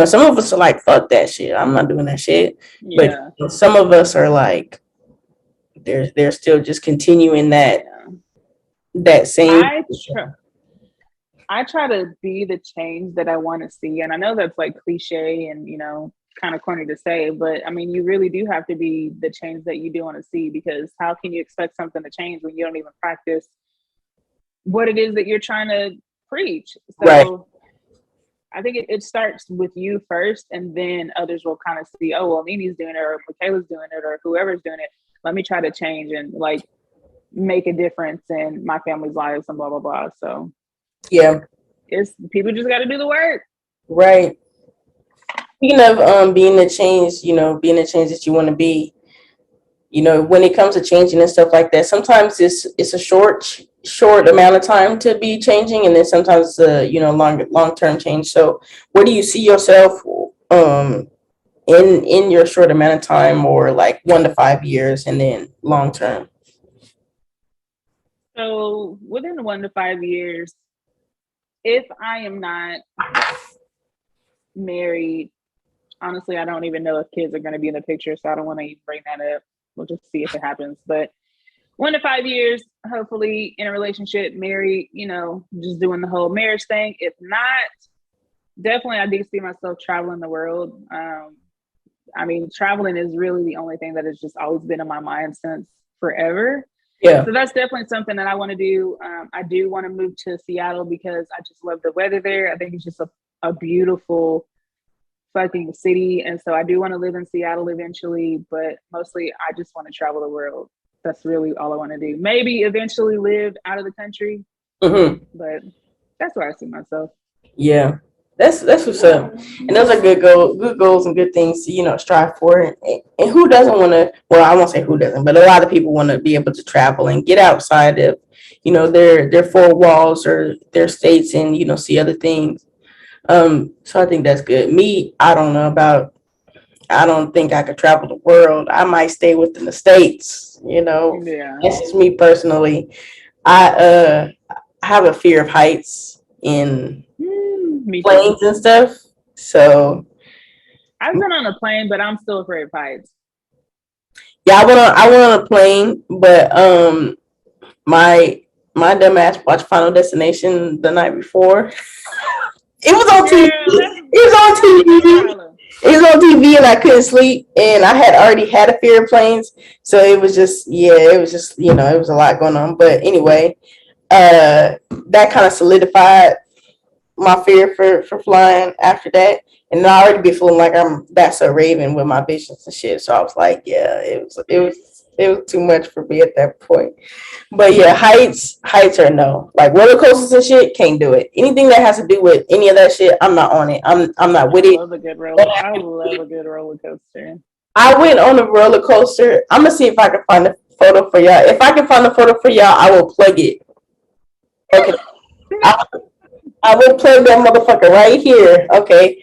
Some of us are like, fuck that shit, I'm not doing that shit. yeah. But some of us are like, they're still just continuing that same. I try to be the change that I want to see. And I know that's like cliche and, kind of corny to say, but I mean, you really do have to be the change that you do want to see, because how can you expect something to change when you don't even practice what it is that you're trying to preach? So Right. I think it starts with you first, and then others will kind of see, oh, well, Mimi's doing it, or Michaela's doing it, or whoever's doing it. Let me try to change and like make a difference in my family's lives and blah, blah, blah. So yeah, it's people just got to do the work. right. Speaking of being the change, being the change that you want to be, when it comes to changing and stuff like that, sometimes it's a short amount of time to be changing, and then sometimes it's a long term change. So where do you see yourself in your short amount of time, or like 1 to 5 years, and then long term? So within 1 to 5 years, if I am not married, honestly, I don't even know if kids are going to be in the picture, so I don't want to even bring that up. We'll just see if it happens. But 1 to 5 years, hopefully in a relationship, married, just doing the whole marriage thing. If not, definitely I do see myself traveling the world. I mean, traveling is really the only thing that has just always been in my mind since forever. Yeah. So that's definitely something that I want to do. I do want to move to Seattle because I just love the weather there. I think it's just a beautiful fucking city. And so I do want to live in Seattle eventually, but mostly I just want to travel the world. That's really all I want to do. Maybe eventually live out of the country, but that's where I see myself. Yeah. That's what's up, and those are good goals and good things to strive for. And who doesn't want to? Well, I won't say who doesn't, but a lot of people want to be able to travel and get outside of their four walls or their states, and see other things. So I think that's good. Me, I don't know about. I don't think I could travel the world. I might stay within the states. Yeah. That's just me personally. I have a fear of heights in planes and stuff. So I've been on a plane, but I'm still afraid of heights. Yeah, I went on a plane, but my dumb ass watched Final Destination the night before. It was on TV. It was on TV. It was on TV, and I couldn't sleep, and I had already had a fear of planes, so it was just it was a lot going on. But anyway, that kind of solidified my fear for flying after that. And I already be feeling like I'm that's a raven with my visions and shit. So I was like, yeah, it was It was too much for me at that point. But yeah, heights are no. Like roller coasters and shit, can't do it. Anything that has to do with any of that shit, I'm not on it. I'm not with I it. love a good roller coaster. I went on a roller coaster. I'm gonna see if I can find a photo for y'all. If I can find a photo for y'all, I will plug it. Okay. I, I will plug that motherfucker right here. Okay.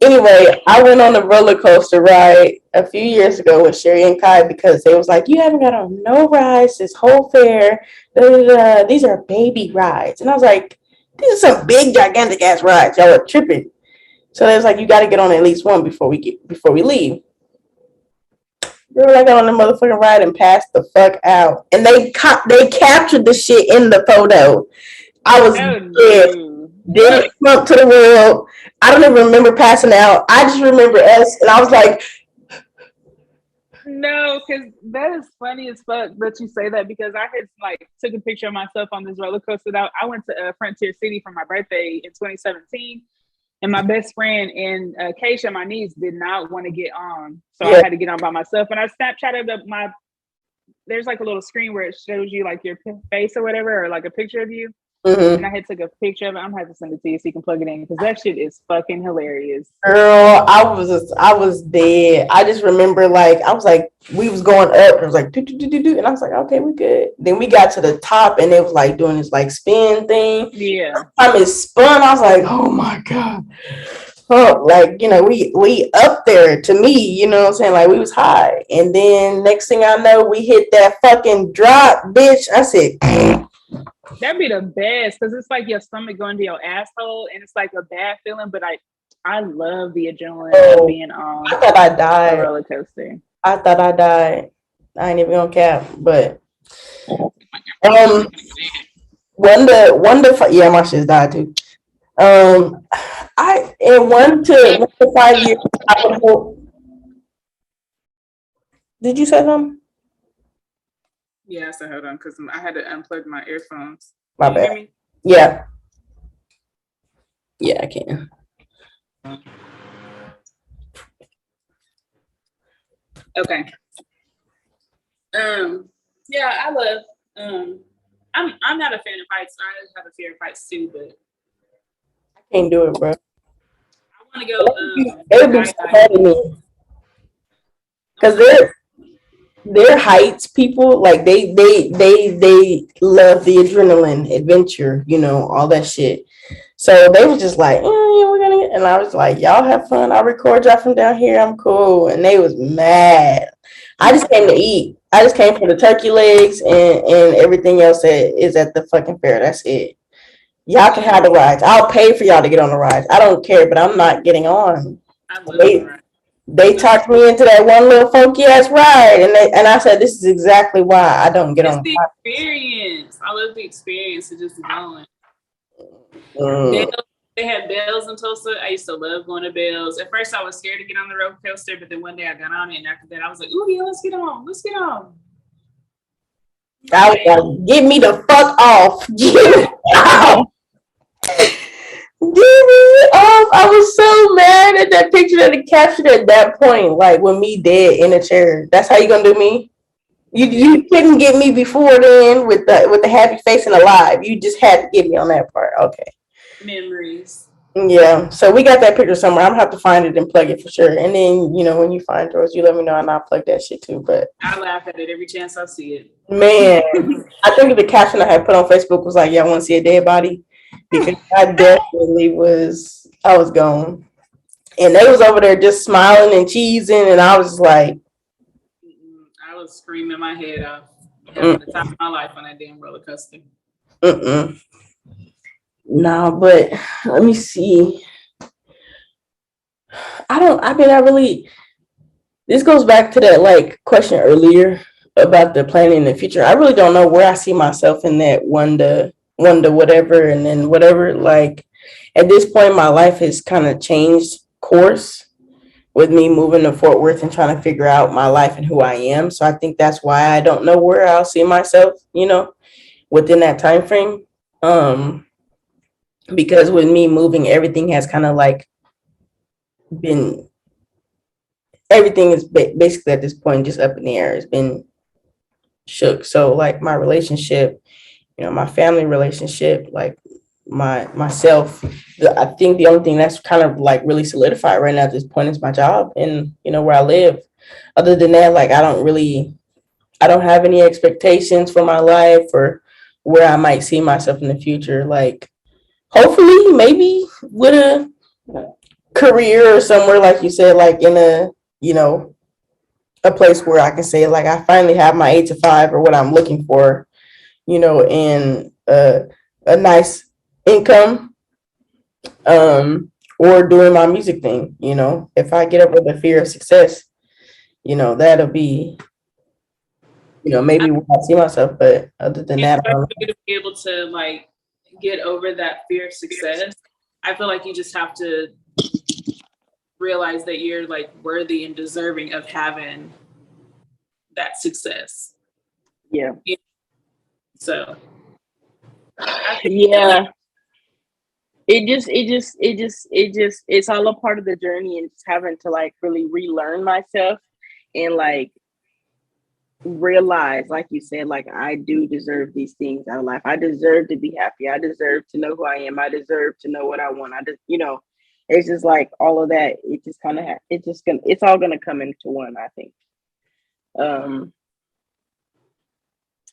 Anyway, I went on a roller coaster ride a few years ago with Sherry and Kai because they was like, "You haven't got on no rides this whole fair. Da, da, da. These are baby rides," and I was like, "These are some big, gigantic ass rides. Y'all are tripping." So they was like, "You got to get on at least one before we leave." Girl, I got on the motherfucking ride and passed the fuck out, and they captured the shit in the photo. I was dead. Didn't come up to the world. I don't even remember passing out. I just remember us, and I was like, no, because that is funny as fuck that you say that because I had like took a picture of myself on this roller coaster. I went to Frontier City for my birthday in 2017, and my best friend and Keisha, my niece, did not want to get on, so I had to get on by myself. And I Snapchatted there's like a little screen where it shows you like your face or whatever, or like a picture of you. Mm-hmm. And I had took a picture of it. I'm gonna have to send it to you so you can plug it in because that shit is fucking hilarious. Girl, I was dead. I just remember I was like, we was going up and it was like do, do, do, do, do. And I was like, okay, we good. Then we got to the top and it was like doing this like spin thing. Yeah. Time it spun, I was like, oh my God. Oh, like, we up there to me, you know what I'm saying? Like we was high. And then next thing I know, we hit that fucking drop, bitch. I said, that'd be the best because it's like your stomach going to your asshole and it's like a bad feeling, but I love the adrenaline of being on I thought I died. A roller coaster. I thought I died. I ain't even gonna cap, but yeah, my shit died too. I in 1 to 5 years I would hope. Did you say something? Yeah, so hold on, because I had to unplug my earphones. My bad. Hear me? Yeah. Yeah, I can. Okay. Yeah, I love. I'm not a fan of heights. I have a fear of heights too, but I can't do it, bro. I want to go. It'll be so bad to me because they're heights people. Like they love the adrenaline, adventure, all that shit. So they were just like, yeah, we're gonna get, and I was like, y'all have fun. I'll record y'all from down here. I'm cool. And they was mad. I just came to eat. I just came for the turkey legs and everything else that is at the fucking fair. That's it. Y'all can have the rides. I'll pay for y'all to get on the rides. I don't care, but I'm not getting on. They talked me into that one little funky ass ride, and I said, this is exactly why I don't get on. It's the experience. I love the experience of just going. They had Bells in Tulsa. I used to love going to Bells. At first, I was scared to get on the roller coaster, but then one day I got on it, and after that, I was like, "Ooh, yeah, let's get on. Let's get on." I was like, "Get me the fuck off! Get me off! Get me off!" I was so mad at that picture that it captured at that point, like with me dead in a chair. That's how you gonna do me? You couldn't get me before then with the happy face and alive. You just had to get me on that part. Okay. Memories. Yeah, so we got that picture somewhere. I'm gonna have to find it and plug it for sure. And then when you find yours, you let me know and I'll plug that shit too. But I laugh at it every chance I see it. Man, I think the caption I had put on Facebook was like, "Y'all want to see a dead body?" Because I definitely was. I was gone, and they was over there just smiling and cheesing, and I was like, I was screaming my head off. Having the time of my life on that damn roller coaster. No, but let me see. This goes back to that question earlier about the planning in the future. I really don't know where I see myself in that one to whatever and then whatever. Like at this point, my life has kind of changed course with me moving to Fort Worth and trying to figure out my life and who I am. So I think that's why I don't know where I'll see myself, within that time frame. Because with me moving, everything has kind of everything is basically at this point just up in the air. It's been shook. So like my relationship, my family relationship, like myself, I think the only thing that's kind of like really solidified right now at this point is my job and where I live. Other than that, like I don't have any expectations for my life or where I might see myself in the future. Like hopefully maybe with a career or somewhere, like you said, like in a place where I can say like I finally have my 8 to 5 or what I'm looking for, and a nice income, or doing my music thing. If I get over the fear of success, that'll be, maybe where I see myself. But other than that, I don't know. For you to be able to like get over that fear of success, I feel like you just have to realize that you're like worthy and deserving of having that success. Yeah. So yeah. It's all a part of the journey, and just having to like really relearn myself and like realize, like you said, like I do deserve these things out of life. I deserve to be happy. I deserve to know who I am. I deserve to know what I want. I just, it's just like all of that. It just kind of, it's all gonna come into one, I think.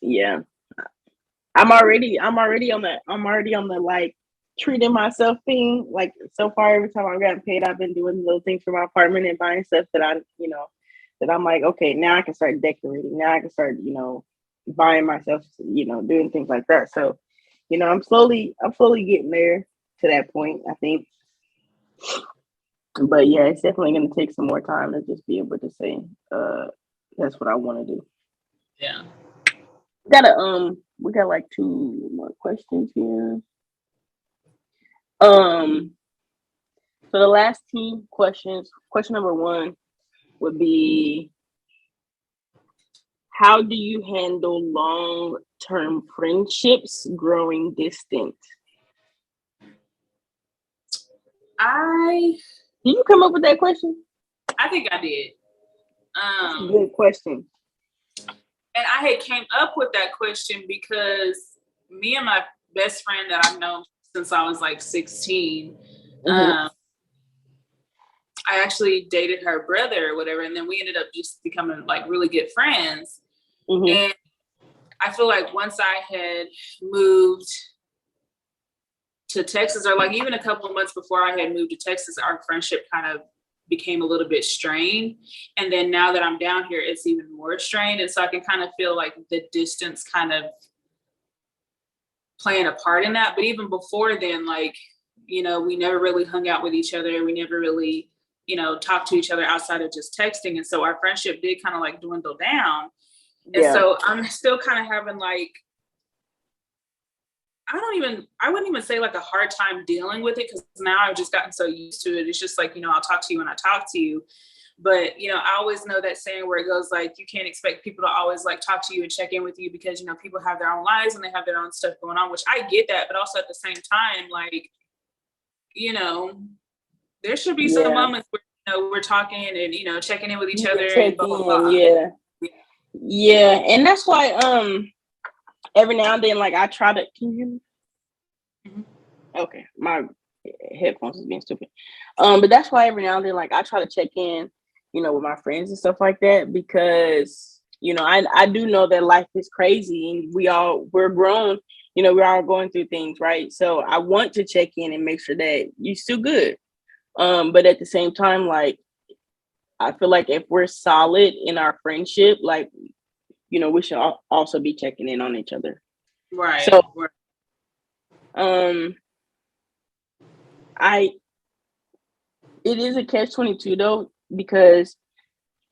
Yeah. I'm already on the like treating myself thing. Like so far, every time I've gotten paid, I've been doing little things for my apartment and buying stuff that that I'm like, okay, now I can start decorating. Now I can start, buying myself, doing things like that. So, I'm slowly getting there to that point, I think. But yeah, it's definitely going to take some more time to just be able to say, that's what I want to do. Yeah. We got like 2 more questions here. So the last 2 questions, question number 1 would be, how do you handle long-term friendships growing distant? Did you come up with that question? I think I did. That's a good question. And I had came up with that question because me and my best friend that I've known since I was like 16, I actually dated her brother or whatever, and then we ended up just becoming like really good friends. And I feel like once I had moved to Texas, or like even a couple of months before I had moved to Texas, our friendship kind of became a little bit strained. And then now that I'm down here, it's even more strained. And so I can kind of feel like the distance kind of playing a part in that. But even before then, like, we never really hung out with each other. We never really, talked to each other outside of just texting. And so our friendship did kind of like dwindle down. And so I'm still kind of having like, I wouldn't even say like a hard time dealing with it, because now I've just gotten so used to it. It's just like, I'll talk to you when I talk to you. But, I always know that saying where it goes like, you can't expect people to always like talk to you and check in with you, because, people have their own lives and they have their own stuff going on, which I get that. But also at the same time, like, there should be some moments where, we're talking and, checking in with each other. And blah, blah, blah. Yeah. And that's why, every now and then, like I try to. Can you hear me? Okay, my headphones is being stupid. But that's why every now and then, like I try to check in, with my friends and stuff like that, because I do know that life is crazy and we're grown. We're all going through things, right? So I want to check in and make sure that you're still good. But at the same time, like I feel like if we're solid in our friendship, like we should also be checking in on each other. Right. So, it is a catch-22 though, because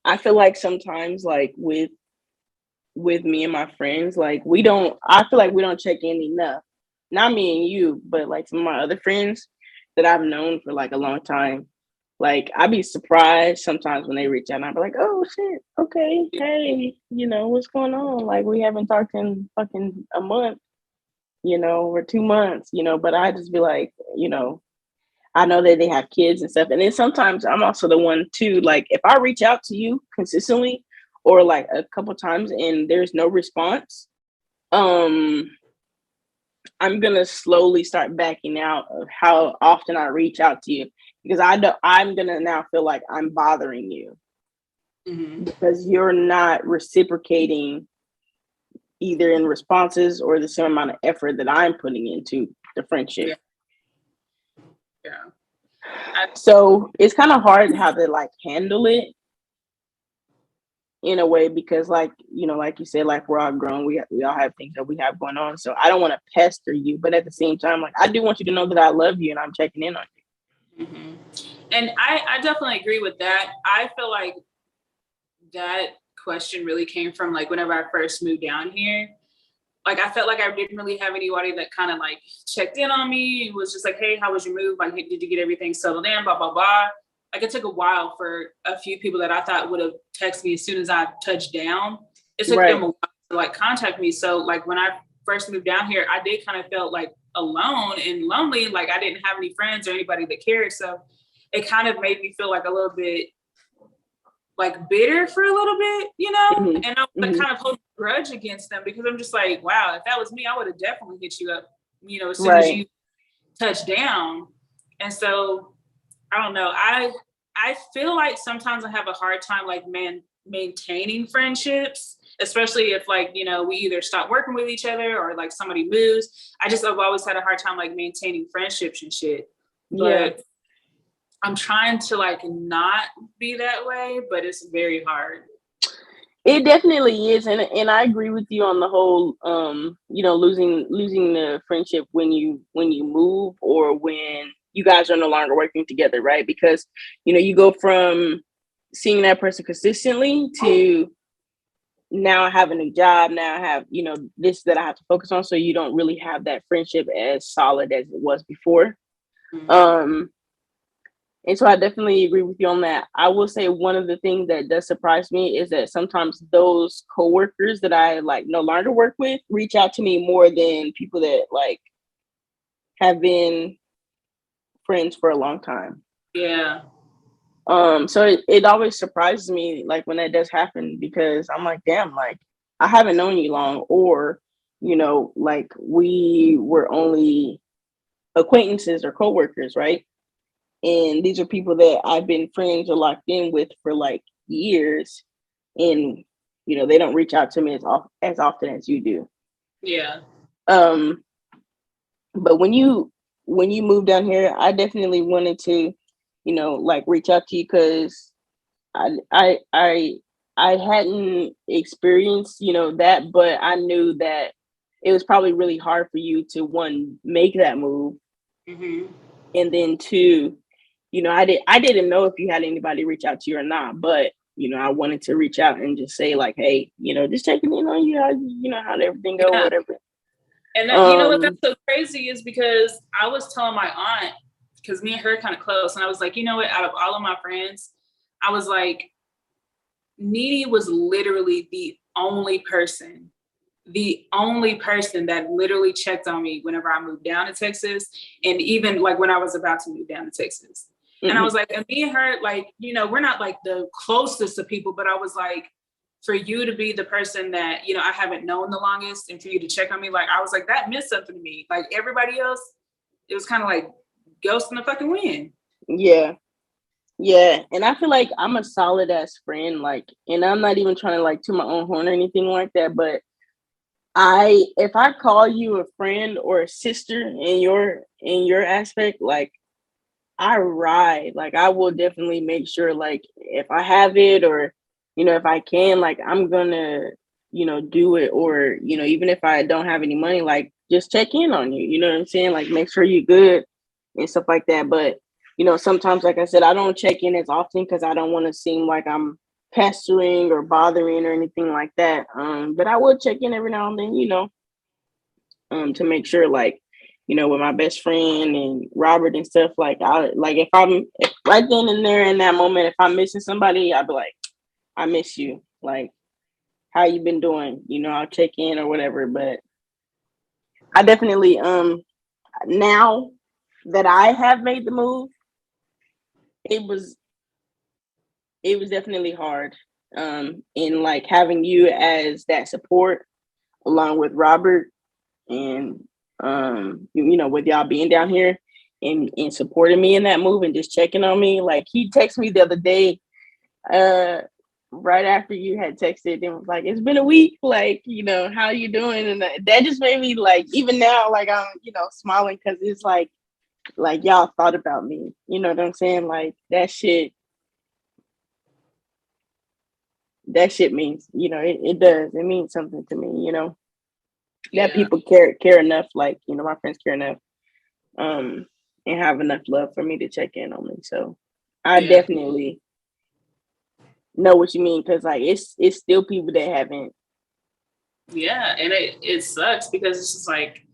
I feel like sometimes, like with me and my friends, like I feel like we don't check in enough. Not me and you, but like some of my other friends that I've known for like a long time. Like I'd be surprised sometimes when they reach out and I'd be like, oh shit, okay, hey, what's going on? Like we haven't talked in fucking a month, or 2 months, but I just be like, I know that they have kids and stuff. And then sometimes I'm also the one too, like if I reach out to you consistently, or like a couple times and there's no response, I'm gonna slowly start backing out of how often I reach out to you, because I'm gonna now feel like I'm bothering you because you're not reciprocating either in responses or the same amount of effort that I'm putting into the friendship. Yeah. So it's kind of hard how to like handle it in a way, because like, you know, like you said, like we're all grown, we all have things that we have going on. So I don't want to pester you, but at the same time, like I do want you to know that I love you and I'm checking in on you. And I definitely agree with that. I feel like that question really came from like whenever I first moved down here. Like I felt like I didn't really have anybody that kind of like checked in on me. It was just like, hey, how was your move? Like, did you get everything settled in? Blah, blah, blah. Like it took a while for a few people that I thought would have texted me as soon as I touched down. It took them a while to like contact me. So like when I first moved down here, I did kind of felt like alone and lonely. Like I didn't have any friends or anybody that cared. So it kind of made me feel like a little bit like bitter for a little bit, you know? And I was like kind of holding a grudge against them, because I'm just like, wow, if that was me, I would have definitely hit you up, you know, as soon as you touch down. And so I don't know. I feel like sometimes I have a hard time like maintaining friendships, especially if like, you know, we either stop working with each other or like somebody moves. I've always had a hard time like maintaining friendships and shit. But I'm trying to like not be that way, but it's very hard. It definitely is, and I agree with you on the whole you know, losing the friendship when you move, or when you guys are no longer working together, right? Because, you know, you go from seeing that person consistently to now I have a new job, now I have, you know, this that I have to focus on, so you don't really have that friendship as solid as it was before. And so I definitely agree with you on that. I will say one of the things that does surprise me is that sometimes those coworkers that I like no longer work with reach out to me more than people that like have been friends for a long time. Yeah. So it always surprises me like when that does happen, because I'm like, damn, like I haven't known you long, or, you know, like we were only acquaintances or coworkers, right? And these are people that I've been friends or locked in with for like years. And, you know, they don't reach out to me as often as you do. Yeah. But when you moved down here, I definitely wanted to, you know, like reach out to you, because I hadn't experienced, you know, that, but I knew that it was probably really hard for you to, one, make that move, and then two, you know, I didn't know if you had anybody reach out to you or not, but, you know, I wanted to reach out and just say like, hey, you know, just checking in on you, how, you know, how'd everything go, whatever. And that, you know what, that's so crazy is because I was telling my aunt, because me and her kind of close, and I was like, you know what, out of all of my friends, I was like, Needy was literally the only person that literally checked on me whenever I moved down to Texas, and even like when I was about to move down to Texas. And I was like, and me and her, like, you know, we're not like the closest of people, but I was like, for you to be the person that, you know, I haven't known the longest, and for you to check on me, like, I was like, that meant something to me. Like everybody else, it was kind of like ghost in the fucking wind. Yeah. And I feel like I'm a solid ass friend, like, and I'm not even trying to like to my own horn or anything like that, but if I call you a friend or a sister in your aspect, like I ride, like I will definitely make sure, like if I have it, or, you know, if I can, like I'm gonna, you know, do it, or, you know, even if I don't have any money, like just check in on you, you know what I'm saying? Like make sure you're good and stuff like that. But, you know, sometimes, like I said, I don't check in as often because I don't want to seem like I'm pestering or bothering or anything like that. But I will check in every now and then, you know, to make sure, like, you know, with my best friend and Robert and stuff, like if right then and there in that moment, if I'm missing somebody, I'll be like, I miss you. Like, how you been doing? You know, I'll check in or whatever. But I definitely now that I have made the move, it was definitely hard. in like having you as that support along with Robert and with y'all being down here and supporting me in that move and just checking on me. Like he texted me the other day, right after you had texted and was like, "It's been a week, like, how you doing?" And that just made me like, even now, like I'm, smiling because it's like y'all thought about me. You know what I'm saying? Like that shit means, it does. It means something to me, that people care enough, like, my friends care enough, and have enough love for me to check in on me. So I definitely know what you mean, because like it's still people that haven't. Yeah, and it sucks because it's just like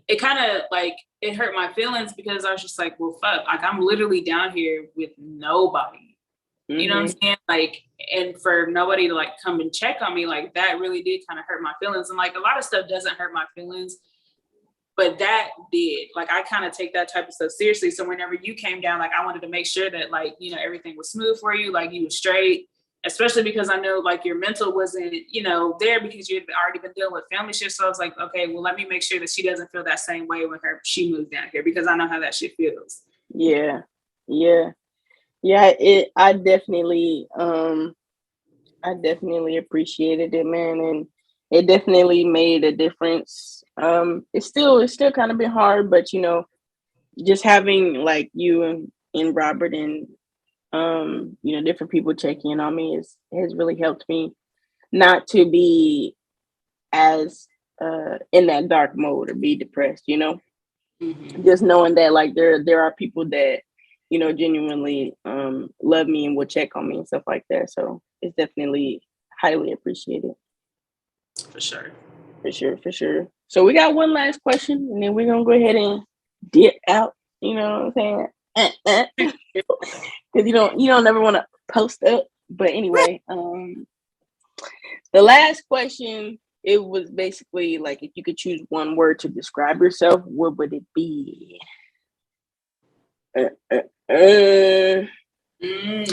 it kind of like it hurt my feelings because I was just like, well, fuck, like I'm literally down here with nobody. You know what I'm saying? Like, and for nobody to like come and check on me, like that really did kind of hurt my feelings. And like a lot of stuff doesn't hurt my feelings, but that did. Like I kind of take that type of stuff seriously. So whenever you came down, like I wanted to make sure that like, everything was smooth for you, like you were straight, especially because I know like your mental wasn't, there because you had already been dealing with family shit. So I was like, okay, well, let me make sure that she doesn't feel that same way when she moved down here, because I know how that shit feels. Yeah. I definitely appreciated it, man, and it definitely made a difference. It's still kind of been hard, but just having like you and Robert and different people checking in on me has really helped me not to be as in that dark mode or be depressed, just knowing that like there are people that genuinely love me and will check on me and stuff like that. So it's definitely highly appreciated. For sure. So we got one last question and then we're gonna go ahead and dip out. You know what I'm saying? Because you don't never want to post up. But anyway, the last question, it was basically like, if you could choose one word to describe yourself, what would it be? Let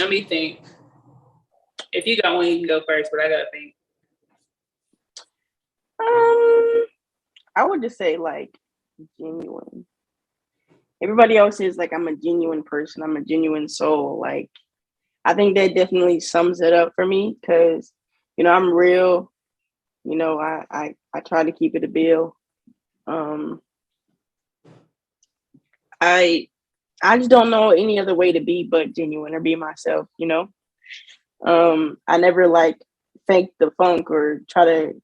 me think. If you got one, you can go first, but I gotta think. I would just say like genuine. Everybody else says like I'm a genuine person. I'm a genuine soul. Like I think that definitely sums it up for me because I'm real. I try to keep it a bill. I just don't know any other way to be but genuine or be myself. I never like fake the funk or try to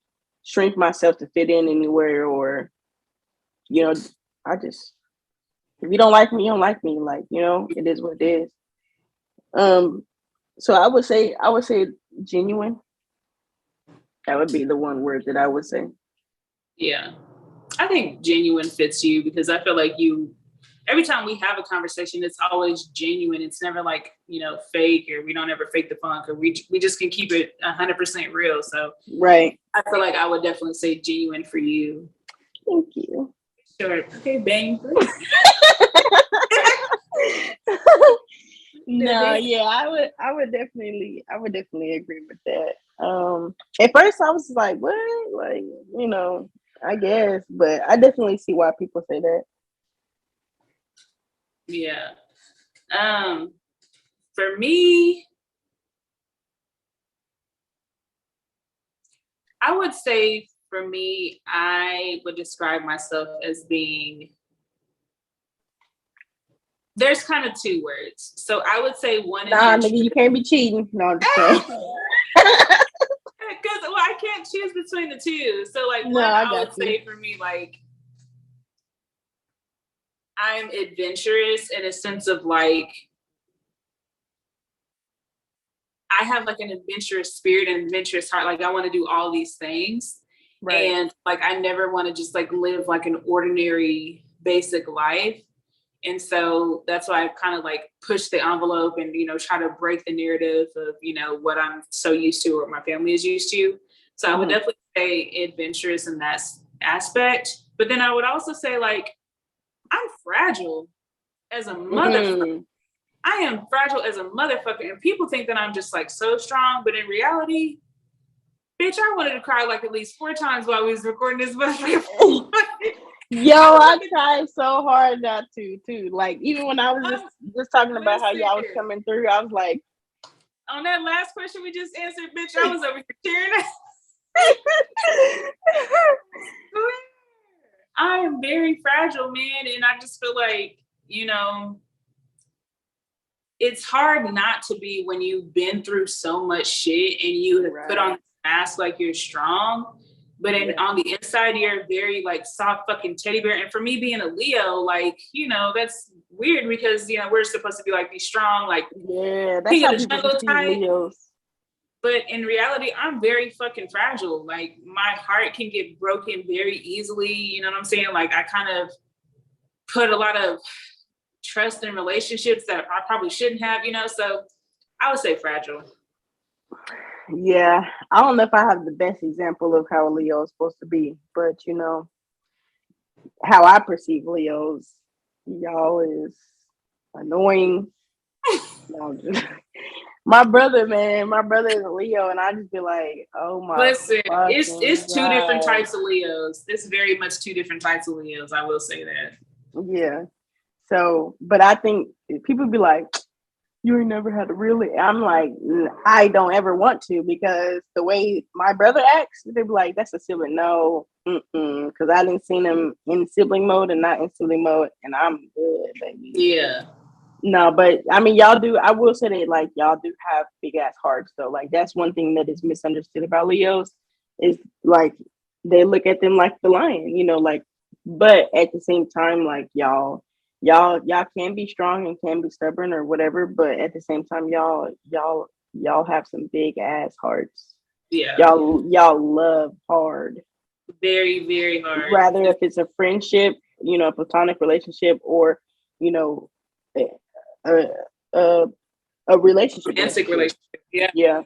shrink myself to fit in anywhere, or I just, if you don't like me, you don't like me. Like, it is what it is. So I would say genuine. That would be the one word that I would say. Yeah. I think genuine fits you because I feel like every time we have a conversation, it's always genuine. It's never like, fake, or we don't ever fake the funk, or we just can keep it 100% real. So right. I feel like I would definitely say genuine for you. Thank you. Sure. Okay, bang. No, yeah, I would definitely agree with that. At first I was like, what? Like, I guess, but I definitely see why people say that. Yeah. For me, I would say for me, I would describe myself as being, there's kind of two words. So I would say one. Nah, nigga, you can't be cheating. No, I'm just saying. Because I can't choose between the two. So like no, one, I would you. say for me, like I'm adventurous in a sense of like I have like an adventurous spirit and adventurous heart. Like I want to do all these things. Right. And like I never want to just like live like an ordinary basic life. And so that's why I kind of like push the envelope and, try to break the narrative of, what I'm so used to or my family is used to. So I would definitely say adventurous in that aspect. But then I would also say like, I'm fragile as a motherfucker. I am fragile as a motherfucker. And people think that I'm just like so strong, but in reality, bitch, I wanted to cry like at least 4 times while we was recording this motherfucker. Yo, I tried so hard not to, too. Like, even when I was just talking about how y'all was coming through, I was like, on that last question we just answered, bitch, I was over here tearing up. I am very fragile, man. And I just feel like, you know, it's hard not to be when you've been through so much shit and you have put on this mask like you're strong. But on the inside, you're a very like soft fucking teddy bear. And for me being a Leo, like, you know, that's weird because, you know, we're supposed to be like these strong, like, that's how people see Leos. But in reality, I'm very fucking fragile. Like my heart can get broken very easily. You know what I'm saying? Like I kind of put a lot of trust in relationships that I probably shouldn't have, you know? So I would say fragile. Yeah, I don't know if I have the best example of how a Leo is supposed to be, but you know, how I perceive Leos, y'all is annoying. My brother is a Leo, and I just be like, oh my. Listen, it's 2 different types of Leos. It's very much 2 different types of Leos. I will say that. Yeah. So, but I think people be like, you ain't never had a really. I'm like, I don't ever want to because the way my brother acts, they be like, that's a sibling. No, because I didn't see him in sibling mode and not in sibling mode, and I'm good, baby. Yeah. No, but I mean, y'all do. I will say that, like, y'all do have big ass hearts, though. Like, that's one thing that is misunderstood about Leos is like they look at them like the lion, you know, like. But at the same time, like y'all can be strong and can be stubborn or whatever. But at the same time, y'all have some big ass hearts. Yeah. Y'all love hard. Very, very hard. Rather if it's a friendship, you know, a platonic relationship, or you know. A relationship. Romantic relationship. Yeah. Yeah.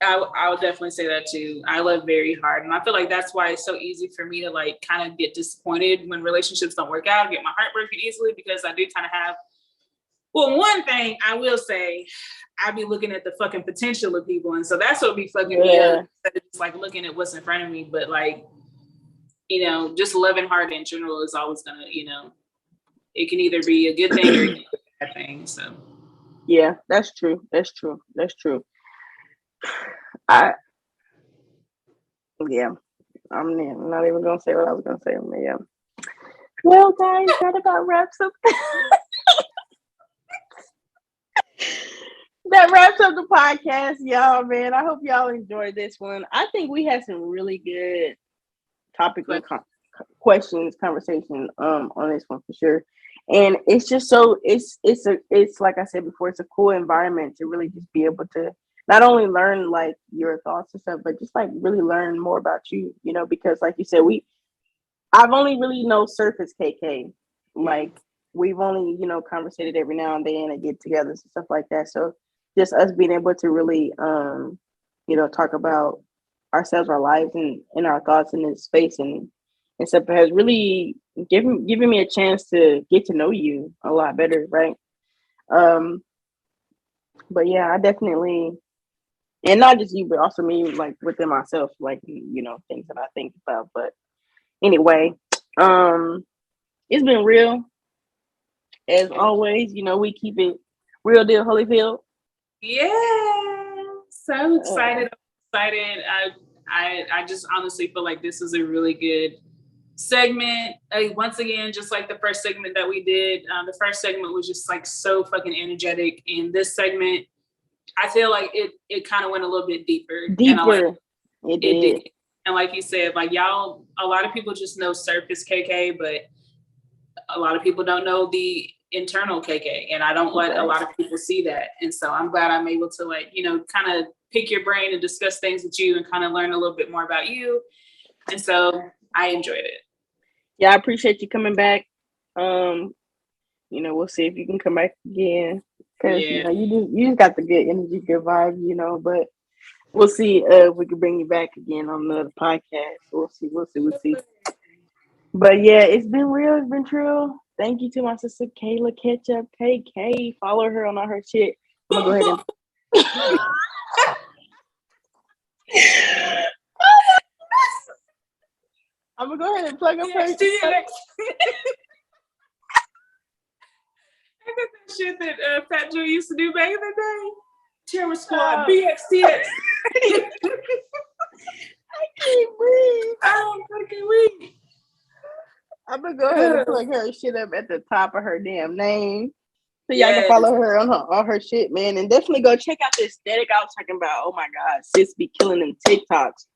I would definitely say that too. I love very hard. And I feel like that's why it's so easy for me to like kind of get disappointed when relationships don't work out, get my heart broken easily, because I do kind of have, well, one thing I will say, I be looking at the fucking potential of people. And so that's what be fucking me up. It's like looking at what's in front of me. But like, you know, just loving hard in general is always gonna, you know, it can either be a good thing or a bad thing. So yeah, that's true. That's true. I'm not even gonna say what I was gonna say. Yeah. Well, guys, that about wraps up. That wraps up the podcast, y'all. Man, I hope y'all enjoyed this one. I think we had some really good topical questions, conversation on this one for sure. And it's just so it's like I said before, it's a cool environment to really just be able to not only learn like your thoughts and stuff, but just like really learn more about you, you know, because like you said, I've only really know surface KK. Like we've only, you know, conversated every now and then and get together and stuff like that. So just us being able to really you know, talk about ourselves, our lives and our thoughts in this space and stuff has really given me a chance to get to know you a lot better, right? But yeah, I definitely, and not just you, but also me, like within myself, like, you know, things that I think about. But anyway, it's been real as always. You know, we keep it real deal, Holyfield. Yeah, so excited. I just honestly feel like this is a really good segment. Once again, just like the first segment that we did, the first segment was just like so fucking energetic. In this segment, I feel like it kind of went a little bit deeper. And it did. And like you said, like y'all, a lot of people just know surface KK, but a lot of people don't know the internal KK, and I don't let a lot of people see that. And so I'm glad I'm able to, like, you know, kind of pick your brain and discuss things with you and kind of learn a little bit more about you. And so I enjoyed it. Yeah, I appreciate you coming back. You know, we'll see if you can come back again, because you know you just got the good energy, good vibe, you know. But we'll see if we can bring you back again on another podcast. We'll see. But yeah, it's been real. It's been true. Thank you to my sister Kayla Ketchup, KK. Follow her on all her shit. I'm gonna go ahead and I'm gonna go ahead and plug up her. I got that shit that Fat Joe used to do back in the day. Terror Squad, BXTX. I can't breathe. Oh, fucking weak. I'm gonna go ahead and plug her shit up at the top of her damn name. So y'all can follow her on all her shit, man. And definitely go check out the aesthetic I was talking about. Oh my God, sis be killing them TikToks.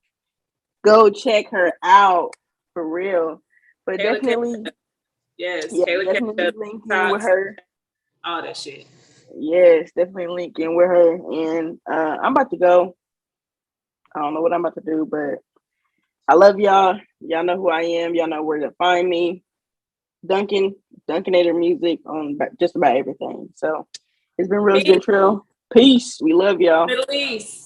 Go check her out for real. But Kayla definitely, Ketchup. Yes, yeah, Kayla definitely Ketchup, link in with her. all that shit. Yes, definitely link in with her. And I'm about to go. I don't know what I'm about to do, but I love y'all. Y'all know who I am. Y'all know where to find me. Dunkinator music on just about everything. So it's been real, it's been trill. Peace. We love y'all. Middle East.